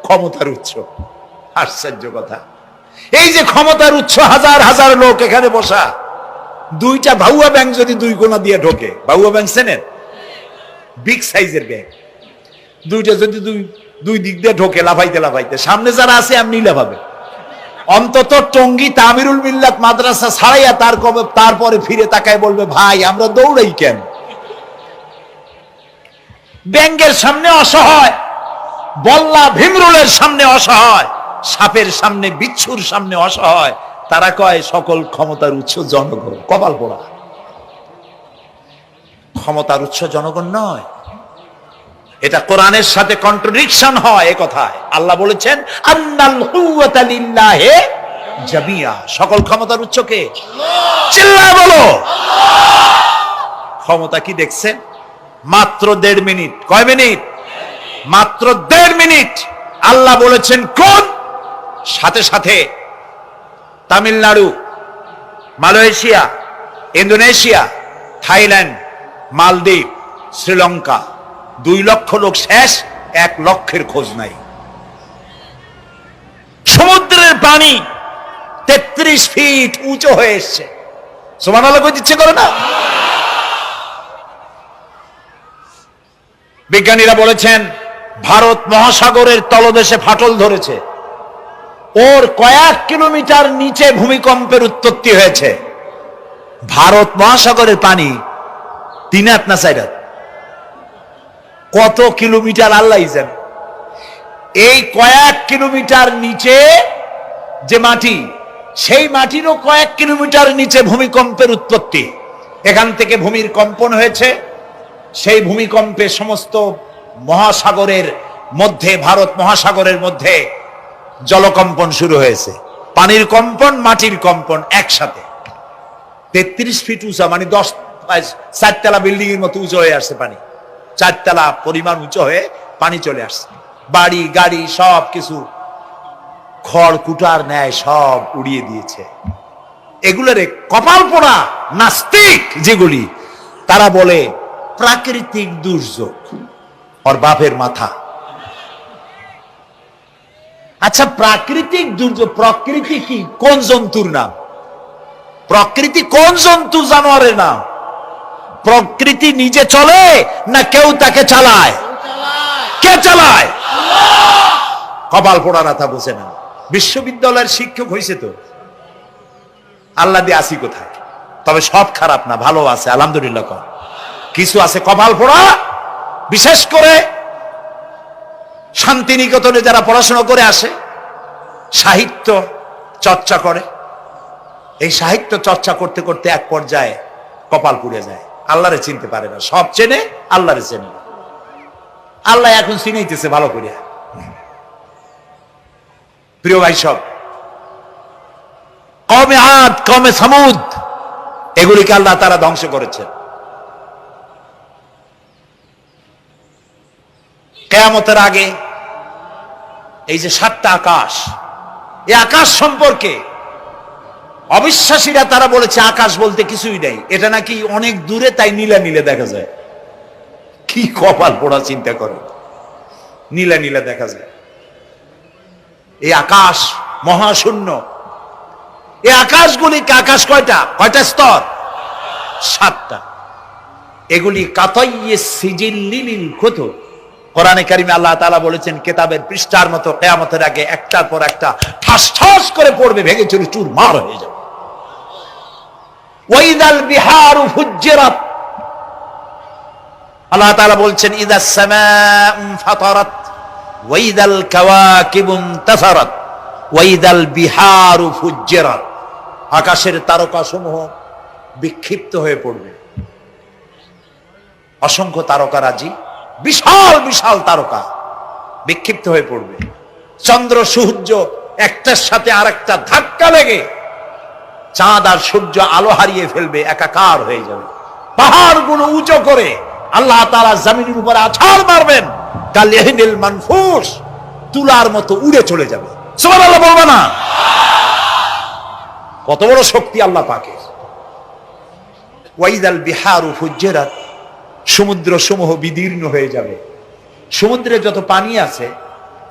ক্ষমতার উৎস? আশ্চর্য কথা। এই যে ক্ষমতার উৎস, হাজার হাজার লোক এখানে বসা, দুইটা ভাউয়া ব্যাংক যদি দুই কোণা দিয়ে ঢোকে, ভাউয়া ব্যাংক চেনেন? বিগ সাইজের ব্যাংক, দুইটা যদি দুই দিক দিয়ে ঢোকে লাফাইতে লাফাইতে, সামনে যারা আছে এমনি লাফাবে। অন্তত টঙ্গী তামিরুল মিল্লাত মাদ্রাসা ছাড়াইয়া তারপরে ফিরে তাকায় বলবে ভাই আমরা দৌড়াই কেন? ব্যাংকের সামনে অসহায়, বল্লা ভীমরুলের সামনে অসহায়, সাপের সামনে, বিচ্ছুর সামনে অসহায়। তারা কয় সকল ক্ষমতার উৎস জনগণ। কপাল পোড়া। ক্ষমতার উৎস জনগণ নয়, এটা কোরআনের সাথে কন্ট্রাডিকশন হয়। এ কথায় আল্লাহ বলেছেন আন্নাল কুওয়াতা লিল্লাহি জামিয়া। সকল ক্ষমতার উৎস কে? চিল্লায় বলো। ক্ষমতা কি দেখছেন? মাত্র 1.5 মিনিট। কয় মিনিট? মাত্র 1.5 মিনিট। আল্লাহ বলেছেন কোন? সাথে সাথে তামিলনাড়ু, মালয়েশিয়া, ইন্দোনেশিয়া, থাইল্যান্ড, মালদ্বীপ, শ্রীলঙ্কা 2 লক্ষ লোক শেষ, 1 লক্ষের খোঁজ নাই। সমুদ্রের পানি 33 ফিট উঁচু হয়ে এসছে। সুবহানাল্লাহ কইতে ইচ্ছে করে না? বিজ্ঞানীরা বলেছেন ভারত মহাসাগরের তলদেশে ফাটল ধরেছে, ওর কয়েক কিলোমিটার নিচে ভূমিকম্পের উৎপত্তি হয়েছে। ভারত মহাসাগরের পানি 3 হাত না 4 হাত, কত কিলোমিটার আল্লাহ জানে। এই কয়েক কিলোমিটার নিচে যে মাটি, সেই মাটিরও কয়েক কিলোমিটার নিচে ভূমিকম্পের উৎপত্তি। এখান থেকে ভূমির কম্পন হয়েছে, সেই ভূমিকম্পে সমস্ত মহাসাগরের মধ্যে, ভারত মহাসাগরের মধ্যে জলকম্পন শুরু হয়েছে। পানির কম্পন, মাটির কম্পন একসাথে। 33 ফিট উঁচা, মানে 4 তলা বিল্ডিং এর মতো উঁচু হয়ে আসছে পানি। 4 তলা পরিমাণ উঁচু হয়ে পানি চলে আসছে। বাড়ি গাড়ি সব কিছু খড় কুটার ন্যায় সব উড়িয়ে দিয়েছে। এগুলোরে কপাল পোড়া নাস্তিক যেগুলি, তারা বলে প্রাকৃতিক দুর্যোগ। ওর বাপের মাথা। আচ্ছা, প্রাকৃতিক দুর্যোগ, প্রকৃতি কি? কোন জন্তুর নাম? প্রকৃতি কোন জন্তু জানোয়ারের নাম? প্রকৃতি নিজে চলে না কেউ তাকে চালায়? কে চালায়? কপাল পোড়া রাতা বুঝে না। বিশ্ববিদ্যালয়ের শিক্ষক হয়েছে তো, আল্লাহ দিয়ে আসি কোথায়? তবে সব খারাপ না, ভালো আছে আলহামদুলিল্লাহ। কিছু আছে কপাল পোড়া। বিশেষ করে শান্তিনিকেতনে যারা পড়াশোনা করে আসে, সাহিত্য চর্চা করে, এই সাহিত্য চর্চা করতে করতে এক পর্যায়ে কপাল পুড়ে যায়, আল্লাহরে চিনতে পারে না। সব চেনে, আল্লাহরে চেনে না। আল্লাহ এখন চিনাইতেছে ভালো করিয়া। প্রিয় ভাই, সব কওমে আদ, কওমে সামুদ, এগুলিকে আল্লাহ তারা ধ্বংস করেছেন। কিয়ামতের আগে এই যে 7টা আকাশ, এই আকাশ সম্পর্কে অবিশ্বাসীরা তারা বলেছে আকাশ বলতে কিছুই নাই, এটা নাকি অনেক দূরে, তাই নীলা নীলে দেখা যায়। কি কপাল পোড়া চিন্তা করো, নীলা নীলা দেখা যায়। এই আকাশ মহাশূন্য। এই আকাশগুলি, আকাশ কয়টা? কয়টা স্তর? 7টা। এগুলি কাতাইয়ে সিজিল্লিল কুতুব। কোরআনে কারিমে আল্লাহ তাআলা বলেছেন কিতাবের পৃষ্ঠার মতো কিয়ামতের আগে একটার পর একটা ঠাস ঠাস করে পড়বে, ভেঙে চুরি চুরমার হয়ে যাবে। ওয়াইদাল বিহারু ফুজ্জিরাত, আল্লাহ তাআলা বলছেন ইদাস সামাউ ফাতারাত ওয়াইদাল কাওয়াকিবু ইনতাসারাত ওয়াইদাল বিহারু ফুজ্জিরাত। আকাশের তারকাসমূহ বিক্ষিপ্ত হয়ে পড়বে। অসংখ্য তারকারাজি, বিশাল বিশাল তারকা বিক্ষিপ্ত হয়ে পড়বে। চন্দ্র সূর্য একটার সাথে আরেকটা ধাক্কা লেগে চাঁদ আর সূর্য আলো হারিয়ে ফেলবে, একাকার হয়ে যাবে। পাহাড়গুলো উঁচু করে আল্লাহ তাআলা জমিনের উপরে আছাড় মারবেন, কালিহিনিল মানফুস, তুলার মতো উড়ে চলে যাবে। সুবহানাল্লাহ বলবা না? কত বড় শক্তি আল্লাহ পাকের। ওয়াইদাল বিহারু ফুজ্জিরাত, সমুদ্র সমূহ বিদীর্ণ হয়ে যাবে। সমুদ্রে যত পানি আছে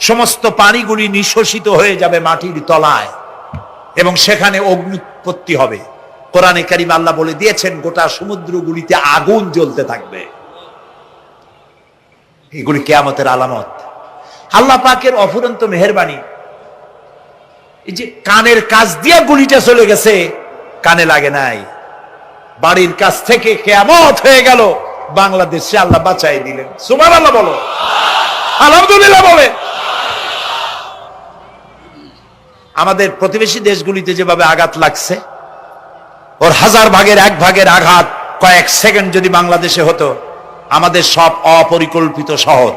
সমস্ত পানিগুলি নিঃশোষিত হয়ে যাবে মাটির তলায়, এবং সেখানে অগ্নুৎপত্তি হবে। কোরআনে কারিমে আল্লাহ বলে দিয়েছেন গোটা সমুদ্রগুলিতে আগুন জ্বলতে থাকবে। এগুলি কিয়ামতের আলামত। আল্লাহ পাকের অফুরন্ত মেহেরবানি। এই যে কানের কাছ দিয়ে গুলিটা চলে গেছে, কানে লাগে নাই। বাড়ির কাছ থেকে কিয়ামত হয়ে গেল, বাংলাদেশে আল্লাহ বাঁচাই দিলেন। সুবহানাল্লাহ বলো, আলহামদুলিল্লাহ বলে। আমাদের প্রতিবেশী দেশগুলিতে যেভাবে আঘাত লাগছে, ওর 1000 ভাগের 1 ভাগের আঘাত কয়েক সেকেন্ড যদি বাংলাদেশে হতো, আমাদের সব অপরিকল্পিত শহর,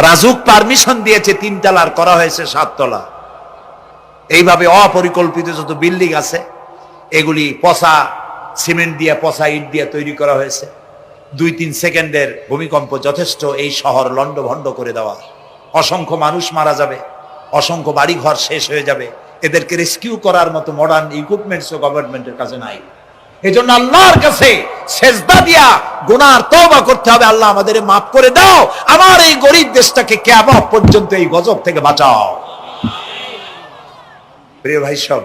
রাজুক পারমিশন দিয়েছে 3 তলার, করা হয়েছে 7 তলা। এইভাবে অপরিকল্পিত যত বিল্ডিং আছে এগুলি পচা সিমেন্ট দিয়ে, পচা ইট দিয়ে তৈরি করা হয়েছে। 2-3 সেকেন্ডের ভূমিকম্প যথেষ্ট এই শহর লন্ডভন্ড করে দেওয়া। অসংখ্য মানুষ মারা যাবে, অসংখ্য বাড়ি ঘর শেষ হয়ে যাবে। এদেরকে রেস্কিউ করার মতো মডার্ন ইকুইপমেন্টসও গভর্নমেন্টের কাছে নাই। এজন্য আল্লাহর কাছে সেজদা দিয়া গুনার তওবা করতে হবে, আল্লাহ আমাদের মাফ করে দাও, আমার এই গরিব দেশটাকে কিয়ামত পর্যন্ত এই গজব থেকে বাঁচাও। প্রিয় ভাই সব,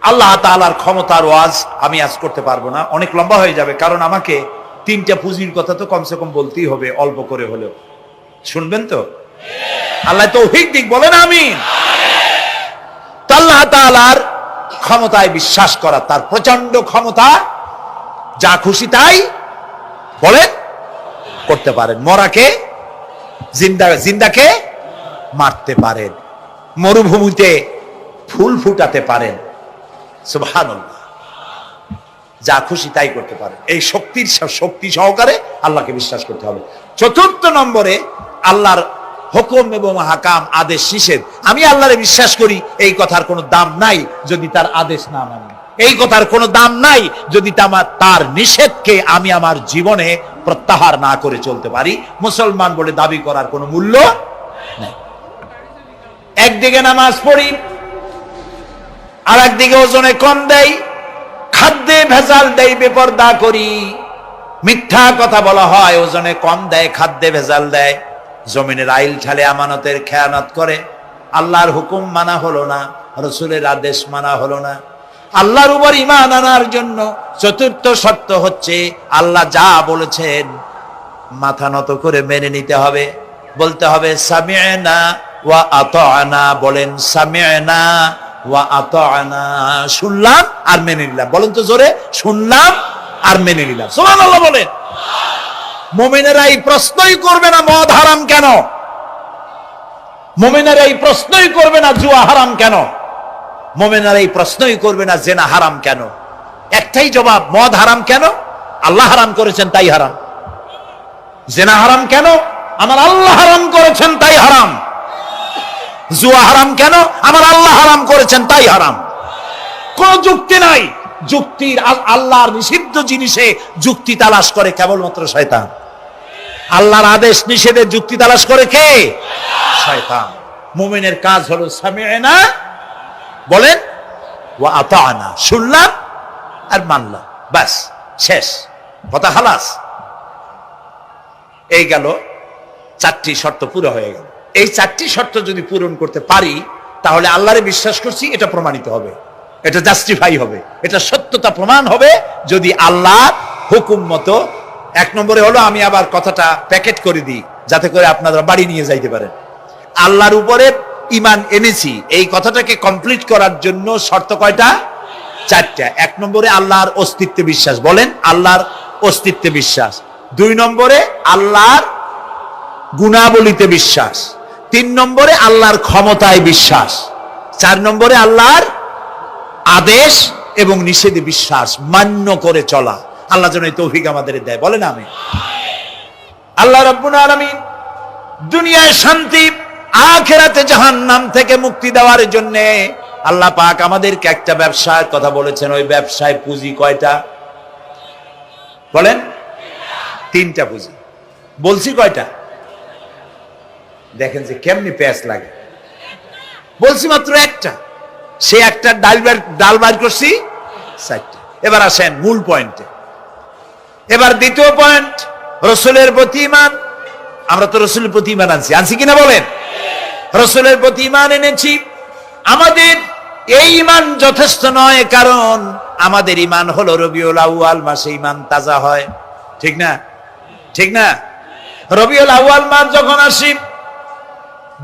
আল্লাহ তাআলার ক্ষমতার ওয়াজ আমি আজ করতে পারবো না, অনেক লম্বা হয়ে যাবে, কারণ আমাকে তিনটা পুঁজির কথা তো কমসে কম বলতেই হবে, অল্প করে হলেও। শুনবেন তো? আল্লাহ তৌফিক দিক, বলেন আমিন। তো আল্লাহ তাআলার ক্ষমতায় বিশ্বাস করা, তার প্রচন্ড ক্ষমতা, যা খুশি তাই বলেন করতে পারেন। মরাকে জিন্দাকে মারতে পারেন, মরুভূমিতে ফুল ফুটাতে পারেন, সুবহানাল্লাহ, যা খুশি তাই করতে পারেন। এই শক্তি সহকারে আল্লাহকে বিশ্বাস করতে হবে। চতুর্থ নম্বরে, আল্লাহর হুকুম এবং হাকাম, আদেশ নিষেধ। আমি আল্লাহরে বিশ্বাস করি, এই কথার কোনো দাম নাই যদি তার আদেশ না মানি, এই কথার কোনো দাম নাই যদি তার নিষেধকে আমি আমার জীবনে প্রত্যাহার না করে চলতে পারি। মুসলমান বলে দাবি করার কোনো মূল্য নেই। একদিকে নামাজ পড়ি, আর একদিকে ওজনে কম দেয়, খাদ্যে ভেজাল দেয়, বেপরদা করি, মিথ্যা কথা বলা হয়, ওজনে কম দেয়, খাদ্যে ভেজাল দেয়, জমিনের আইল ঠালে আমানতের খেয়ানত করে, আল্লাহর হুকুম মানা হলো না, রাসূলের আদেশ মানা হলো না। আল্লাহর উপর ঈমান আনার জন্য চতুর্থ শর্ত হচ্ছে, আল্লাহ যা বলেছেন মাথা নত করে মেনে নিতে হবে, বলতে হবে সামি'না ওয়া আতা'না। বলেন সামি'না ওয়া আতা'না, শুনলাম আর মেনে নিলাম। বলেন তো জোরে, শুনলাম আর মেনে নিলাম। সুবহানাল্লাহ বলেন। মুমিনেরা এই প্রশ্নই করবে না মদ হারাম কেন, মুমিনেরা এই প্রশ্নই করবে না জুয়া হারাম কেন, মুমিনেরা এই প্রশ্নই করবে না জেনা হারাম কেন। একটাই জবাব, মদ হারাম কেন? আল্লাহ হারাম করেছেন তাই হারাম। জেনা হারাম কেন? আমার আল্লাহ হারাম করেছেন তাই হারাম। জুয়া হারাম কেন? আমার আল্লাহ হারাম করেছেন তাই হারাম। কোন যুক্তি নাই। যুক্তির, আল্লাহর নিষিদ্ধ জিনিসে যুক্তি তালাশ করে কেবলমাত্র শয়তান। আল্লাহর আদেশ নিষেধে যুক্তি তালাশ করে কে? শয়তান। মুমিনের কাজ হলো সামি'না, বলেন, ওয়া আতা'না, শুনলাম আর মানলাম, বাস, শেষ কথা, খালাস। এই গেল, চারটি শর্ত পুরো হয়ে গেল। এই চারটি শর্ত যদি পূরণ করতে পারি, তাহলে আল্লাহরে বিশ্বাস করছি এটা প্রমাণিত হবে, এটা জাস্টিফাই হবে, এটা সত্যতা প্রমাণ হবে যদি আল্লাহ হুকুম মতো। এক নম্বরে হলো, আমি আবার কথাটা প্যাকেট করে দিই যাতে করে আপনারা বাড়ি নিয়ে যাইতে পারেন। আল্লাহর উপরে ঈমান এনেছি, এই কথাটাকে কমপ্লিট করার জন্য শর্ত কয়টা? চারটা। এক নম্বরে আল্লাহর অস্তিত্বে বিশ্বাস, বলেন আল্লাহর অস্তিত্বে বিশ্বাস। দুই নম্বরে আল্লাহর গুণাবলীতে বিশ্বাস। তিন নম্বরে আল্লাহর ক্ষমতায় বিশ্বাস। চার নম্বরে আল্লাহর আদেশ এবং নিষেধে বিশ্বাস, মান্য করে চলা। আল্লাহ যেন এই তৌফিক আমাদের দেয়, বলেন আমিন। আল্লাহ রাব্বুল আলামিন দুনিয়ায় শান্তি, আখিরাতে জাহান্নাম থেকে মুক্তি দেওয়ার জন্য আল্লাহ পাক আমাদেরকে একটা ব্যবসার কথা বলেছেন। ওই ব্যবসায় পুঁজি কয়টা? বলেন। তিনটা পুঁজি। বলছি কয়টা? দেখেন যে কেমনি প্যাঁচ লাগে। বলছি মাত্র একটা, সে একটা ডাল বার করছি চারটা। এবার আসেন মূল পয়েন্টে। এবার দ্বিতীয় পয়েন্ট, রাসূলের প্রতি ঈমান। আমরা তো রাসূলের প্রতি ঈমান আনছি কিনা বলেন? রাসূলের প্রতি ঈমান এনেছি। আমাদের এই ঈমান যথেষ্ট নয়, কারণ আমাদের ঈমান হলো রবিউল আউয়াল মাসে ঈমান তাজা হয়, ঠিক না? ঠিক না? রবিউল আউয়াল মাস যখন আসি,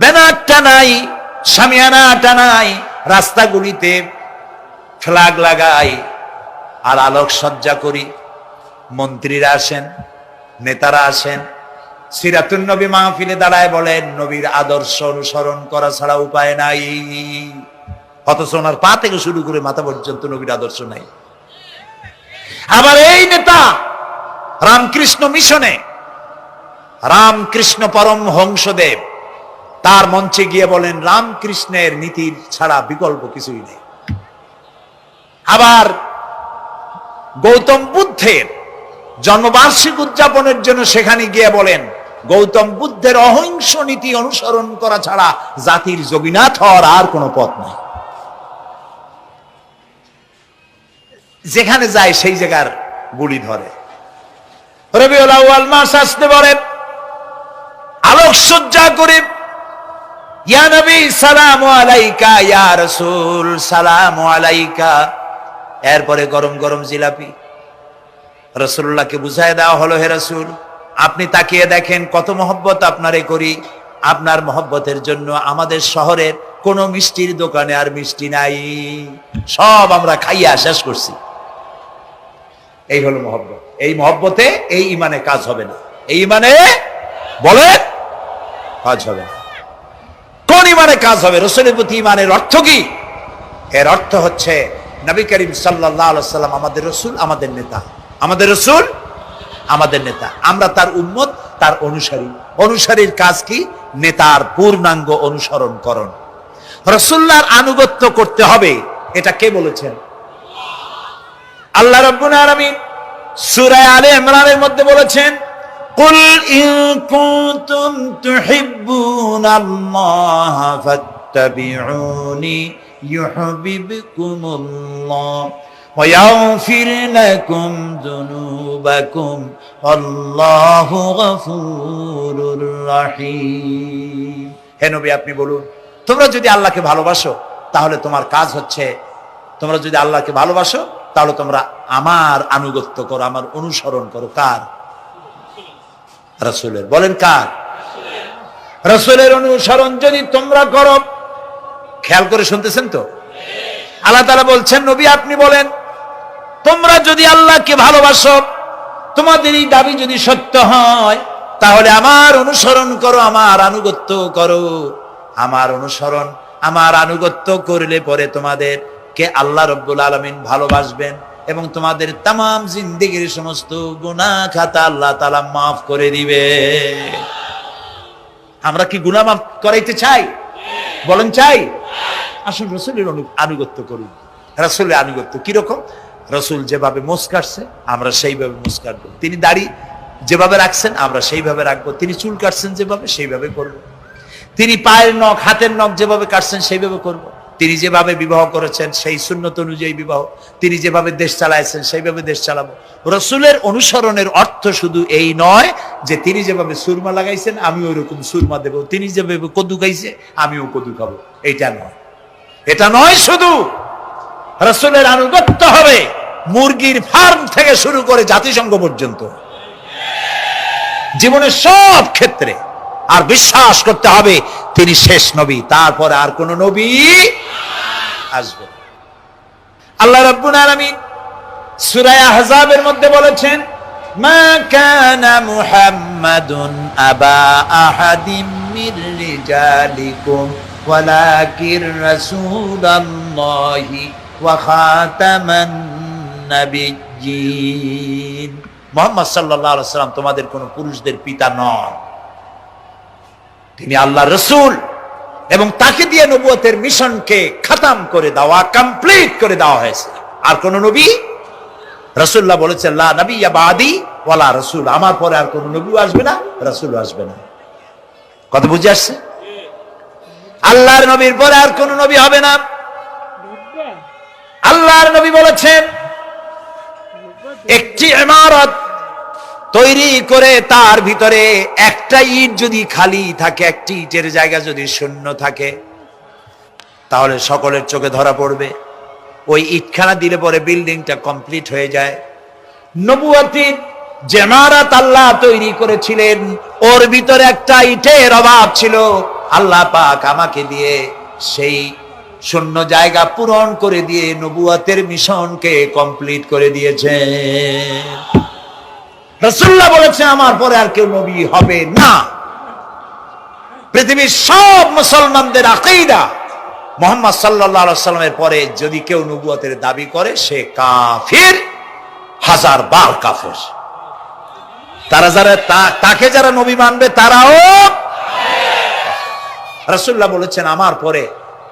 ব্যানার টানাই, শামিয়ানা টানাই, রাস্তাগুলিতে ফ্ল্যাগ লাগাই আর আলোকসজ্জা করি। মন্ত্রীরা আসেন, নেতারা আসেন, সিরাতুন নবী মাহফিলে দাঁড়ায় বলেন নবীর আদর্শ অনুসরণ করা ছাড়া উপায় নাই। অথচ ওনার পা থেকে শুরু করে মাথা পর্যন্ত নবীর আদর্শ নাই। আবার এই নেতা রামকৃষ্ণ মিশনে, রামকৃষ্ণ পরমহংসদেব তার মঞ্চে গিয়ে বলেন রামকৃষ্ণের নীতির ছাড়া বিকল্প কিছুই নেই। আবার গৌতম বুদ্ধের জন্মবার্ষিকী উদযাপনের জন্য সেখানে গিয়ে বলেন গৌতম বুদ্ধের অহিংস নীতি অনুসরণ করা ছাড়া জাতির যোগীনাথ হওয়ার আর কোনো পথ নাই। যেখানে যায় সেই জায়গার গুলি ধরে। রবিউল আউয়াল মাস আসতে পারে, আলোকসজ্জা করে ইয়া নবী সালামু আলাইকা, ইয়া রাসূল সালামু আলাইকা। এরপরে গরম গরম জিলাপি রাসূলুল্লাহকে বুঝায় দেওয়া হলো, হে রাসূল আপনি তাকিয়ে দেখেন কত মহব্বত আপনারে করি, আপনার মহব্বতের জন্য আমাদের শহরের কোন মিষ্টির দোকানে আর মিষ্টি নাই, সব আমরা খাইয়া শেষ করছি। এই হলো মহব্বত। এই মহব্বতে এই ইমানে কাজ হবে না। এই ইমানে বলে কাজ হবে না। কোন ইমানে কাজ হবে? রাসূলের প্রতি ইমানের অর্থ কি? এর অর্থ হচ্ছে নবী করিম সাল্লাল্লাহু আলাইহি ওয়াসাল্লাম আমাদের রাসূল, আমাদের নেতা। আমাদের রাসূল আমাদের নেতা, আমরা তার উম্মত, তার অনুসারী। অনুসারীর কাজ কি? নেতার পূর্ণাঙ্গ অনুসরণ করণ। রাসূলুল্লাহর আনুগত্য করতে হবে, এটা কে বলেছেন? আল্লাহ রাব্বুল আলামিন সূরা আলে ইমরানের মধ্যে বলেছেন, কুল ইন কুনতুম তুহিব্বুনাল্লাহ ফাত্তাবিউনি ইউহিব্বুকুমুল্লাহ ওয়া ইয়াগফির লাকুম যুনুবাকুম আল্লাহু গফুরুর রহিম। হে নবী আপনি বলুন, তোমরা যদি আল্লাহকে ভালোবাসো তাহলে তোমার কাজ হচ্ছে, তোমরা যদি আল্লাহকে ভালোবাসো তাহলে তোমরা আমার আনুগত্য করো, আমার অনুসরণ করো। কার? রাসূলের। বলেন কার? রাসূলের অনুসরণ যদি তোমরা করো, খেয়াল করে শুনতেছেন তো? আল্লাহ তাআলা বলছেন, নবী আপনি বলেন, তোমরা যদি আল্লাহকে ভালোবাসো, তোমাদের এই দাবি যদি সত্য হয়, তাহলে আমার অনুসরণ করো, আমার আনুগত্য করো। আমার অনুসরণ, আমার আনুগত্য করলে পরে তোমাদের কে আল্লাহ রাব্বুল আলামিন ভালোবাসবেন এবং তোমাদের তামাম জিন্দেগীর সমস্ত গুনাহ খাতা আল্লাহ তাআলা মাফ করে দিবে। আমরা কি গুনাহ মাফ করাইতে চাই? বলেন চাই? আসুন রাসূলের আনুগত্য করুন। রাসূলের আনুগত্য কিরকম? রাসূল যেভাবে মোস কাটছে আমরা সেইভাবে মোস কাটবো, তিনি দাড়ি যেভাবে রাখছেন আমরা সেইভাবে রাখবো, তিনি চুল কাটছেন যেভাবে সেইভাবে করবো, তিনি পায়ের নখ হাতের নখ যেভাবে কাটছেন সেইভাবে করবো, তিনি যেভাবে বিবাহ করেছেন সেই সুন্নত অনুযায়ী বিবাহ, তিনি যেভাবে দেশ চালাইছেন সেইভাবে দেশ চালাবো। রাসূলের অনুসরণের অর্থ শুধু এই নয় যে তিনি যেভাবে সুরমা লাগাইছেন আমি ওইরকম সুরমা দেব, তিনি যেভাবে কদু খাইছে আমিও কদু খাবো, এইটা নয়। এটা নয়, শুধু রাসূলের আনুগত্য হবে মুরগির ফার্ম থেকে শুরু করে জাতিসংঘ পর্যন্ত, জীবনের সব ক্ষেত্রে। আর বিশ্বাস করতে হবে তিনি শেষ নবী, তারপরে আর কোন নবী আসবে। আল্লাহ রাব্বুল আলামিন সূরা আহজাবের মধ্যে বলেছেন, মা কানা মুহাম্মাদুন আবা আহাদিম মির রিজালিকুম ওয়ালাকির রাসূলুল্লাহি ওয়া খাতামান নাবিয়্যিন। মুহাম্মদ সাল্লাল্লাহু আলাইহি ওয়াসাল্লাম তোমাদের কোন পুরুষদের পিতা নন, তিনি আল্লাহর রাসূল এবং তাকে দিয়ে নবুয়তের মিশনকে খতম করে দেওয়া, কমপ্লিট করে দেওয়া হয়েছে। আর কোন নবী, রাসূলুল্লাহ বলেছেন লা নবিয়্যা বাদি ওয়ালা রাসূল, আমার পরে আর কোন নবীও আসবে না, রাসূলও আসবে না। কথা বুঝে আসছে? আল্লাহর নবীর পরে আর কোন নবী হবে না। আল্লাহর নবী বলেছেন, একটি ইমারত তৈরি করে তার ভিতরে একটা ইট যদি খালি থাকে, একটি ইটের জায়গা যদি শূন্য থাকে, তাহলে সকলের চোখে ধরা পড়বে। ওই ইটখানা দিলে পরে বিল্ডিংটা কমপ্লিট হয়ে যায়। নবুয়তির যে ইমারত আল্লাহ তৈরি করেছিলেন, ওর ভিতরে একটা ইটের অভাব ছিল। আল্লাহ পাক আমাকে দিয়ে সেই শূন্য জায়গা পূরণ করে দিয়ে নবুয়তের মিশনকে কমপ্লিট করে দিয়েছেন। রাসূলুল্লাহ বলেছেন আমার পরে আর কেউ নবী হবে না। পৃথিবীর সব মুসলমানদের আকীদা, মুহাম্মদ সাল্লাল্লাহু আলাইহি ওয়াসাল্লামের পরে যদি কেউ নবুয়তের দাবি করে সে কাফির, হাজার বার কাফির। তারা যারা তাকে যারা নবী মানবে তারাও। রাসূলুল্লাহ বলেছেন আমার পরে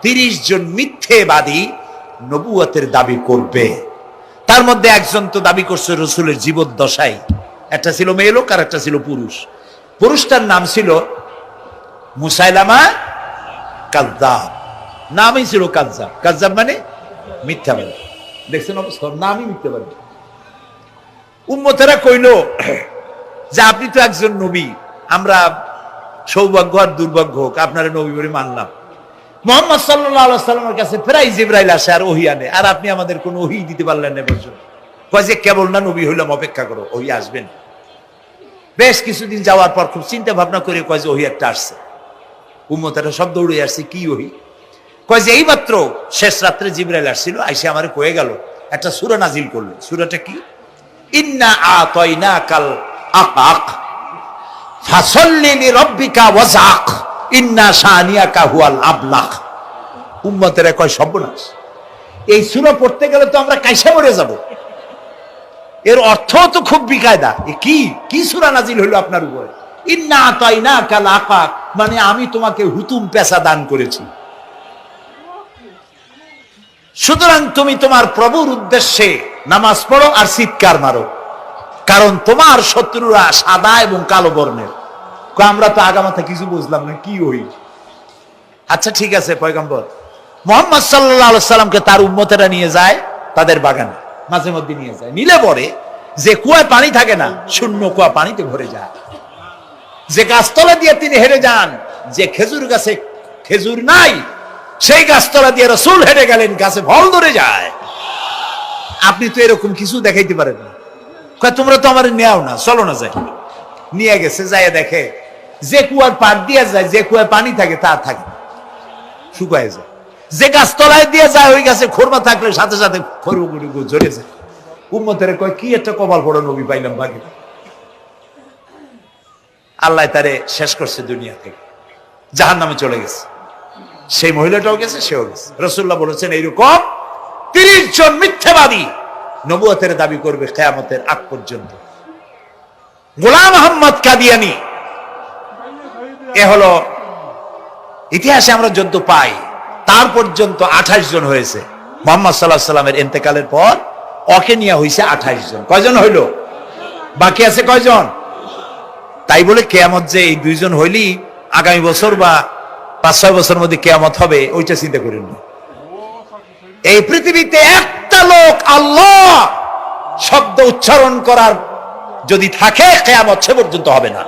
30 জন মিথ্যেবাদী নবুয়তের দাবি করবে। তার মধ্যে একজন তো দাবি করছে রাসূলের জীবদ্দশায়, একটা ছিল মেয়ে লোক আর একটা ছিল পুরুষ। পুরুষটার নাম ছিল মুসাইলামা কাযযাব, নামই ছিল কাযযাব। কাযযাব মানে মিথ্যাবাদী। দেখছেন অবস্থা, না আমি মিথ্যে পারি। উম্মতেরা কইল যে আপনি তো একজন নবী, আমরা সৌভাগ্য আর দুর্ভাগ্য হোক আপনারা নবী বলে মানলাম। মুহাম্মদ সাল্লাল্লাহু আলাইহি সাল্লামের কাছে প্রায় জিবরাইল আসে আর ওহী আনে, আর আপনি আমাদের কোনো ওহী দিতে পারলেন না পর্যন্ত। কয় যে কেবল না নবী হইলাম, অপেক্ষা করো, ওহী আসবেন। বেশ কিছুদিন যাওয়ার পর খুব চিন্তা ভাবনা করে কয় যে ওহী একটা আসছে। উম্মতেরা সব দৌড়ে আসছে, কি ওহী? কয় যে এইমাত্র শেষ রাত্রে জিবরাইল আসছিল, আইসে আমারে কয়ে গেল একটা সূরা নাজিল করলো। সূরাটা কি? ইন্না আতাইনাকাল আকাক ফাসাল্লি লিরাব্বিকা ওয়াজআক ইন্না শানিয়াকা হুয়াল আবলাক। উম্মতেরা কয় সর্বনাশ, এই সূরা পড়তে গেলে তো আমরা কাইসা মরে যাব। এর অর্থ তো খুব বিকায়দা। কি কি সূরা নাজিল হলো আপনার উপরে? ইন্না আতাইনাকাল আকাক, মানে আমি তোমাকে হুতুম পেশা দান করেছি, সুতরাং তুমি তোমার প্রভুর উদ্দেশ্যে নামাজ পড়ো আর চিৎকার মারো, কারণ তোমার শত্রুরা সাদা এবং কালো বর্ণের। আমরা তো আগামাথা কিছু বুঝলাম না, কি ওই? আচ্ছা ঠিক আছে, পয়গম্বর মুহাম্মদ সাল্লাল্লাহু আলাইহি সাল্লামকে তার উম্মতেরা নিয়ে যায় তাদের বাগানে, মাঝে মধ্যে নিয়ে যায়। নিলে পরে যে কুয়ায় পানি থাকে না, শূন্য কুয়া পানিতে ভরে যায়। যে গাছতলা দিয়ে তিনি হেরে যান, যে খেজুর গাছে খেজুর নাই, সেই গাছতলা দিয়ে রাসূল হেঁটে গেলেন, গাছে ফল ধরে যায়। আপনি তো এরকম কিছু দেখাইতে পারেন না। তোমরা তো আমার নেও না, চলো না যাই। নিয়ে গেছে, যাই দেখে যে কুয়ার পাড় দিয়ে যায়, যে কুয়ায় পানি থাকে তা থাকে, শুকায় যায়। যে গাছতলায় দিয়ে যায়, ওই গাছে খোরমা থাকলে সাথে সাথে খড়গুলো ঝরে যায়। উম্মতের কয় কি একটা কপাল পড়ো নবী পাইলাম ভাগে। আল্লাহ তারে শেষ করছে দুনিয়া থেকে, জাহান্নামে চলে গেছে। সেই মহিলাটাও গেছে, সেও গেছে। রাসূলুল্লাহ বলেছেন এইরকম 30 জন মিথ্যাবাদী নবুয়তের দাবি করবে কিয়ামতের আগ পর্যন্ত। গোলাম আহমদ কাদিয়ানী, এ হলো ইতিহাসে আমরা যদ্য পাই, তার পর্যন্ত 28 জন হয়েছে। মুহাম্মদ সাল্লাল্লাহু আলাইহি সাল্লামের ইন্তেকালের পর ওকে নিয়ে হয়েছে 28 জন। কয়জন হইল? বাকি আছে কয়জন? তাই বলে কিয়ামত যে এই 2 জন হইলি আগামী বছর বা 5-6 বছরের মধ্যে কিয়ামত হবে, ওইটা চিন্তা করেন না। এই পৃথিবীতে একটা লোক আল্লাহ শব্দ উচ্চারণ করার যদি থাকে, কিয়ামত সে পর্যন্ত হবে না।